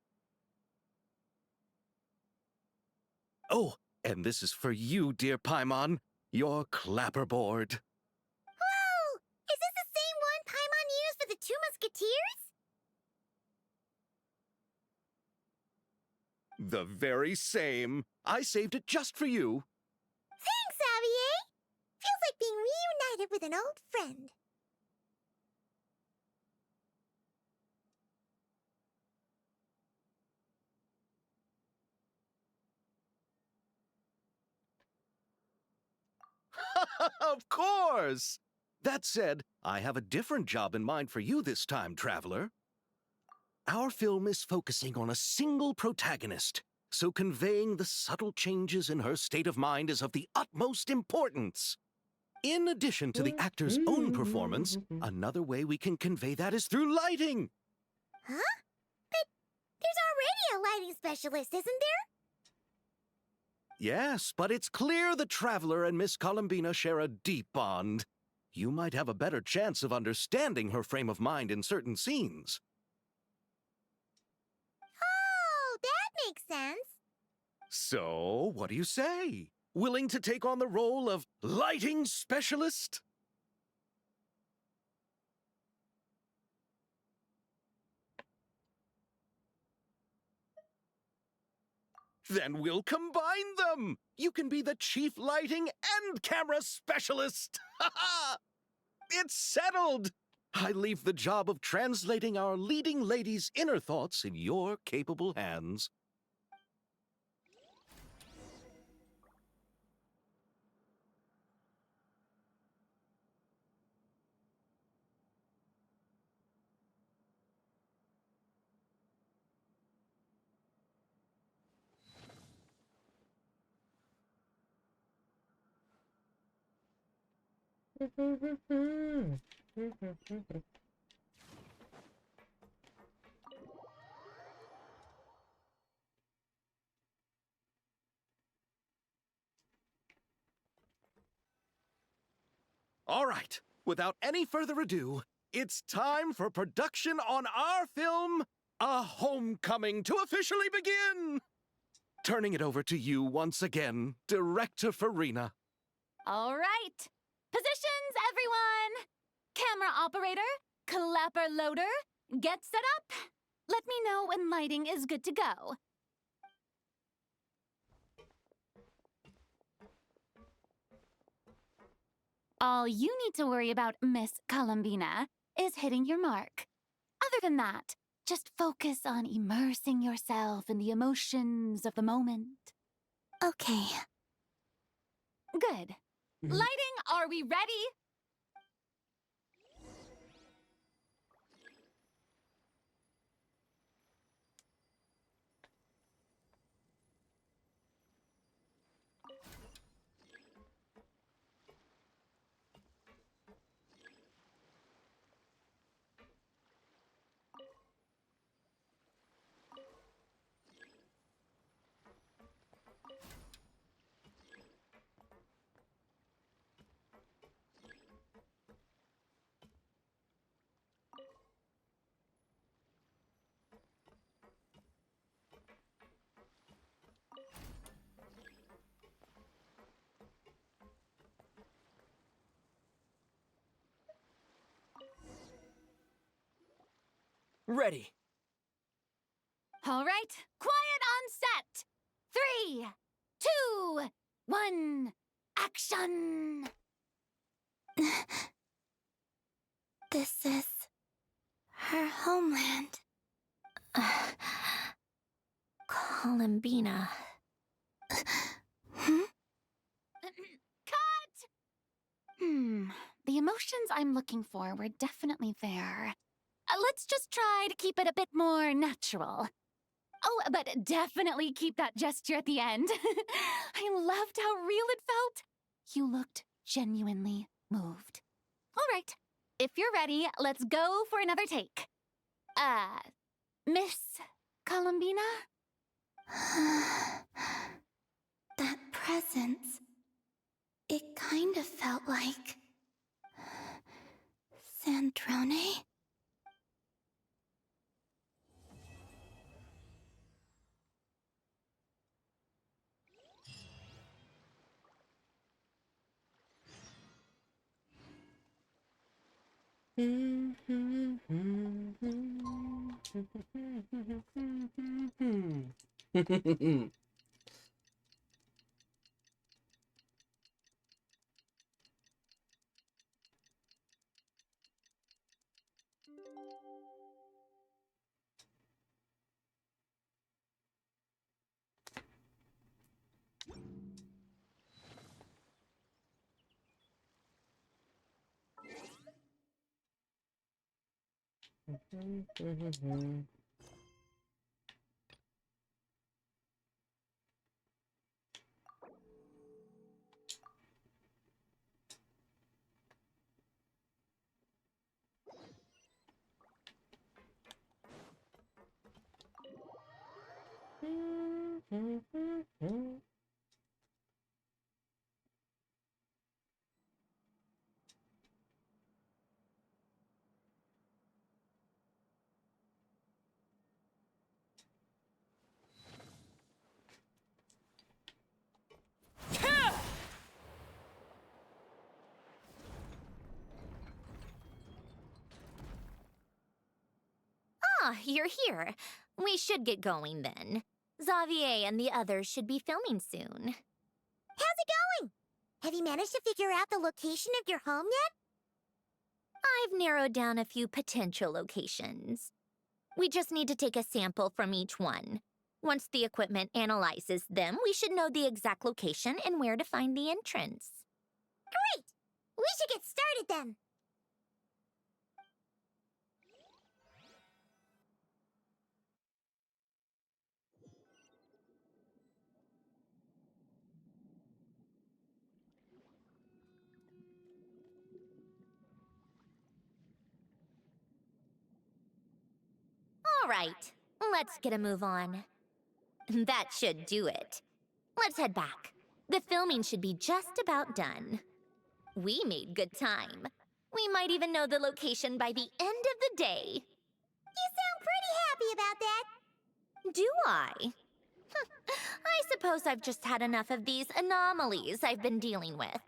Oh, and this is for you, dear Paimon, your clapperboard. Whoa! Is this the same one Paimon used for the Two Musketeers? The very same. I saved it just for you. Thanks, Xavier! Feels like being reunited with an old friend. Of course! That said, I have a different job in mind for you this time, traveler. Our film is focusing on a single protagonist, so conveying the subtle changes in her state of mind is of the utmost importance. In addition to the actor's own performance, another way we can convey that is through lighting. Huh? But there's already a lighting specialist, isn't there? Yes, but it's clear the Traveler and Miss Columbina share a deep bond. You might have a better chance of understanding her frame of mind in certain scenes. Oh, that makes sense. So, what do you say? Willing to take on the role of lighting specialist? Then we'll combine them! You can be the chief lighting and camera specialist! Ha ha! It's settled! I leave the job of translating our leading lady's inner thoughts in your capable hands. All right, without any further ado, it's time for production on our film, A Homecoming, to officially begin! Turning it over to you once again, Director Farina. All right. Positions, everyone! Camera operator, clapper loader, get set up. Let me know when lighting is good to go. All you need to worry about, Miss Columbina, is hitting your mark. Other than that, just focus on immersing yourself in the emotions of the moment. Okay. Good. Lighting, are we ready? Ready. All right, quiet on set. 3, 2, 1, action! This is her homeland. Columbina. Cut! The emotions I'm looking for were definitely there. Let's just try to keep it a bit more natural. Oh, but definitely keep that gesture at the end. I loved how real it felt. You looked genuinely moved. All right, if you're ready, let's go for another take. Miss Columbina? That presence. It kind of felt like Sandrone? Ah, you're here. We should get going then. Xavier and the others should be filming soon. How's it going? Have you managed to figure out the location of your home yet? I've narrowed down a few potential locations. We just need to take a sample from each one. Once the equipment analyzes them, we should know the exact location and where to find the entrance. Great! We should get started then. All right, let's get a move on. That should do it. Let's head back. The filming should be just about done. We made good time. We might even know the location by the end of the day. You sound pretty happy about that. Do I? I suppose I've just had enough of these anomalies I've been dealing with.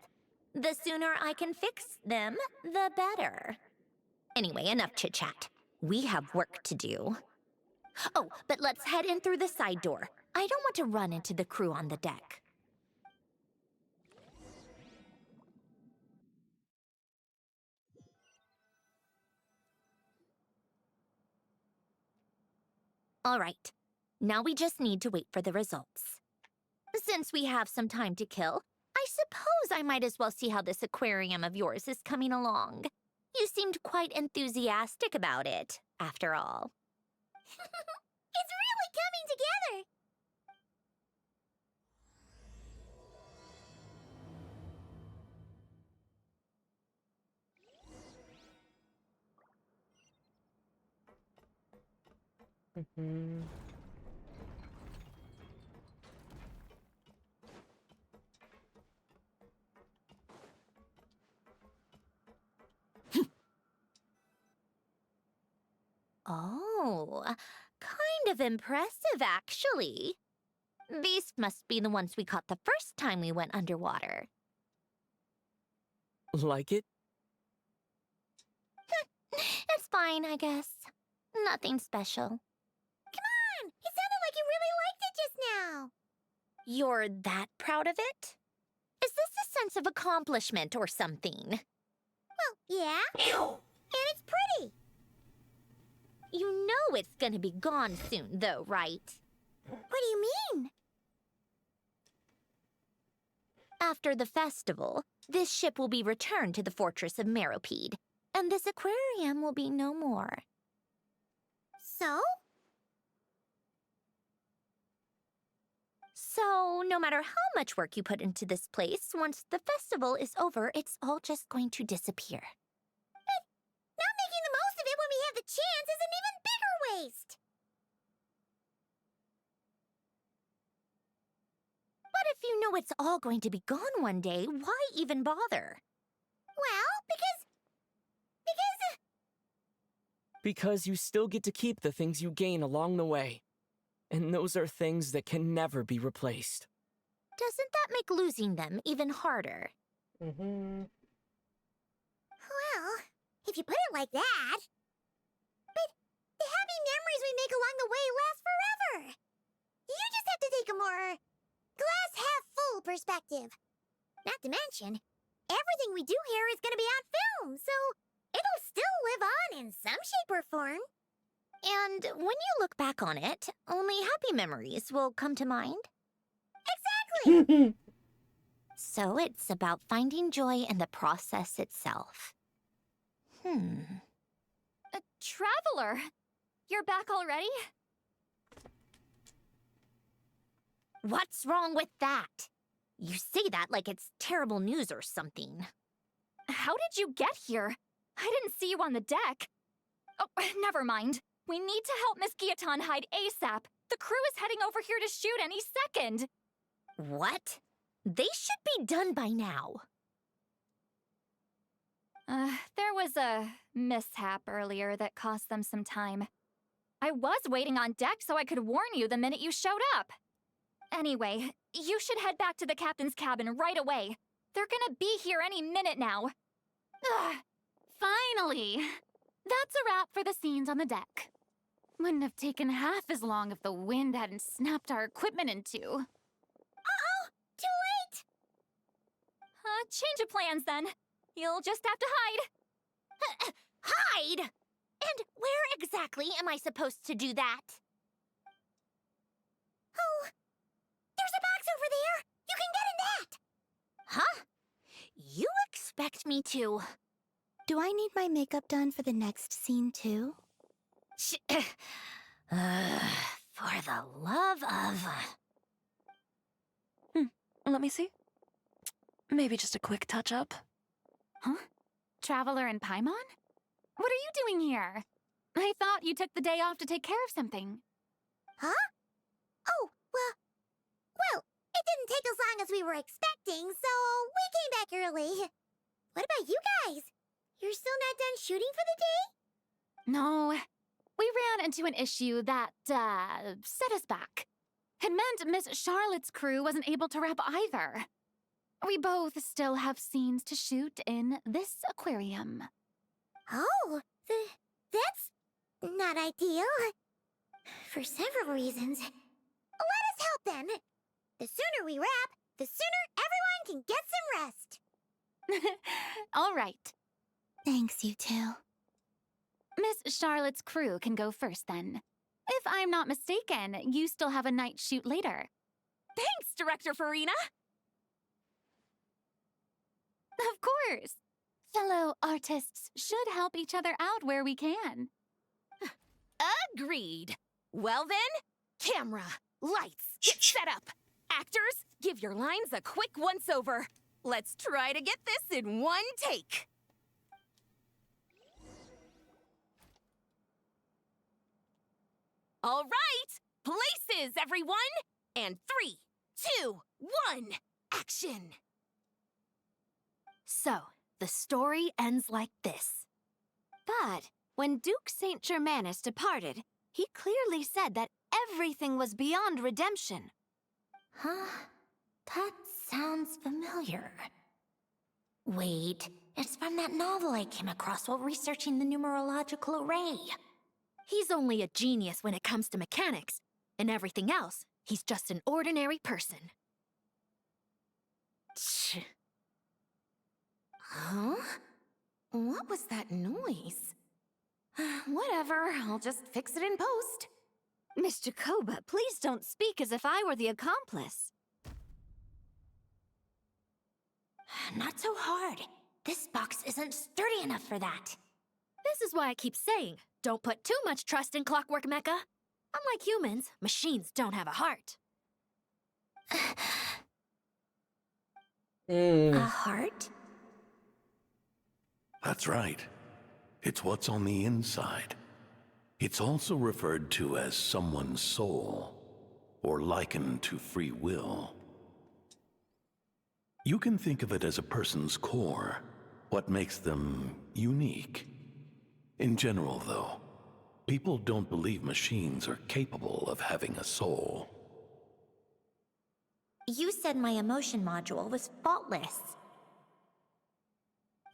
The sooner I can fix them, the better. Anyway, enough chit-chat. We have work to do. Oh, but let's head in through the side door. I don't want to run into the crew on the deck. All right. Now we just need to wait for the results. Since we have some time to kill, I suppose I might as well see how this aquarium of yours is coming along. You seemed quite enthusiastic about it, after all. It's really coming together! Oh, kind of impressive, actually. These must be the ones we caught the first time we went underwater. Like it? It's fine, I guess. Nothing special. Come on! It sounded like you really liked it just now! You're that proud of it? Is this a sense of accomplishment or something? Well, yeah. And it's pretty. You know it's gonna be gone soon, though, right? What do you mean? After the festival, this ship will be returned to the fortress of Meropide, and this aquarium will be no more. So? So, no matter how much work you put into this place, once the festival is over, it's all just going to disappear. But not making the most of it when we have the chance is an even bigger waste! But if you know it's all going to be gone one day, why even bother? Well, Because you still get to keep the things you gain along the way. And those are things that can never be replaced. Doesn't that make losing them even harder? Well, if you put it like that. But the happy memories we make along the way last forever. You just have to take a more glass-half-full perspective. Not to mention, everything we do here is going to be on film, so it'll still live on in some shape or form. And when you look back on it, only happy memories will come to mind. Exactly! So it's about finding joy in the process itself. Traveler! You're back already? What's wrong with that? You say that like it's terrible news or something. How did you get here? I didn't see you on the deck. Oh, never mind. We need to help Miss Guillotin hide ASAP. The crew is heading over here to shoot any second. What? They should be done by now. There was a mishap earlier that cost them some time. I was waiting on deck so I could warn you the minute you showed up. Anyway, you should head back to the captain's cabin right away. They're gonna be here any minute now. Ugh, finally! That's a wrap for the scenes on the deck. Wouldn't have taken half as long if the wind hadn't snapped our equipment in two. Uh-oh! Too late! Change of plans then. You'll just have to hide. Hide? And where exactly am I supposed to do that? Oh, there's a box over there! You can get in that! Huh? You expect me to... Do I need my makeup done for the next scene too? For the love of... Let me see. Maybe just a quick touch-up. Huh? Traveler and Paimon? What are you doing here? I thought you took the day off to take care of something. Huh? Oh, well, it didn't take as long as we were expecting, so we came back early. What about you guys? You're still not done shooting for the day? No, we ran into an issue that, set us back. It meant Miss Charlotte's crew wasn't able to wrap either. We both still have scenes to shoot in this aquarium. Oh, that's not ideal. For several reasons. Let us help then. The sooner we wrap, the sooner everyone can get some rest. All right. Thanks, you two. Miss Charlotte's crew can go first then. If I'm not mistaken, you still have a night shoot later. Thanks, Director Farina! Of course. Fellow artists should help each other out where we can. Agreed. Well then, camera, lights, get set up. Actors, give your lines a quick once-over. Let's try to get this in one take. All right, places, everyone! And 3, 2, 1, action! So, the story ends like this. But when Duke St. Germanus departed, he clearly said that everything was beyond redemption. Huh? That sounds familiar. Wait, it's from that novel I came across while researching the numerological array. He's only a genius when it comes to mechanics. And everything else, he's just an ordinary person. Huh? What was that noise? Whatever, I'll just fix it in post. Miss Jacoba, please don't speak as if I were the accomplice. Not so hard. This box isn't sturdy enough for that. This is why I keep saying, don't put too much trust in Clockwork Mecha. Unlike humans, machines don't have a heart. A heart? That's right. It's what's on the inside. It's also referred to as someone's soul, or likened to free will. You can think of it as a person's core, what makes them unique. In general, though, people don't believe machines are capable of having a soul. You said my emotion module was faultless.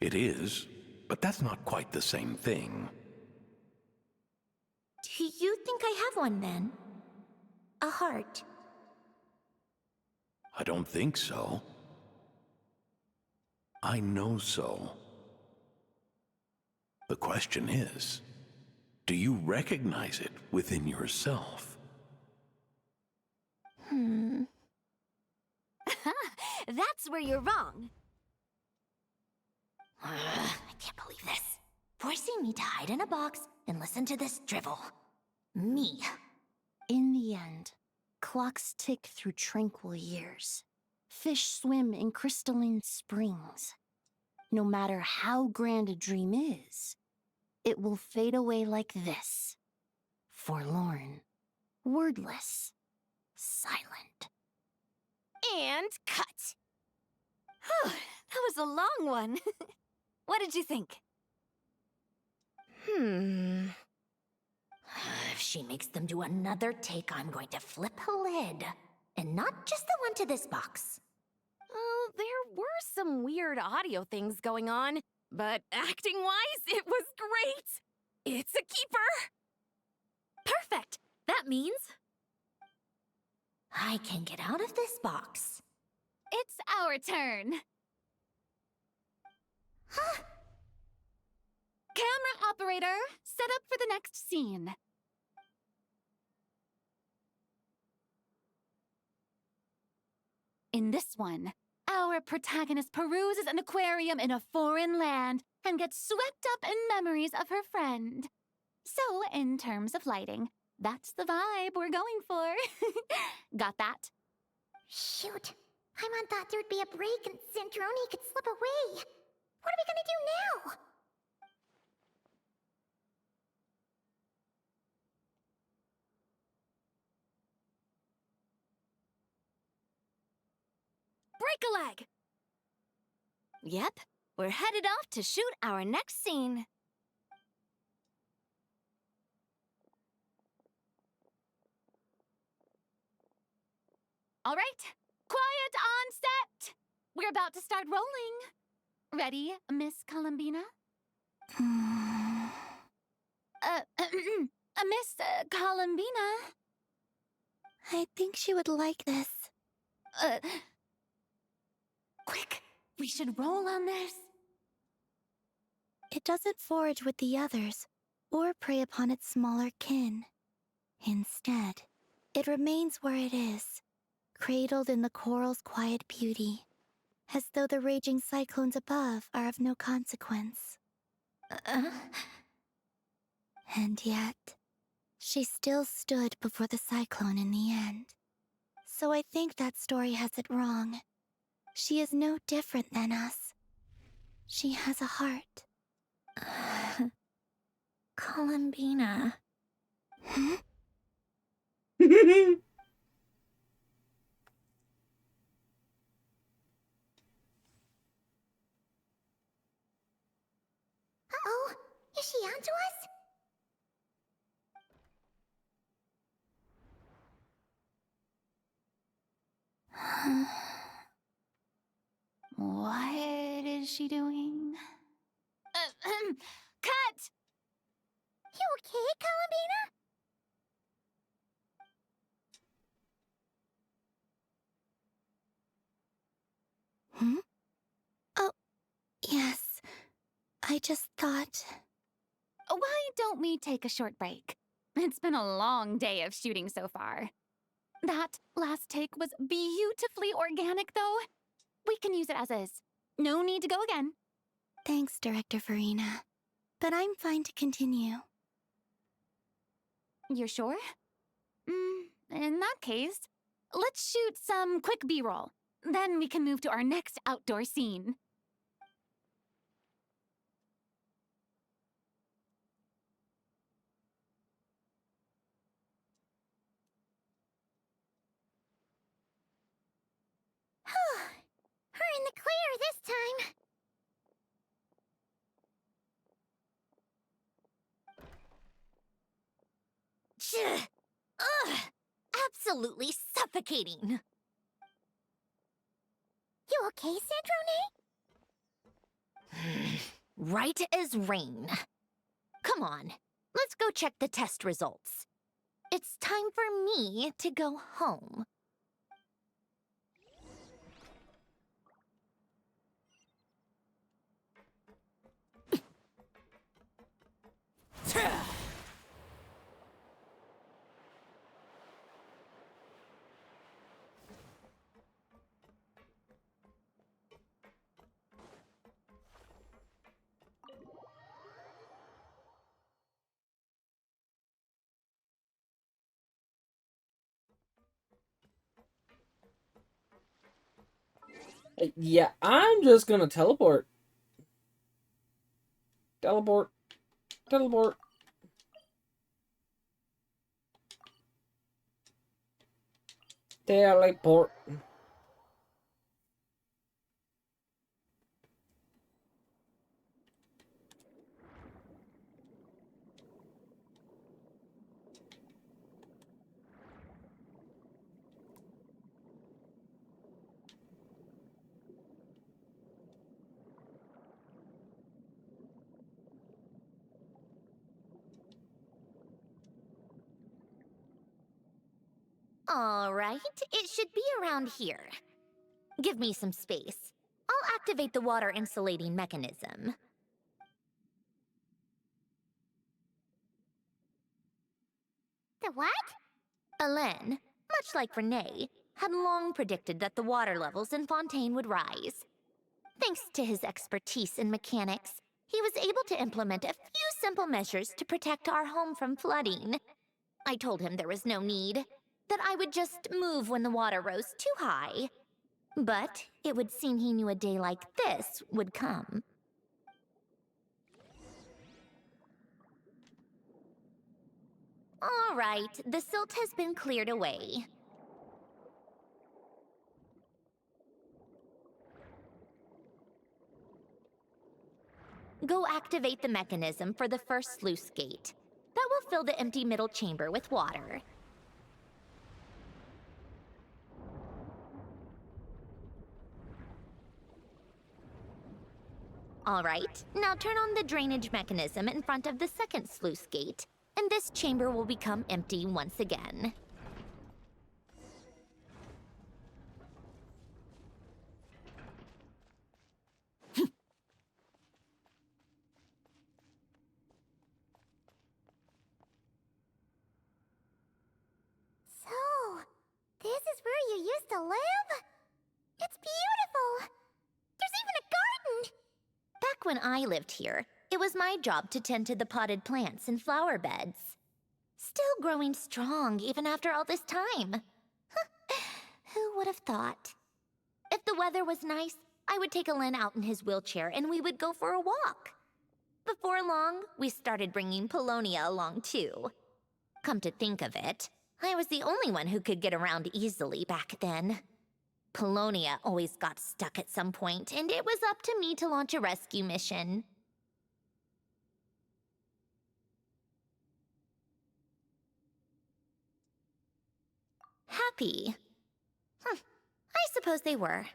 It is, but that's not quite the same thing. Do you think I have one then? A heart? I don't think so. I know so. The question is, do you recognize it within yourself? That's where you're wrong. I can't believe this. Forcing me to hide in a box and listen to this drivel. Me. In the end, clocks tick through tranquil years. Fish swim in crystalline springs. No matter how grand a dream is, it will fade away like this. Forlorn, wordless, silent. And cut. Whew, that was a long one. What did you think? If she makes them do another take, I'm going to flip a lid. And not just the one to this box. Oh, there were some weird audio things going on, but acting-wise, it was great. It's a keeper. Perfect. That means I can get out of this box. It's our turn. Camera operator, set up for the next scene. In this one, our protagonist peruses an aquarium in a foreign land and gets swept up in memories of her friend. So, in terms of lighting, that's the vibe we're going for. Got that? Shoot. I thought there'd be a break and Centroni could slip away. What are we gonna do now? break a leg! Yep, we're headed off to shoot our next scene. All right, quiet on set! We're about to start rolling. Ready, Miss Columbina? Miss Columbina? I think she would like this. Quick, we should roll on this. It doesn't forage with the others, or prey upon its smaller kin. Instead, it remains where it is, cradled in the coral's quiet beauty, as though the raging cyclones above are of no consequence. And yet, she still stood before the cyclone in the end. So I think that story has it wrong. She is no different than us. She has a heart. Columbina. Hmm? Uh-oh, is she onto us? What is she doing? Cut! You okay, Columbina? Hmm? Oh, yes. I just thought... Why don't we take a short break? It's been a long day of shooting so far. That last take was beautifully organic, though. We can use it as is. No need to go again. Thanks, Director Farina. But I'm fine to continue. You're sure? In that case, let's shoot some quick B-roll. Then we can move to our next outdoor scene. We're in the clear this time. Ugh! Absolutely suffocating. You okay, Sandrone? Right as rain. Come on, let's go check the test results. It's time for me to go home. Yeah, I'm just gonna teleport. Teleport. Teleport. Teleport. All right, it should be around here. Give me some space. I'll activate the water insulating mechanism. The what? Alain, much like Renee, had long predicted that the water levels in Fontaine would rise. Thanks to his expertise in mechanics, he was able to implement a few simple measures to protect our home from flooding. I told him there was no need, that I would just move when the water rose too high. But it would seem he knew a day like this would come. All right, the silt has been cleared away. Go activate the mechanism for the first sluice gate. That will fill the empty middle chamber with water. Alright, now turn on the drainage mechanism in front of the second sluice gate, and this chamber will become empty once again. So, this is where you used to live? It's beautiful! There's even a garden! Back when I lived here, it was my job to tend to the potted plants and flower beds. Still growing strong even after all this time. Who would have thought? If the weather was nice, I would take Alen out in his wheelchair and we would go for a walk. Before long, we started bringing Polonia along too. Come to think of it, I was the only one who could get around easily back then. Polonia always got stuck at some point, and it was up to me to launch a rescue mission. Happy. I suppose they were.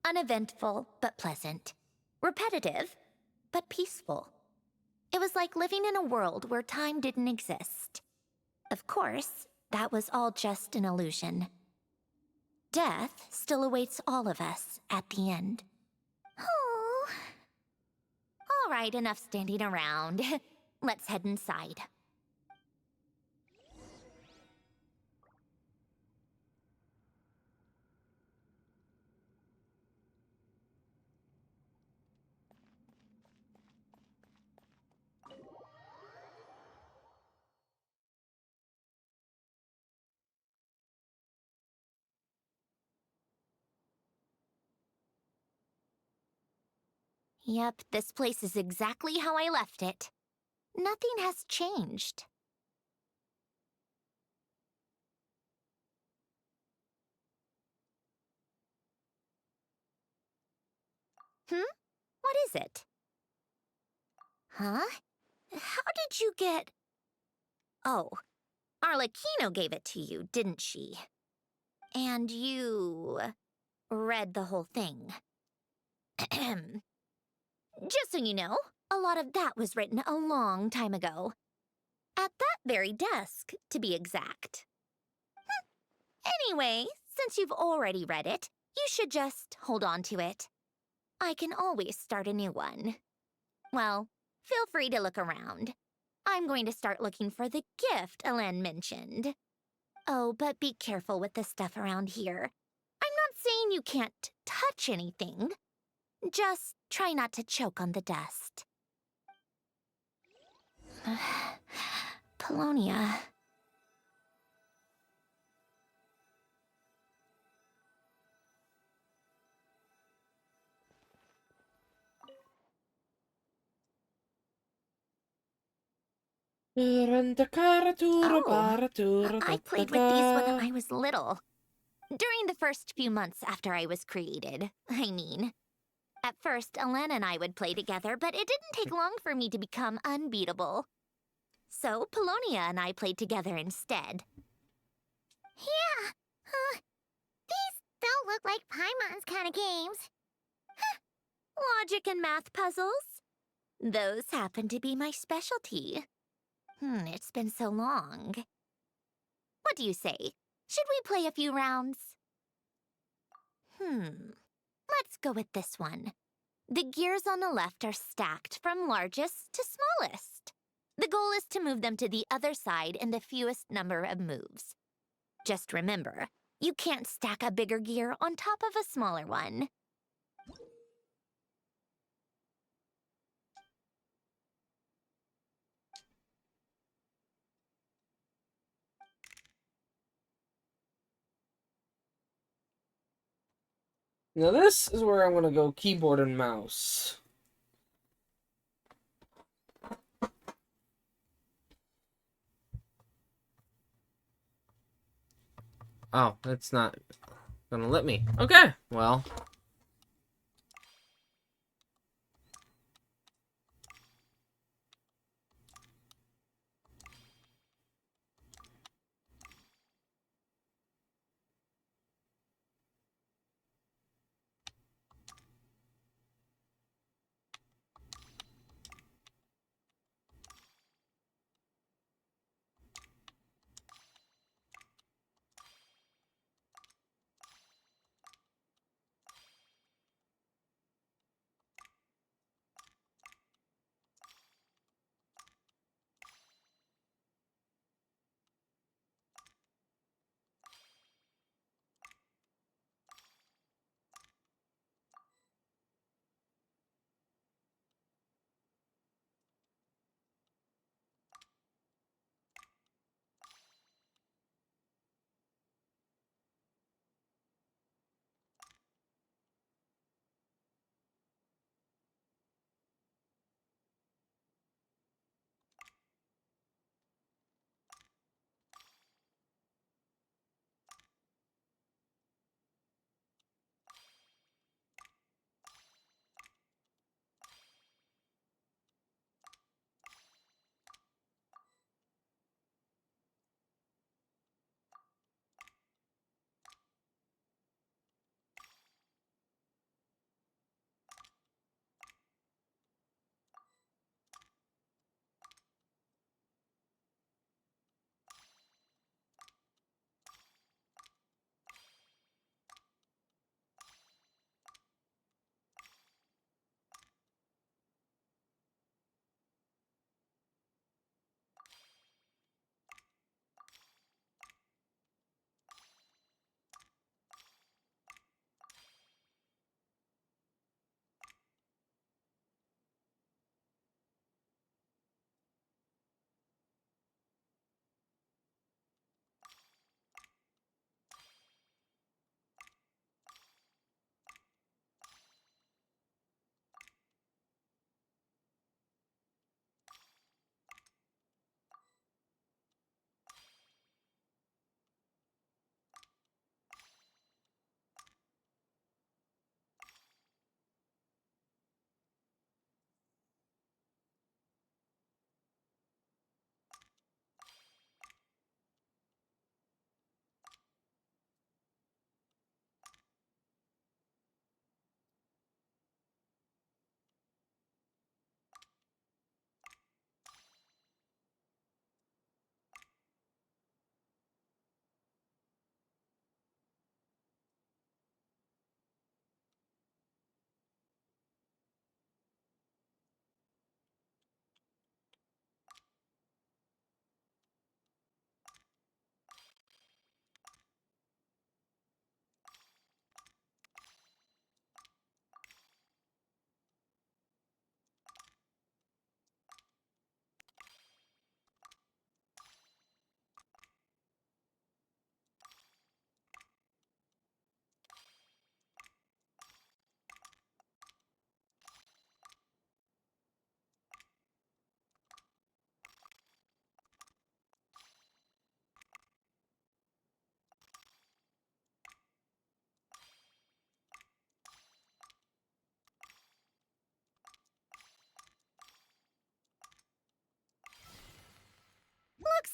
Uneventful, but pleasant. Repetitive, but peaceful. It was like living in a world where time didn't exist. Of course, that was all just an illusion. Death still awaits all of us at the end. Oh. All right, enough standing around. Let's head inside. Yep, this place is exactly how I left it. Nothing has changed. What is it? Huh? How did you get... Oh, Arlecchino gave it to you, didn't she? And you... read the whole thing. Just so you know, a lot of that was written a long time ago. At that very desk, to be exact. Anyway, since you've already read it, you should just hold on to it. I can always start a new one. Well, feel free to look around. I'm going to start looking for the gift Alen mentioned. Oh, but be careful with the stuff around here. I'm not saying you can't touch anything. Just try not to choke on the dust. Polonia. I played with these when I was little. During the first few months after I was created, I mean. At first, Alen and I would play together, but it didn't take long for me to become unbeatable. So, Polonia and I played together instead. Yeah, these don't look like Paimon's kind of games. Logic and math puzzles? Those happen to be my specialty. It's been so long. What do you say? Should we play a few rounds? Let's go with this one. The gears on the left are stacked from largest to smallest. The goal is to move them to the other side in the fewest number of moves. Just remember, you can't stack a bigger gear on top of a smaller one. Now this is where I'm gonna go keyboard and mouse. Oh, that's not gonna let me. Okay, well.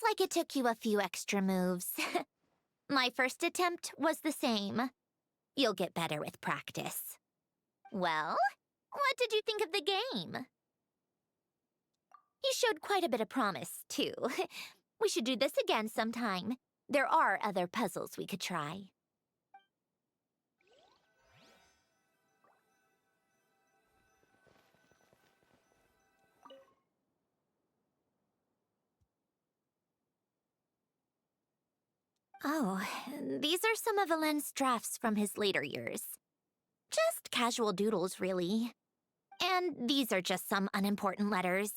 like it took you a few extra moves. My first attempt was the same. You'll get better with practice. Well, what did you think of the game? You showed quite a bit of promise, too. We should do this again sometime. There are other puzzles we could try. Oh, these are some of Alen's drafts from his later years. Just casual doodles, really. And these are just some unimportant letters.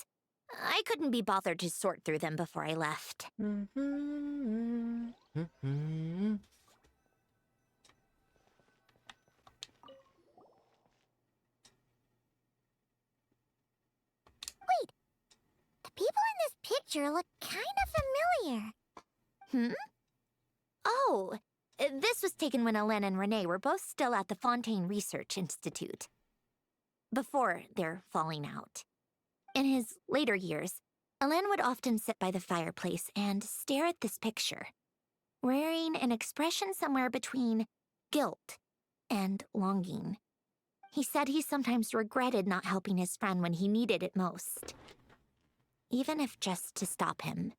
I couldn't be bothered to sort through them before I left. Wait, the people in this picture look kind of familiar. Hmm? Oh, this was taken when Alen and Renee were both still at the Fontaine Research Institute. Before their falling out. In his later years, Alen would often sit by the fireplace and stare at this picture, wearing an expression somewhere between guilt and longing. He said he sometimes regretted not helping his friend when he needed it most, even if just to stop him.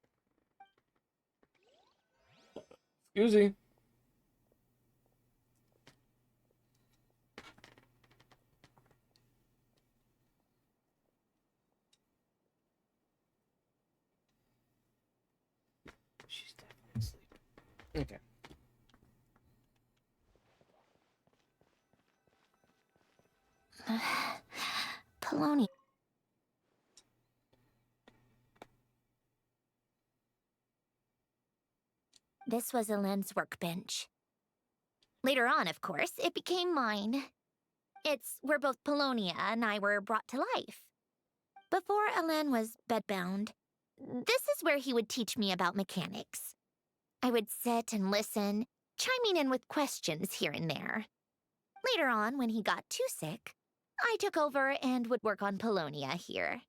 Excuse me. She's definitely asleep. Okay. Polony. This was Alen's workbench. Later on, of course, it became mine. It's where both Polonia and I were brought to life. Before Alen was bedbound, this is where he would teach me about mechanics. I would sit and listen, chiming in with questions here and there. Later on, when he got too sick, I took over and would work on Polonia here.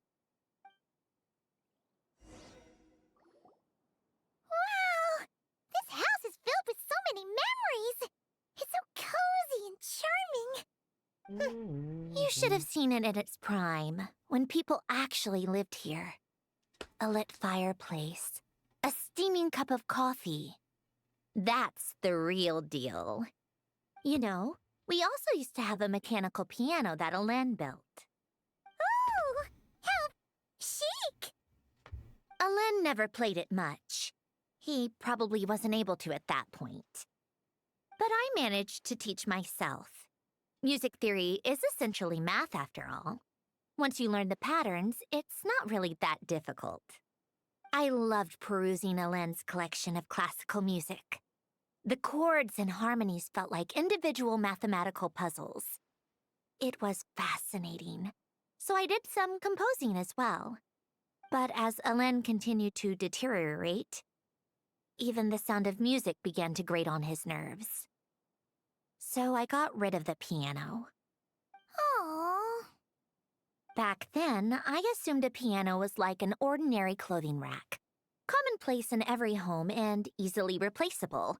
Wow! This house is filled with so many memories! It's so cozy and charming! You should have seen it in its prime, when people actually lived here. A lit fireplace, a steaming cup of coffee. That's the real deal. You know, we also used to have a mechanical piano that Alen built. Ooh! How chic! Alen never played it much. He probably wasn't able to at that point. But I managed to teach myself. Music theory is essentially math, after all. Once you learn the patterns, it's not really that difficult. I loved perusing Alen's collection of classical music. The chords and harmonies felt like individual mathematical puzzles. It was fascinating, so I did some composing as well. But as Alen continued to deteriorate, even the sound of music began to grate on his nerves. So I got rid of the piano. Aww. Back then, I assumed a piano was like an ordinary clothing rack, commonplace in every home and easily replaceable.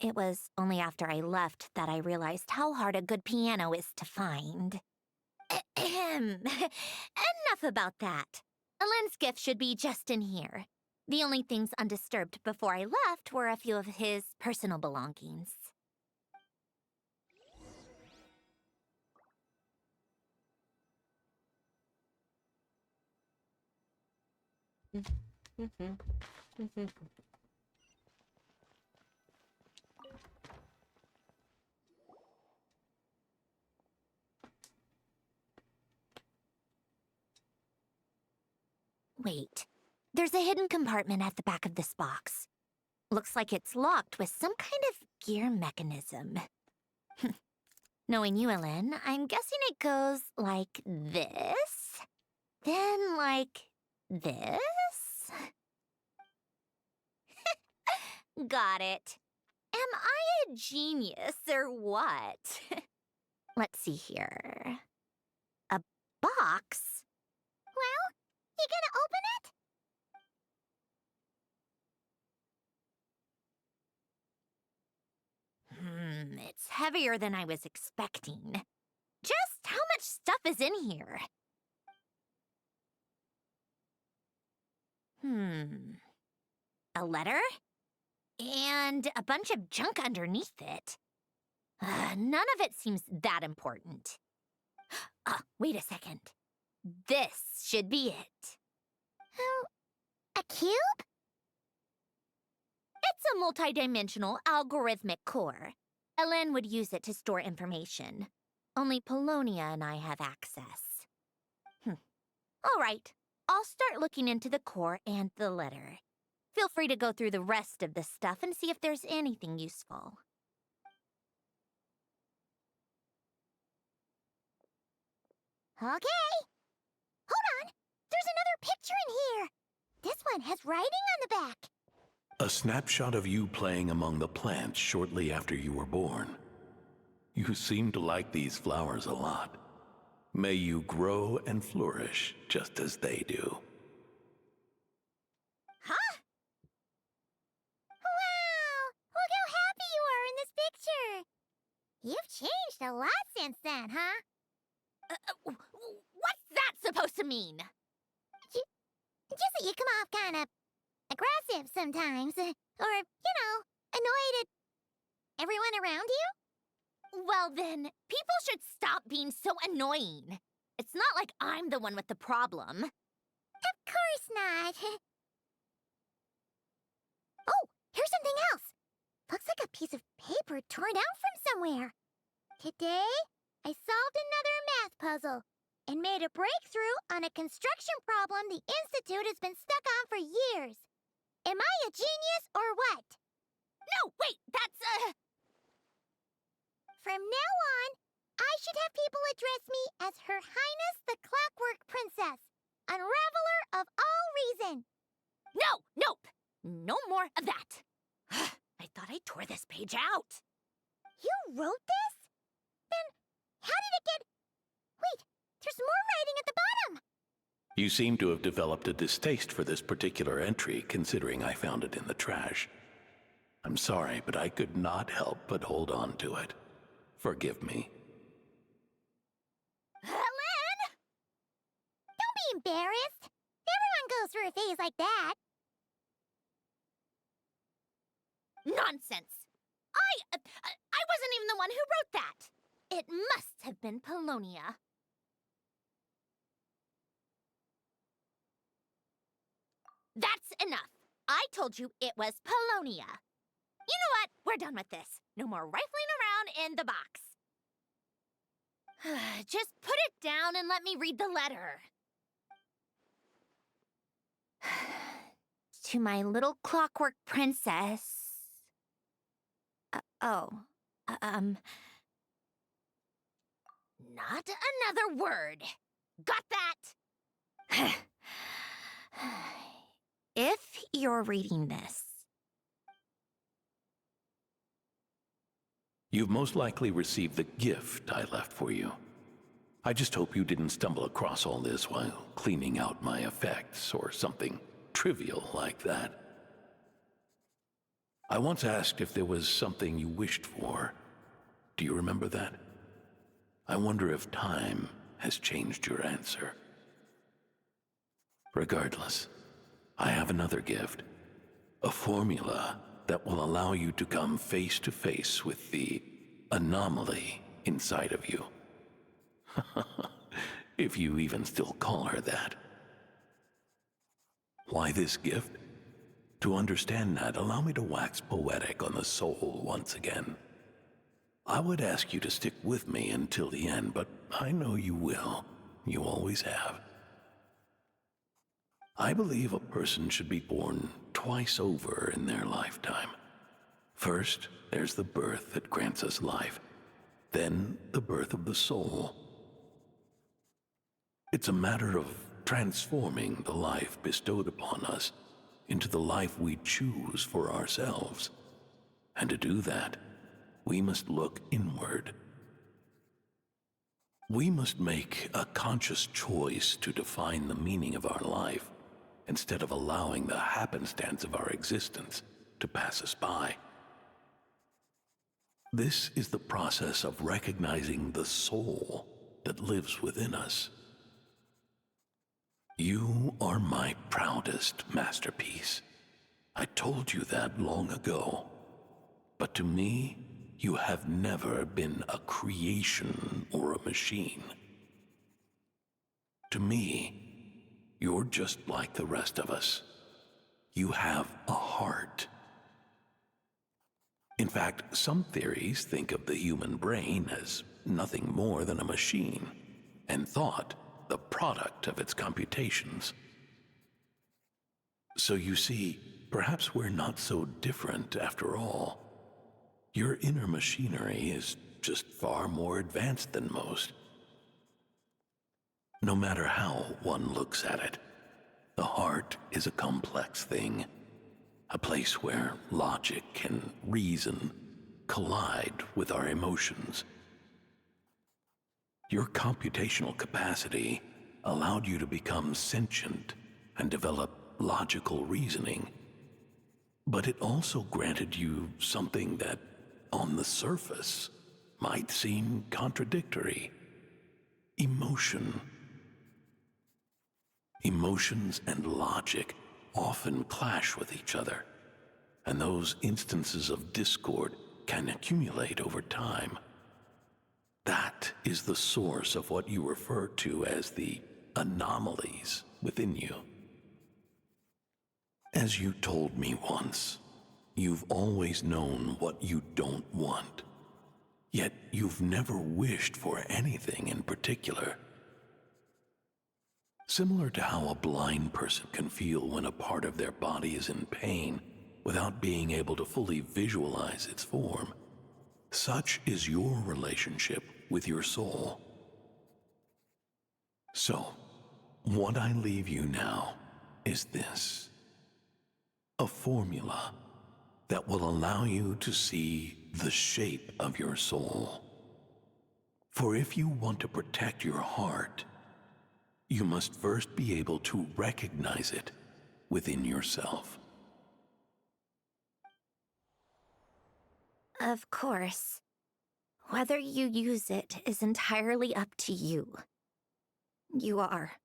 It was only after I left that I realized how hard a good piano is to find. Enough about that. Alen's gift should be just in here. The only things undisturbed before I left were a few of his personal belongings. Wait, there's a hidden compartment at the back of this box. Looks like it's locked with some kind of gear mechanism. Knowing you, Alen, I'm guessing it goes like this, then like this. Got it. Am I a genius or what? Let's see here. A box? Well, you gonna open it? heavier than I was expecting. Just how much stuff is in here? A letter? And a bunch of junk underneath it. None of it seems that important. Wait a second. This should be it. Oh, a cube? It's a multidimensional algorithmic core. Elen would use it to store information. Only Polonia and I have access. All right, I'll start looking into the core and the letter. Feel free to go through the rest of the stuff and see if there's anything useful. Okay. Hold on. There's another picture in here. This one has writing on the back. A snapshot of you playing among the plants shortly after you were born. You seem to like these flowers a lot. May you grow and flourish just as they do. Huh? Wow! Look how happy you are in this picture. You've changed a lot since then, huh? What's that supposed to mean? Just that you come off kind of aggressive sometimes. Or, annoyed at everyone around you? Well then, people should stop being so annoying. It's not like I'm the one with the problem. Of course not. Oh, here's something else. Looks like a piece of paper torn out from somewhere. Today, I solved another math puzzle and made a breakthrough on a construction problem the Institute has been stuck on for years. Am I a genius or what? No, wait, that's From now on, I should have people address me as Her Highness the Clockwork Princess, unraveler of all reason. No, nope, no more of that. I thought I tore this page out. You wrote this? Then how did it get... Wait, there's more writing at the bottom. You seem to have developed a distaste for this particular entry, considering I found it in the trash. I'm sorry, but I could not help but hold on to it. Forgive me. Elen! Don't be embarrassed. Everyone goes through a phase like that. Nonsense. I wasn't even the one who wrote that. It must have been Polonia. That's enough. I told you it was Polonia. You know what? We're done with this. No more rifling around in the box. Just put it down and let me read the letter. To my little clockwork princess. Not another word. Got that? If you're reading this, You've most likely received the gift I left for you. I just hope you didn't stumble across all this while cleaning out my effects or something trivial like that. I once asked if there was something you wished for. Do you remember that? I wonder if time has changed your answer. Regardless, I have another gift. A formula that will allow you to come face to face with the anomaly inside of you. If you even still call her that. Why this gift? To understand that, allow me to wax poetic on the soul once again. I would ask you to stick with me until the end, but I know you will. You always have. I believe a person should be born twice over in their lifetime. First, there's the birth that grants us life. Then, the birth of the soul. It's a matter of transforming the life bestowed upon us into the life we choose for ourselves. And to do that, we must look inward. We must make a conscious choice to define the meaning of our life, instead of allowing the happenstance of our existence to pass us by. This is the process of recognizing the soul that lives within us. You are my proudest masterpiece. I told you that long ago. But to me, you have never been a creation or a machine. To me, you're just like the rest of us. You have a heart. In fact, some theories think of the human brain as nothing more than a machine, and thought the product of its computations. So you see, perhaps we're not so different after all. Your inner machinery is just far more advanced than most. No matter how one looks at it, the heart is a complex thing, a place where logic and reason collide with our emotions. Your computational capacity allowed you to become sentient and develop logical reasoning, but it also granted you something that, on the surface, might seem contradictory: emotion. Emotions and logic often clash with each other, and those instances of discord can accumulate over time. That is the source of what you refer to as the anomalies within you. As you told me once, you've always known what you don't want, yet you've never wished for anything in particular. Similar to how a blind person can feel when a part of their body is in pain without being able to fully visualize its form, such is your relationship with your soul. So, what I leave you now is this: a formula that will allow you to see the shape of your soul. For if you want to protect your heart, you must first be able to recognize it within yourself. Of course. Whether you use it is entirely up to you. You are,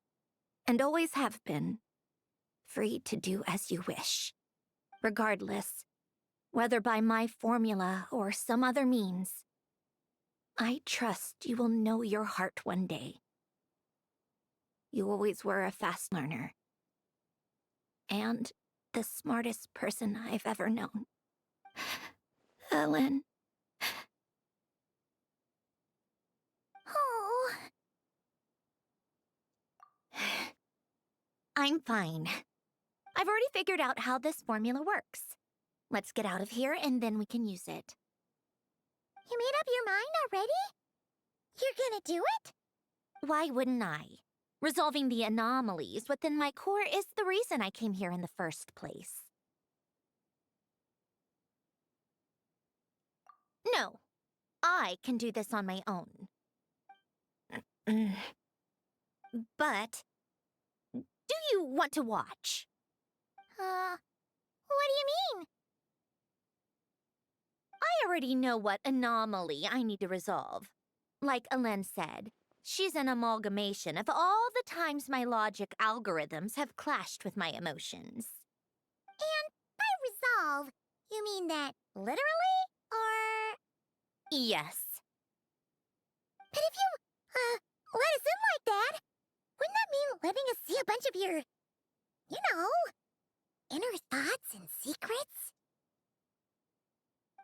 and always have been, free to do as you wish. Regardless, whether by my formula or some other means, I trust you will know your heart one day. You always were a fast learner, and the smartest person I've ever known. Ellen. Oh. I'm fine. I've already figured out how this formula works. Let's get out of here and then we can use it. You made up your mind already? You're gonna do it? Why wouldn't I? Resolving the anomalies within my core is the reason I came here in the first place. No, I can do this on my own. But, do you want to watch? What do you mean? I already know what anomaly I need to resolve. Like Alen said, she's an amalgamation of all the times my logic algorithms have clashed with my emotions. And by resolve, you mean that literally, or...? Yes. But if you, let us in like that, wouldn't that mean letting us see a bunch of your, you know, inner thoughts and secrets?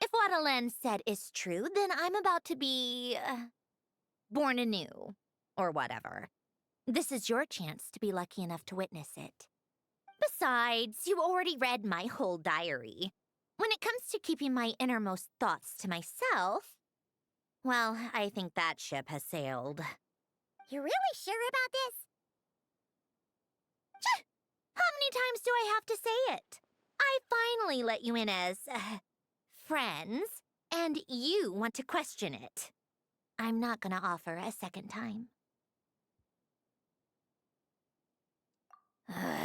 If what Alen said is true, then I'm about to be... born anew, or whatever. This is your chance to be lucky enough to witness it. Besides, you already read my whole diary. When it comes to keeping my innermost thoughts to myself, well, I think that ship has sailed. You're really sure about this? How many times do I have to say it? I finally let you in as, friends, and you want to question it. I'm not gonna offer a second time.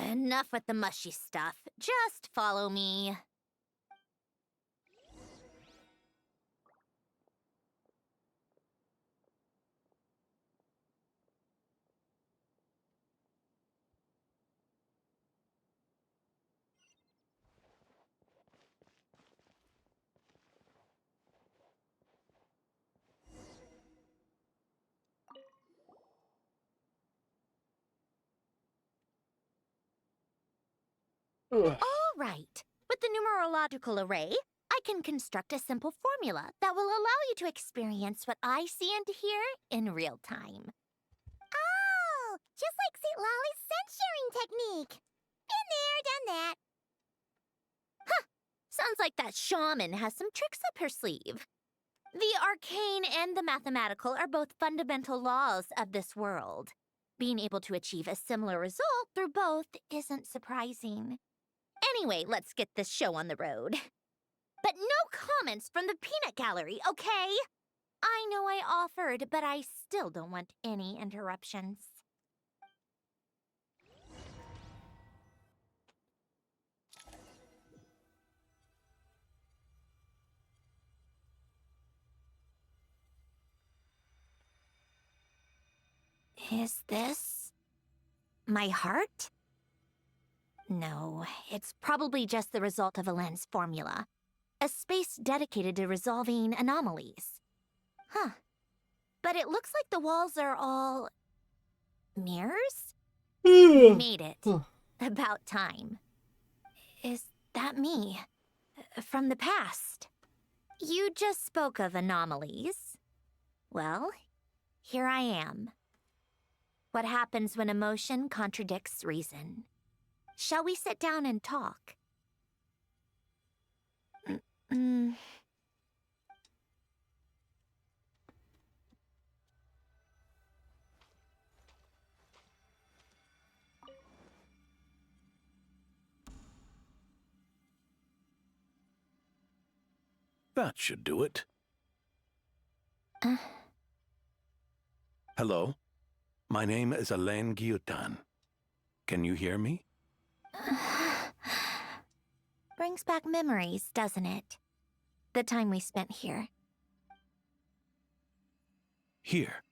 Enough with the mushy stuff. Just follow me. All right. With the numerological array, I can construct a simple formula that will allow you to experience what I see and hear in real time. Oh, just like St. Lolly's scent-sharing technique. Been there, done that. Huh. Sounds like that shaman has some tricks up her sleeve. The arcane and the mathematical are both fundamental laws of this world. Being able to achieve a similar result through both isn't surprising. Anyway, let's get this show on the road. But no comments from the peanut gallery, okay? I know I offered, but I still don't want any interruptions. Is this my heart? No, it's probably just the result of a lens formula. A space dedicated to resolving anomalies. Huh. But it looks like the walls are all... mirrors? Made it. About time. Is that me? From the past? You just spoke of anomalies. Well, here I am. What happens when emotion contradicts reason? Shall we sit down and talk? That should do it. Hello? My name is Alain Guillotin. Can you hear me? Brings back memories, doesn't it? The time we spent here. Here.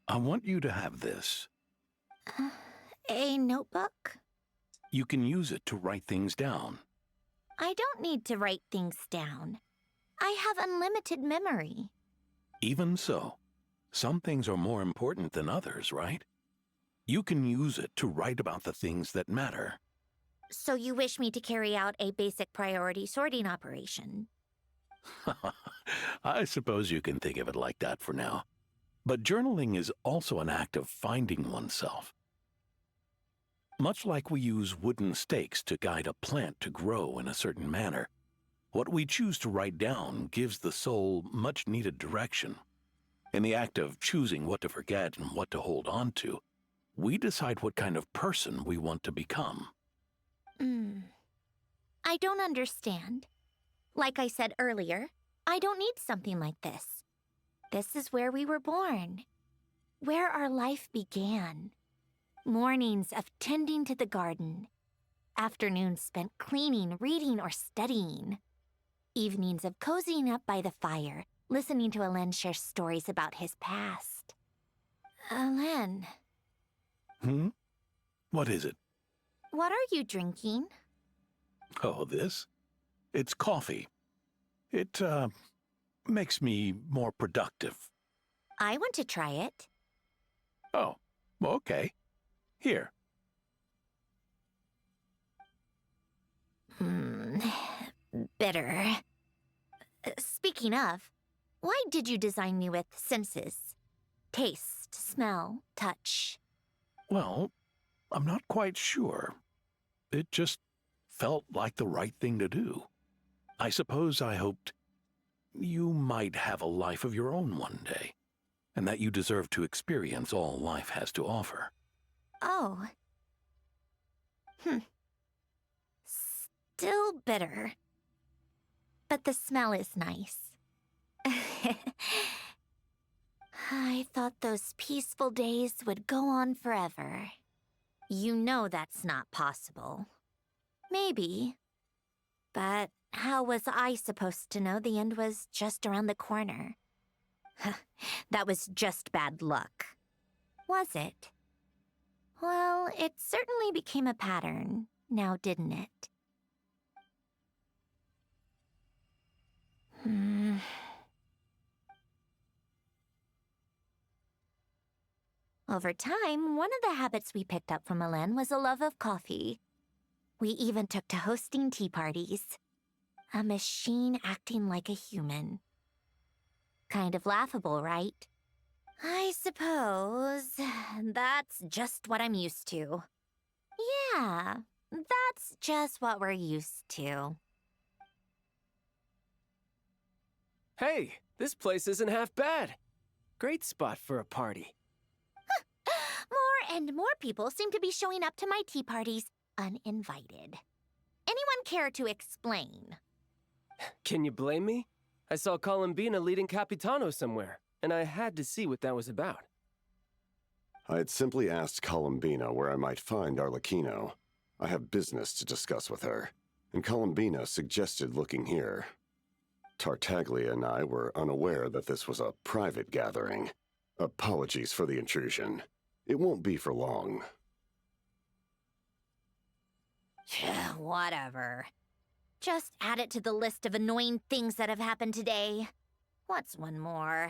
I want you to have this. A notebook? You can use it to write things down. I don't need to write things down. I have unlimited memory. Even so, some things are more important than others, right? You can use it to write about the things that matter. So you wish me to carry out a basic priority sorting operation? I suppose you can think of it like that for now. But journaling is also an act of finding oneself. Much like we use wooden stakes to guide a plant to grow in a certain manner, what we choose to write down gives the soul much-needed direction. In the act of choosing what to forget and what to hold on to, we decide what kind of person we want to become. I don't understand. Like I said earlier, I don't need something like this. This is where we were born. Where our life began. Mornings of tending to the garden. Afternoons spent cleaning, reading, or studying. Evenings of cozying up by the fire, listening to Alain share stories about his past. Alain. What is it? What are you drinking? Oh, this? It's coffee. It, makes me more productive. I want to try it. Oh, okay. Here. Bitter. Speaking of, why did you design me with senses? Taste, smell, touch. Well, I'm not quite sure. It just felt like the right thing to do. I suppose I hoped you might have a life of your own one day, and that you deserve to experience all life has to offer. Oh. Still bitter. But the smell is nice. I thought those peaceful days would go on forever. You know that's not possible. Maybe. But how was I supposed to know the end was just around the corner? That was just bad luck. Was it? Well, it certainly became a pattern, now didn't it? Over time, one of the habits we picked up from Alain was a love of coffee. We even took to hosting tea parties. A machine acting like a human. Kind of laughable, right? I suppose that's just what I'm used to. Yeah, that's just what we're used to. Hey, this place isn't half bad. Great spot for a party. More and more people seem to be showing up to my tea parties uninvited. Anyone care to explain? Can you blame me? I saw Columbina leading Capitano somewhere, and I had to see what that was about. I had simply asked Columbina where I might find Arlecchino. I have business to discuss with her, and Columbina suggested looking here. Tartaglia and I were unaware that this was a private gathering. Apologies for the intrusion. It won't be for long. Whatever. Just add it to the list of annoying things that have happened today. What's one more?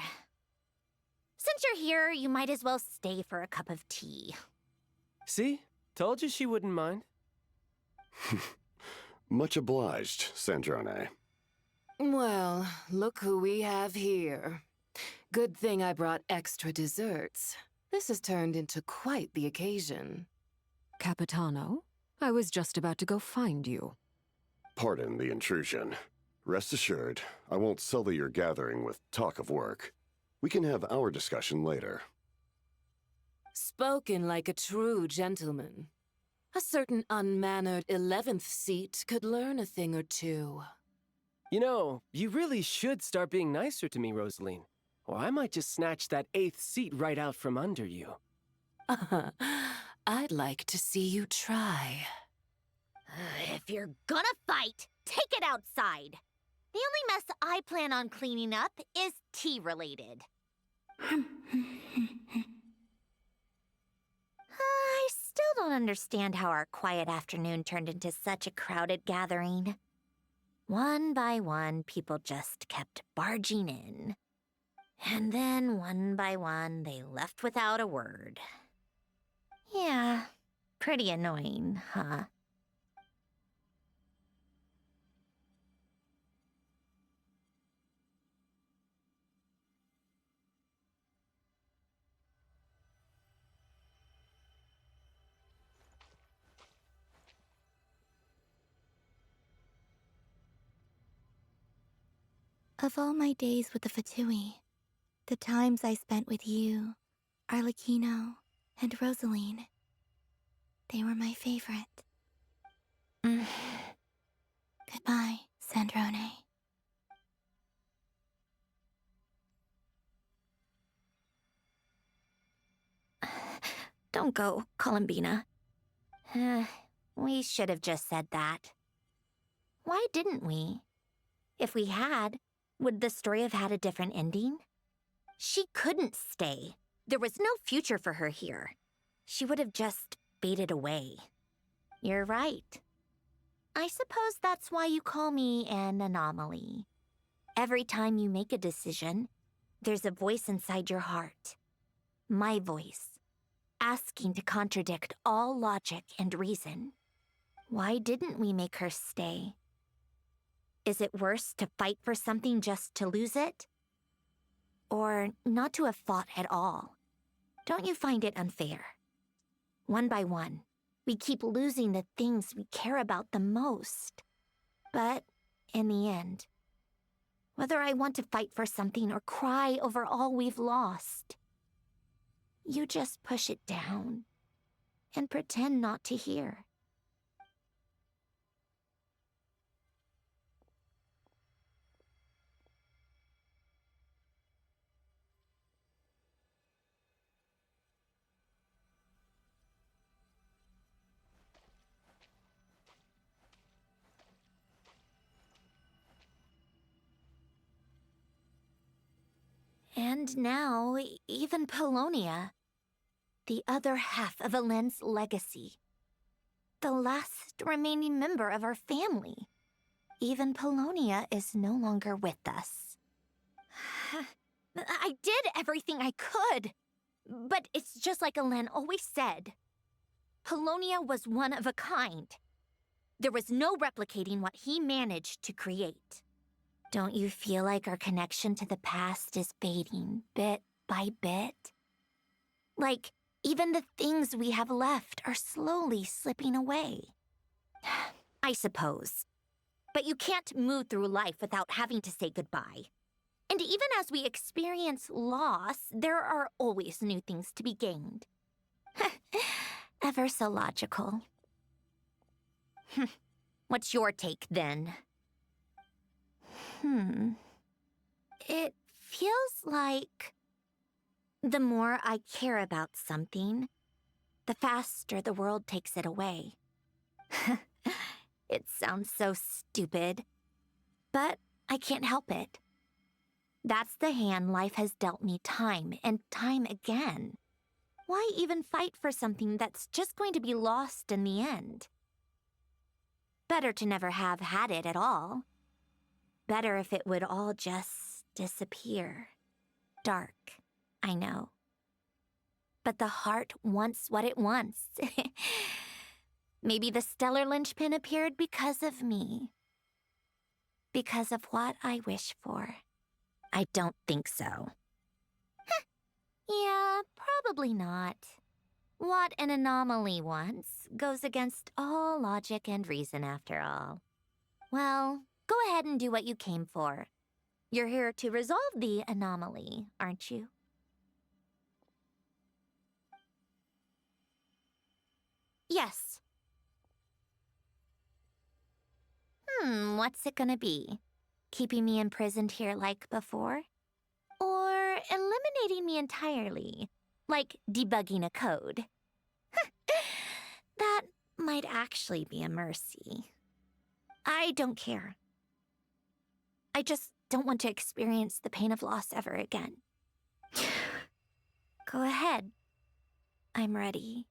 Since you're here, you might as well stay for a cup of tea. See? Told you she wouldn't mind. Much obliged, Sandrone. Well, look who we have here. Good thing I brought extra desserts. This has turned into quite the occasion. Capitano, I was just about to go find you. Pardon the intrusion. Rest assured, I won't sully your gathering with talk of work. We can have our discussion later. Spoken like a true gentleman. A certain unmannered 11th seat could learn a thing or two. You know, you really should start being nicer to me, Rosaline. Or I might just snatch that 8th seat right out from under you. I'd like to see you try. If you're gonna fight, take it outside. The only mess I plan on cleaning up is tea-related. I still don't understand how our quiet afternoon turned into such a crowded gathering. One by one, people just kept barging in. And then, one by one, they left without a word. Yeah, pretty annoying, huh? Of all my days with the Fatui, the times I spent with you, Arlecchino, and Rosaline, they were my favorite. Goodbye, Sandrone. Don't go, Columbina. We should have just said that. Why didn't we? If we had, would the story have had a different ending? She couldn't stay. There was no future for her here. She would have just faded away. You're right. I suppose that's why you call me an anomaly. Every time you make a decision, there's a voice inside your heart. My voice, asking to contradict all logic and reason. Why didn't we make her stay? Is it worse to fight for something just to lose it? Or not to have fought at all? Don't you find it unfair? One by one, we keep losing the things we care about the most. But in the end, whether I want to fight for something or cry over all we've lost, you just push it down and pretend not to hear. And now, even Polonia, the other half of Elend's legacy, the last remaining member of our family, even Polonia is no longer with us. I did everything I could, but it's just like Elend always said. Polonia was one of a kind. There was no replicating what he managed to create. Don't you feel like our connection to the past is fading bit by bit? Like, even the things we have left are slowly slipping away. I suppose. But you can't move through life without having to say goodbye. And even as we experience loss, there are always new things to be gained. Ever so logical. What's your take, then? It feels like the more I care about something, the faster the world takes it away. It sounds so stupid, but I can't help it. That's the hand life has dealt me time and time again. Why even fight for something that's just going to be lost in the end? Better to never have had it at all. Better if it would all just disappear. Dark, I know. But the heart wants what it wants. Maybe the stellar linchpin appeared because of me. Because of what I wish for. I don't think so. Yeah, probably not. What an anomaly wants goes against all logic and reason after all. Well, go ahead and do what you came for. You're here to resolve the anomaly, aren't you? Yes. What's it gonna be? Keeping me imprisoned here like before? Or eliminating me entirely, like debugging a code? That might actually be a mercy. I don't care. I just don't want to experience the pain of loss ever again. Go ahead. I'm ready.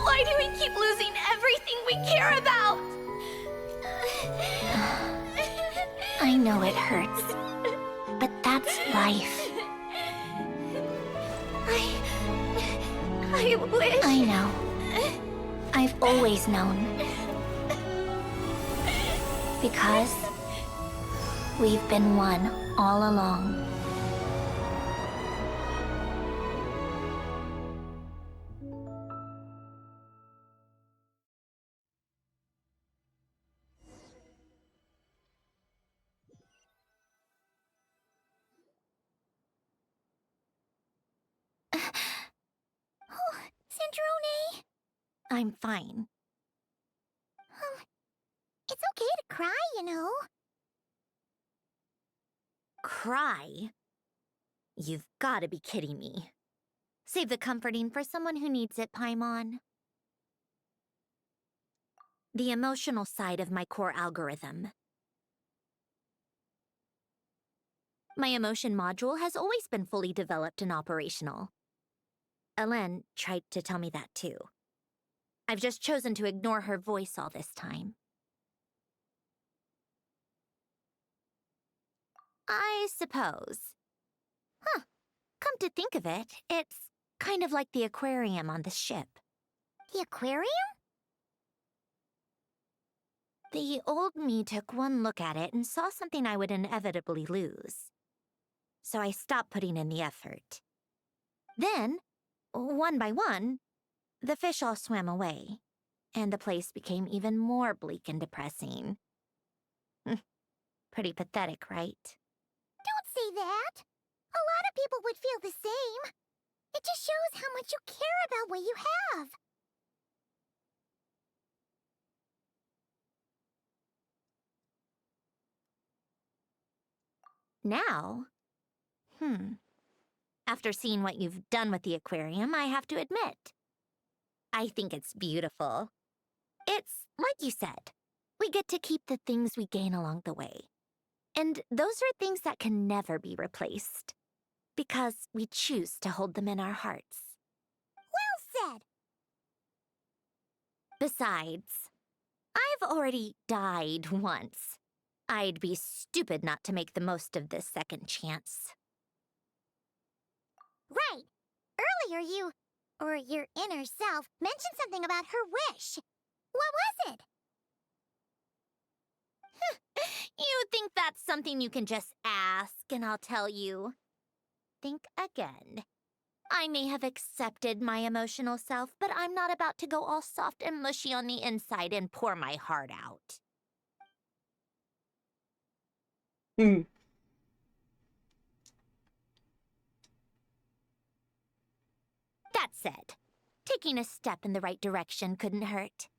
Why do we keep losing everything we care about? I know it hurts, but that's life. I wish... I know. I've always known. Because we've been one all along. Sandrone! I'm fine. It's okay to cry, you know. Cry? You've got to be kidding me. Save the comforting for someone who needs it, Paimon. The emotional side of my core algorithm. My emotion module has always been fully developed and operational. Elen tried to tell me that too. I've just chosen to ignore her voice all this time. I suppose. Come to think of it, it's kind of like the aquarium on the ship. The aquarium? The old me took one look at it and saw something I would inevitably lose. So I stopped putting in the effort. Then, one by one, the fish all swam away, and the place became even more bleak and depressing. Pretty pathetic, right? Don't say that. A lot of people would feel the same. It just shows how much you care about what you have. Now? After seeing what you've done with the aquarium, I have to admit, I think it's beautiful. It's like you said, we get to keep the things we gain along the way. And those are things that can never be replaced, because we choose to hold them in our hearts. Well said! Besides, I've already died once. I'd be stupid not to make the most of this second chance. Right! Earlier you, or your inner self, mentioned something about her wish. What was it? You think that's something you can just ask and I'll tell you? Think again. I may have accepted my emotional self, but I'm not about to go all soft and mushy on the inside and pour my heart out. That said, taking a step in the right direction couldn't hurt.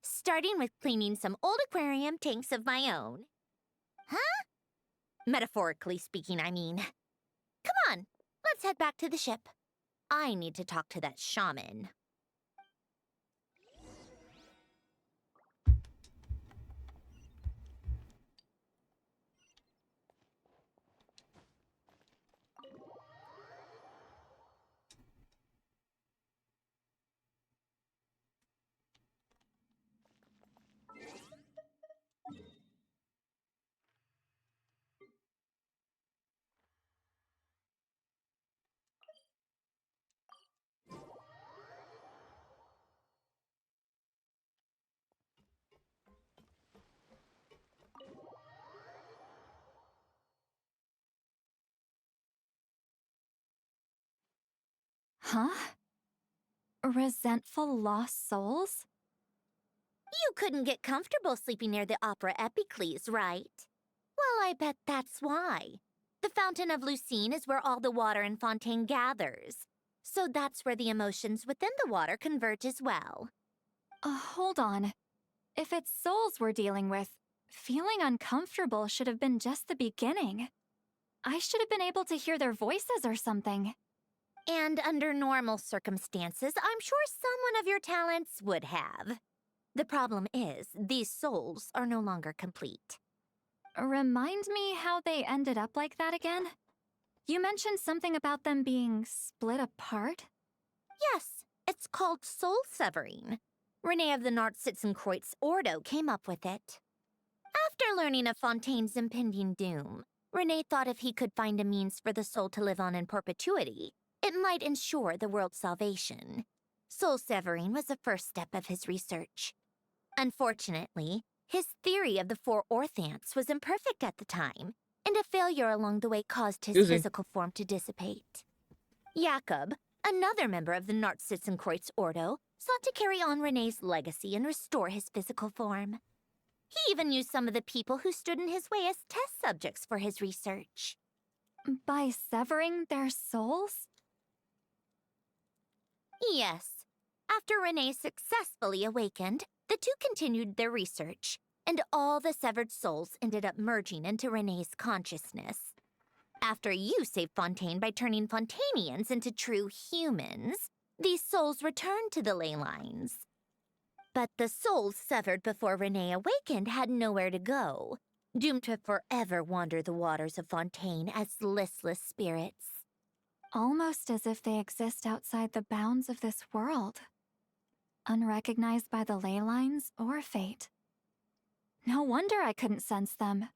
Starting with cleaning some old aquarium tanks of my own. Huh? Metaphorically speaking, I mean. Come on, let's head back to the ship. I need to talk to that shaman. Huh? Resentful lost souls? You couldn't get comfortable sleeping near the Opera Epicles, right? Well, I bet that's why. The Fountain of Lucine is where all the water in Fontaine gathers. So that's where the emotions within the water converge as well. Hold on. If it's souls we're dealing with, feeling uncomfortable should have been just the beginning. I should have been able to hear their voices or something. And under normal circumstances, I'm sure someone of your talents would have. The problem is, these souls are no longer complete. Remind me how they ended up like that again? You mentioned something about them being split apart? Yes, it's called soul severing. Renee of the Nartsitzenkreuz Ordo came up with it. After learning of Fontaine's impending doom, Renee thought if he could find a means for the soul to live on in perpetuity, it might ensure the world's salvation. Soul severing was the first step of his research. Unfortunately, his theory of the four orthants was imperfect at the time, and a failure along the way caused his physical form to dissipate. Jakob, another member of the Nartsitzenkreuz Ordo, sought to carry on Renee's legacy and restore his physical form. He even used some of the people who stood in his way as test subjects for his research. By severing their souls? Yes. After Renee successfully awakened, the two continued their research, and all the severed souls ended up merging into Renee's consciousness. After you saved Fontaine by turning Fontainians into true humans, these souls returned to the ley lines. But the souls severed before Renee awakened had nowhere to go, doomed to forever wander the waters of Fontaine as listless spirits. Almost as if they exist outside the bounds of this world. Unrecognized by the ley lines or fate. No wonder I couldn't sense them.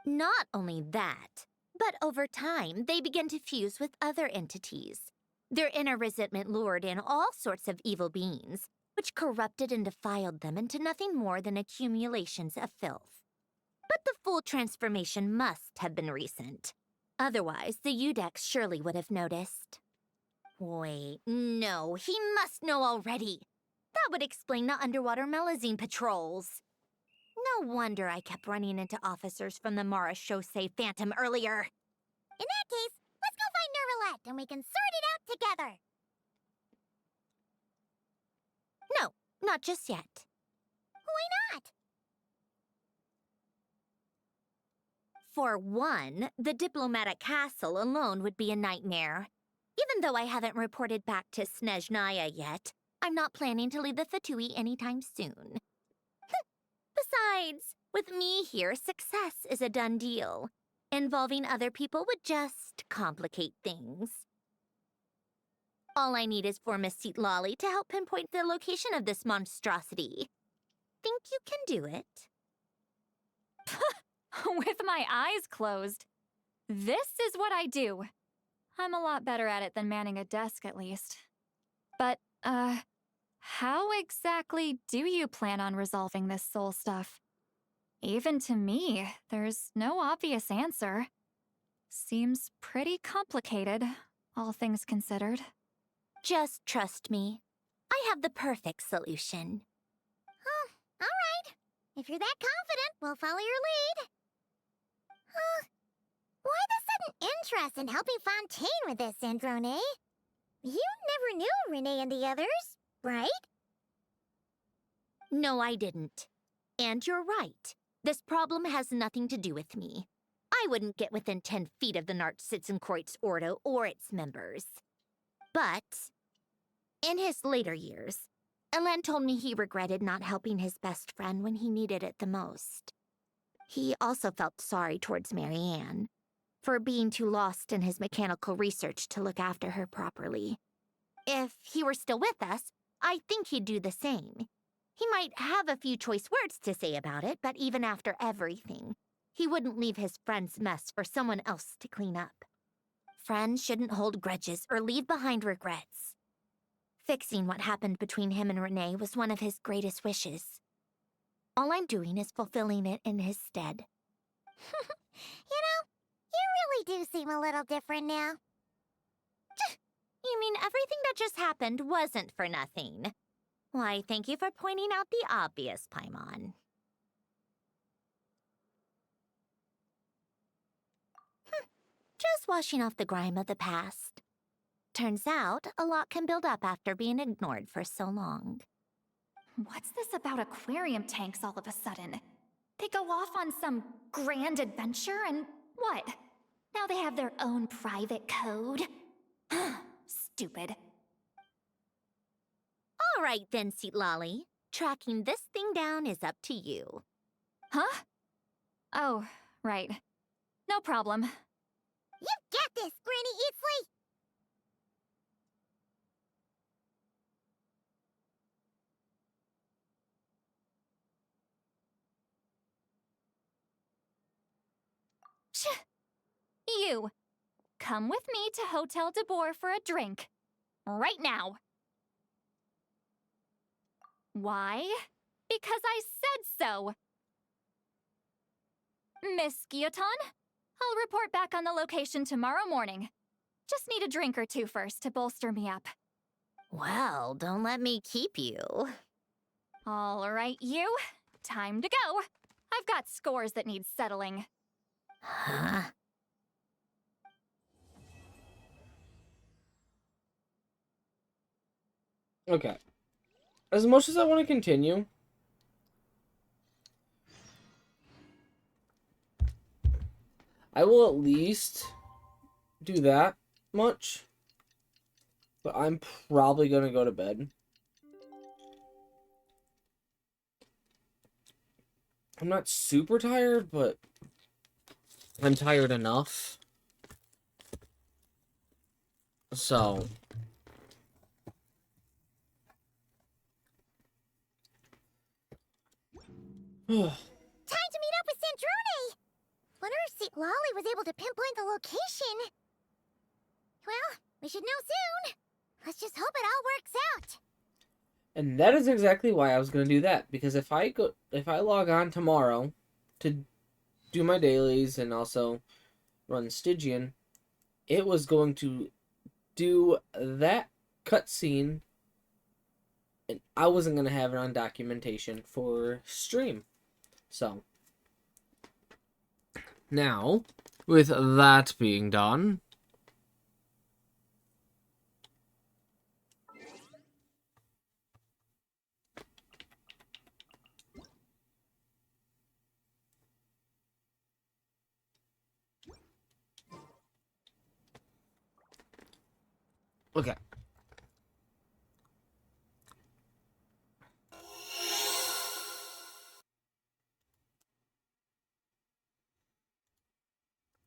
Not only that, but over time, they began to fuse with other entities. Their inner resentment lured in all sorts of evil beings, which corrupted and defiled them into nothing more than accumulations of filth. But the full transformation must have been recent. Otherwise, the Udex surely would have noticed. Wait, no, he must know already. That would explain the underwater Melazine patrols. No wonder I kept running into officers from the Mara Chaussee Phantom earlier. In that case, let's go find Nervalette and we can sort it out together. Not just yet. Why not? For one, the diplomatic castle alone would be a nightmare. Even though I haven't reported back to Snezhnaya yet, I'm not planning to leave the Fatui anytime soon. Besides, with me here, success is a done deal. Involving other people would just complicate things. All I need is for Miss Citlali to help pinpoint the location of this monstrosity. Think you can do it? With my eyes closed. This is what I do. I'm a lot better at it than manning a desk, at least. But, how exactly do you plan on resolving this soul stuff? Even to me, there's no obvious answer. Seems pretty complicated, all things considered. Just trust me. I have the perfect solution. Oh, all right. If you're that confident, we'll follow your lead. Why the sudden interest in helping Fontaine with this, Androne? You never knew Renee and the others, right? No, I didn't. And you're right. This problem has nothing to do with me. I wouldn't get within 10 feet of the Nartschitzenkreuz Ordo or its members. But, in his later years, Elen told me he regretted not helping his best friend when he needed it the most. He also felt sorry towards Marianne for being too lost in his mechanical research to look after her properly. If he were still with us, I think he'd do the same. He might have a few choice words to say about it, but even after everything, he wouldn't leave his friend's mess for someone else to clean up. Friends shouldn't hold grudges or leave behind regrets. Fixing what happened between him and Renee was one of his greatest wishes. All I'm doing is fulfilling it in his stead. You know, you really do seem a little different now. You mean everything that just happened wasn't for nothing? Why, thank you for pointing out the obvious, Paimon. Just washing off the grime of the past. Turns out, a lot can build up after being ignored for so long. What's this about aquarium tanks all of a sudden? They go off on some grand adventure and what? Now they have their own private code? Stupid. All right then, Citlali. Tracking this thing down is up to you. Huh? Oh, right. No problem. You get this, Granny Eatsley! You, come with me to Hotel de Boer for a drink. Right now. Why? Because I said so. Miss Guillotin, I'll report back on the location tomorrow morning. Just need a drink or two first to bolster me up. Well, don't let me keep you. All right, you. Time to go. I've got scores that need settling. Huh? Okay. As much as I want to continue, I will at least do that much. But I'm probably going to go to bed. I'm not super tired, but I'm tired enough. So Time to meet up with Sandrone! Wonder if Citlali was able to pinpoint the location. Well, we should know soon. Let's just hope it all works out. And that is exactly why I was going to do that, because if I log on tomorrow to do my dailies and also run Stygian, it was going to do that cutscene, and I wasn't going to have it on documentation for stream. So now, with that being done, Okay.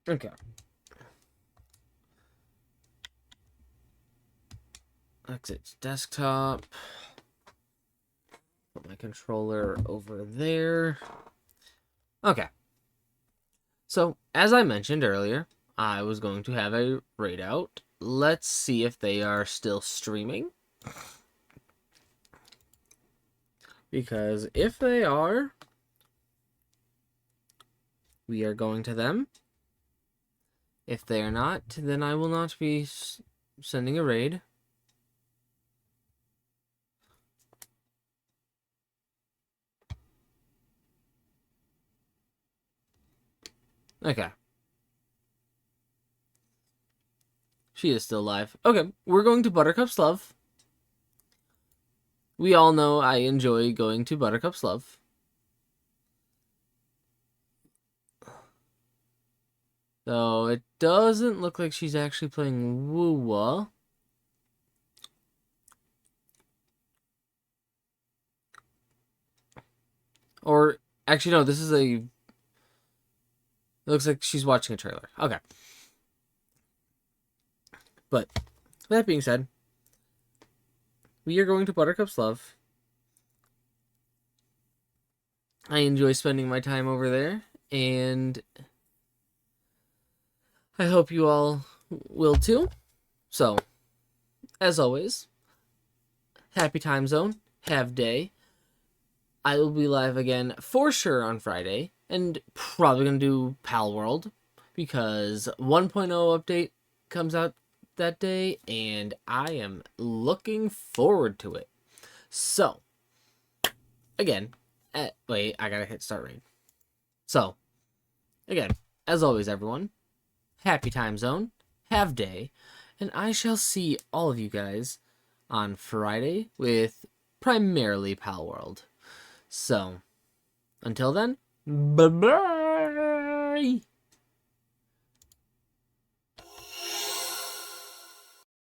Okay. Exit desktop. Put my controller over there. Okay. So, as I mentioned earlier, I was going to have a raid out. Let's see if they are still streaming. Because if they are, we are going to them. If they are not, then I will not be sending a raid. Okay. She is still live. Okay, we're going to Buttercup's Love. We all know I enjoy going to Buttercup's Love. Though it doesn't look like she's actually playing Woowa. Or, actually no, this is a... It looks like she's watching a trailer. Okay. But, that being said, we are going to Buttercup's Love. I enjoy spending my time over there, and I hope you all will too. So, as always, happy time zone, have day. I will be live again for sure on Friday, and probably going to do Pal World, because 1.0 update comes out that day, and I am looking forward to it. So, again, wait, I gotta hit start raid. So, again, as always, everyone, happy time zone, have day, and I shall see all of you guys on Friday with primarily Pal World. So, until then, bye-bye!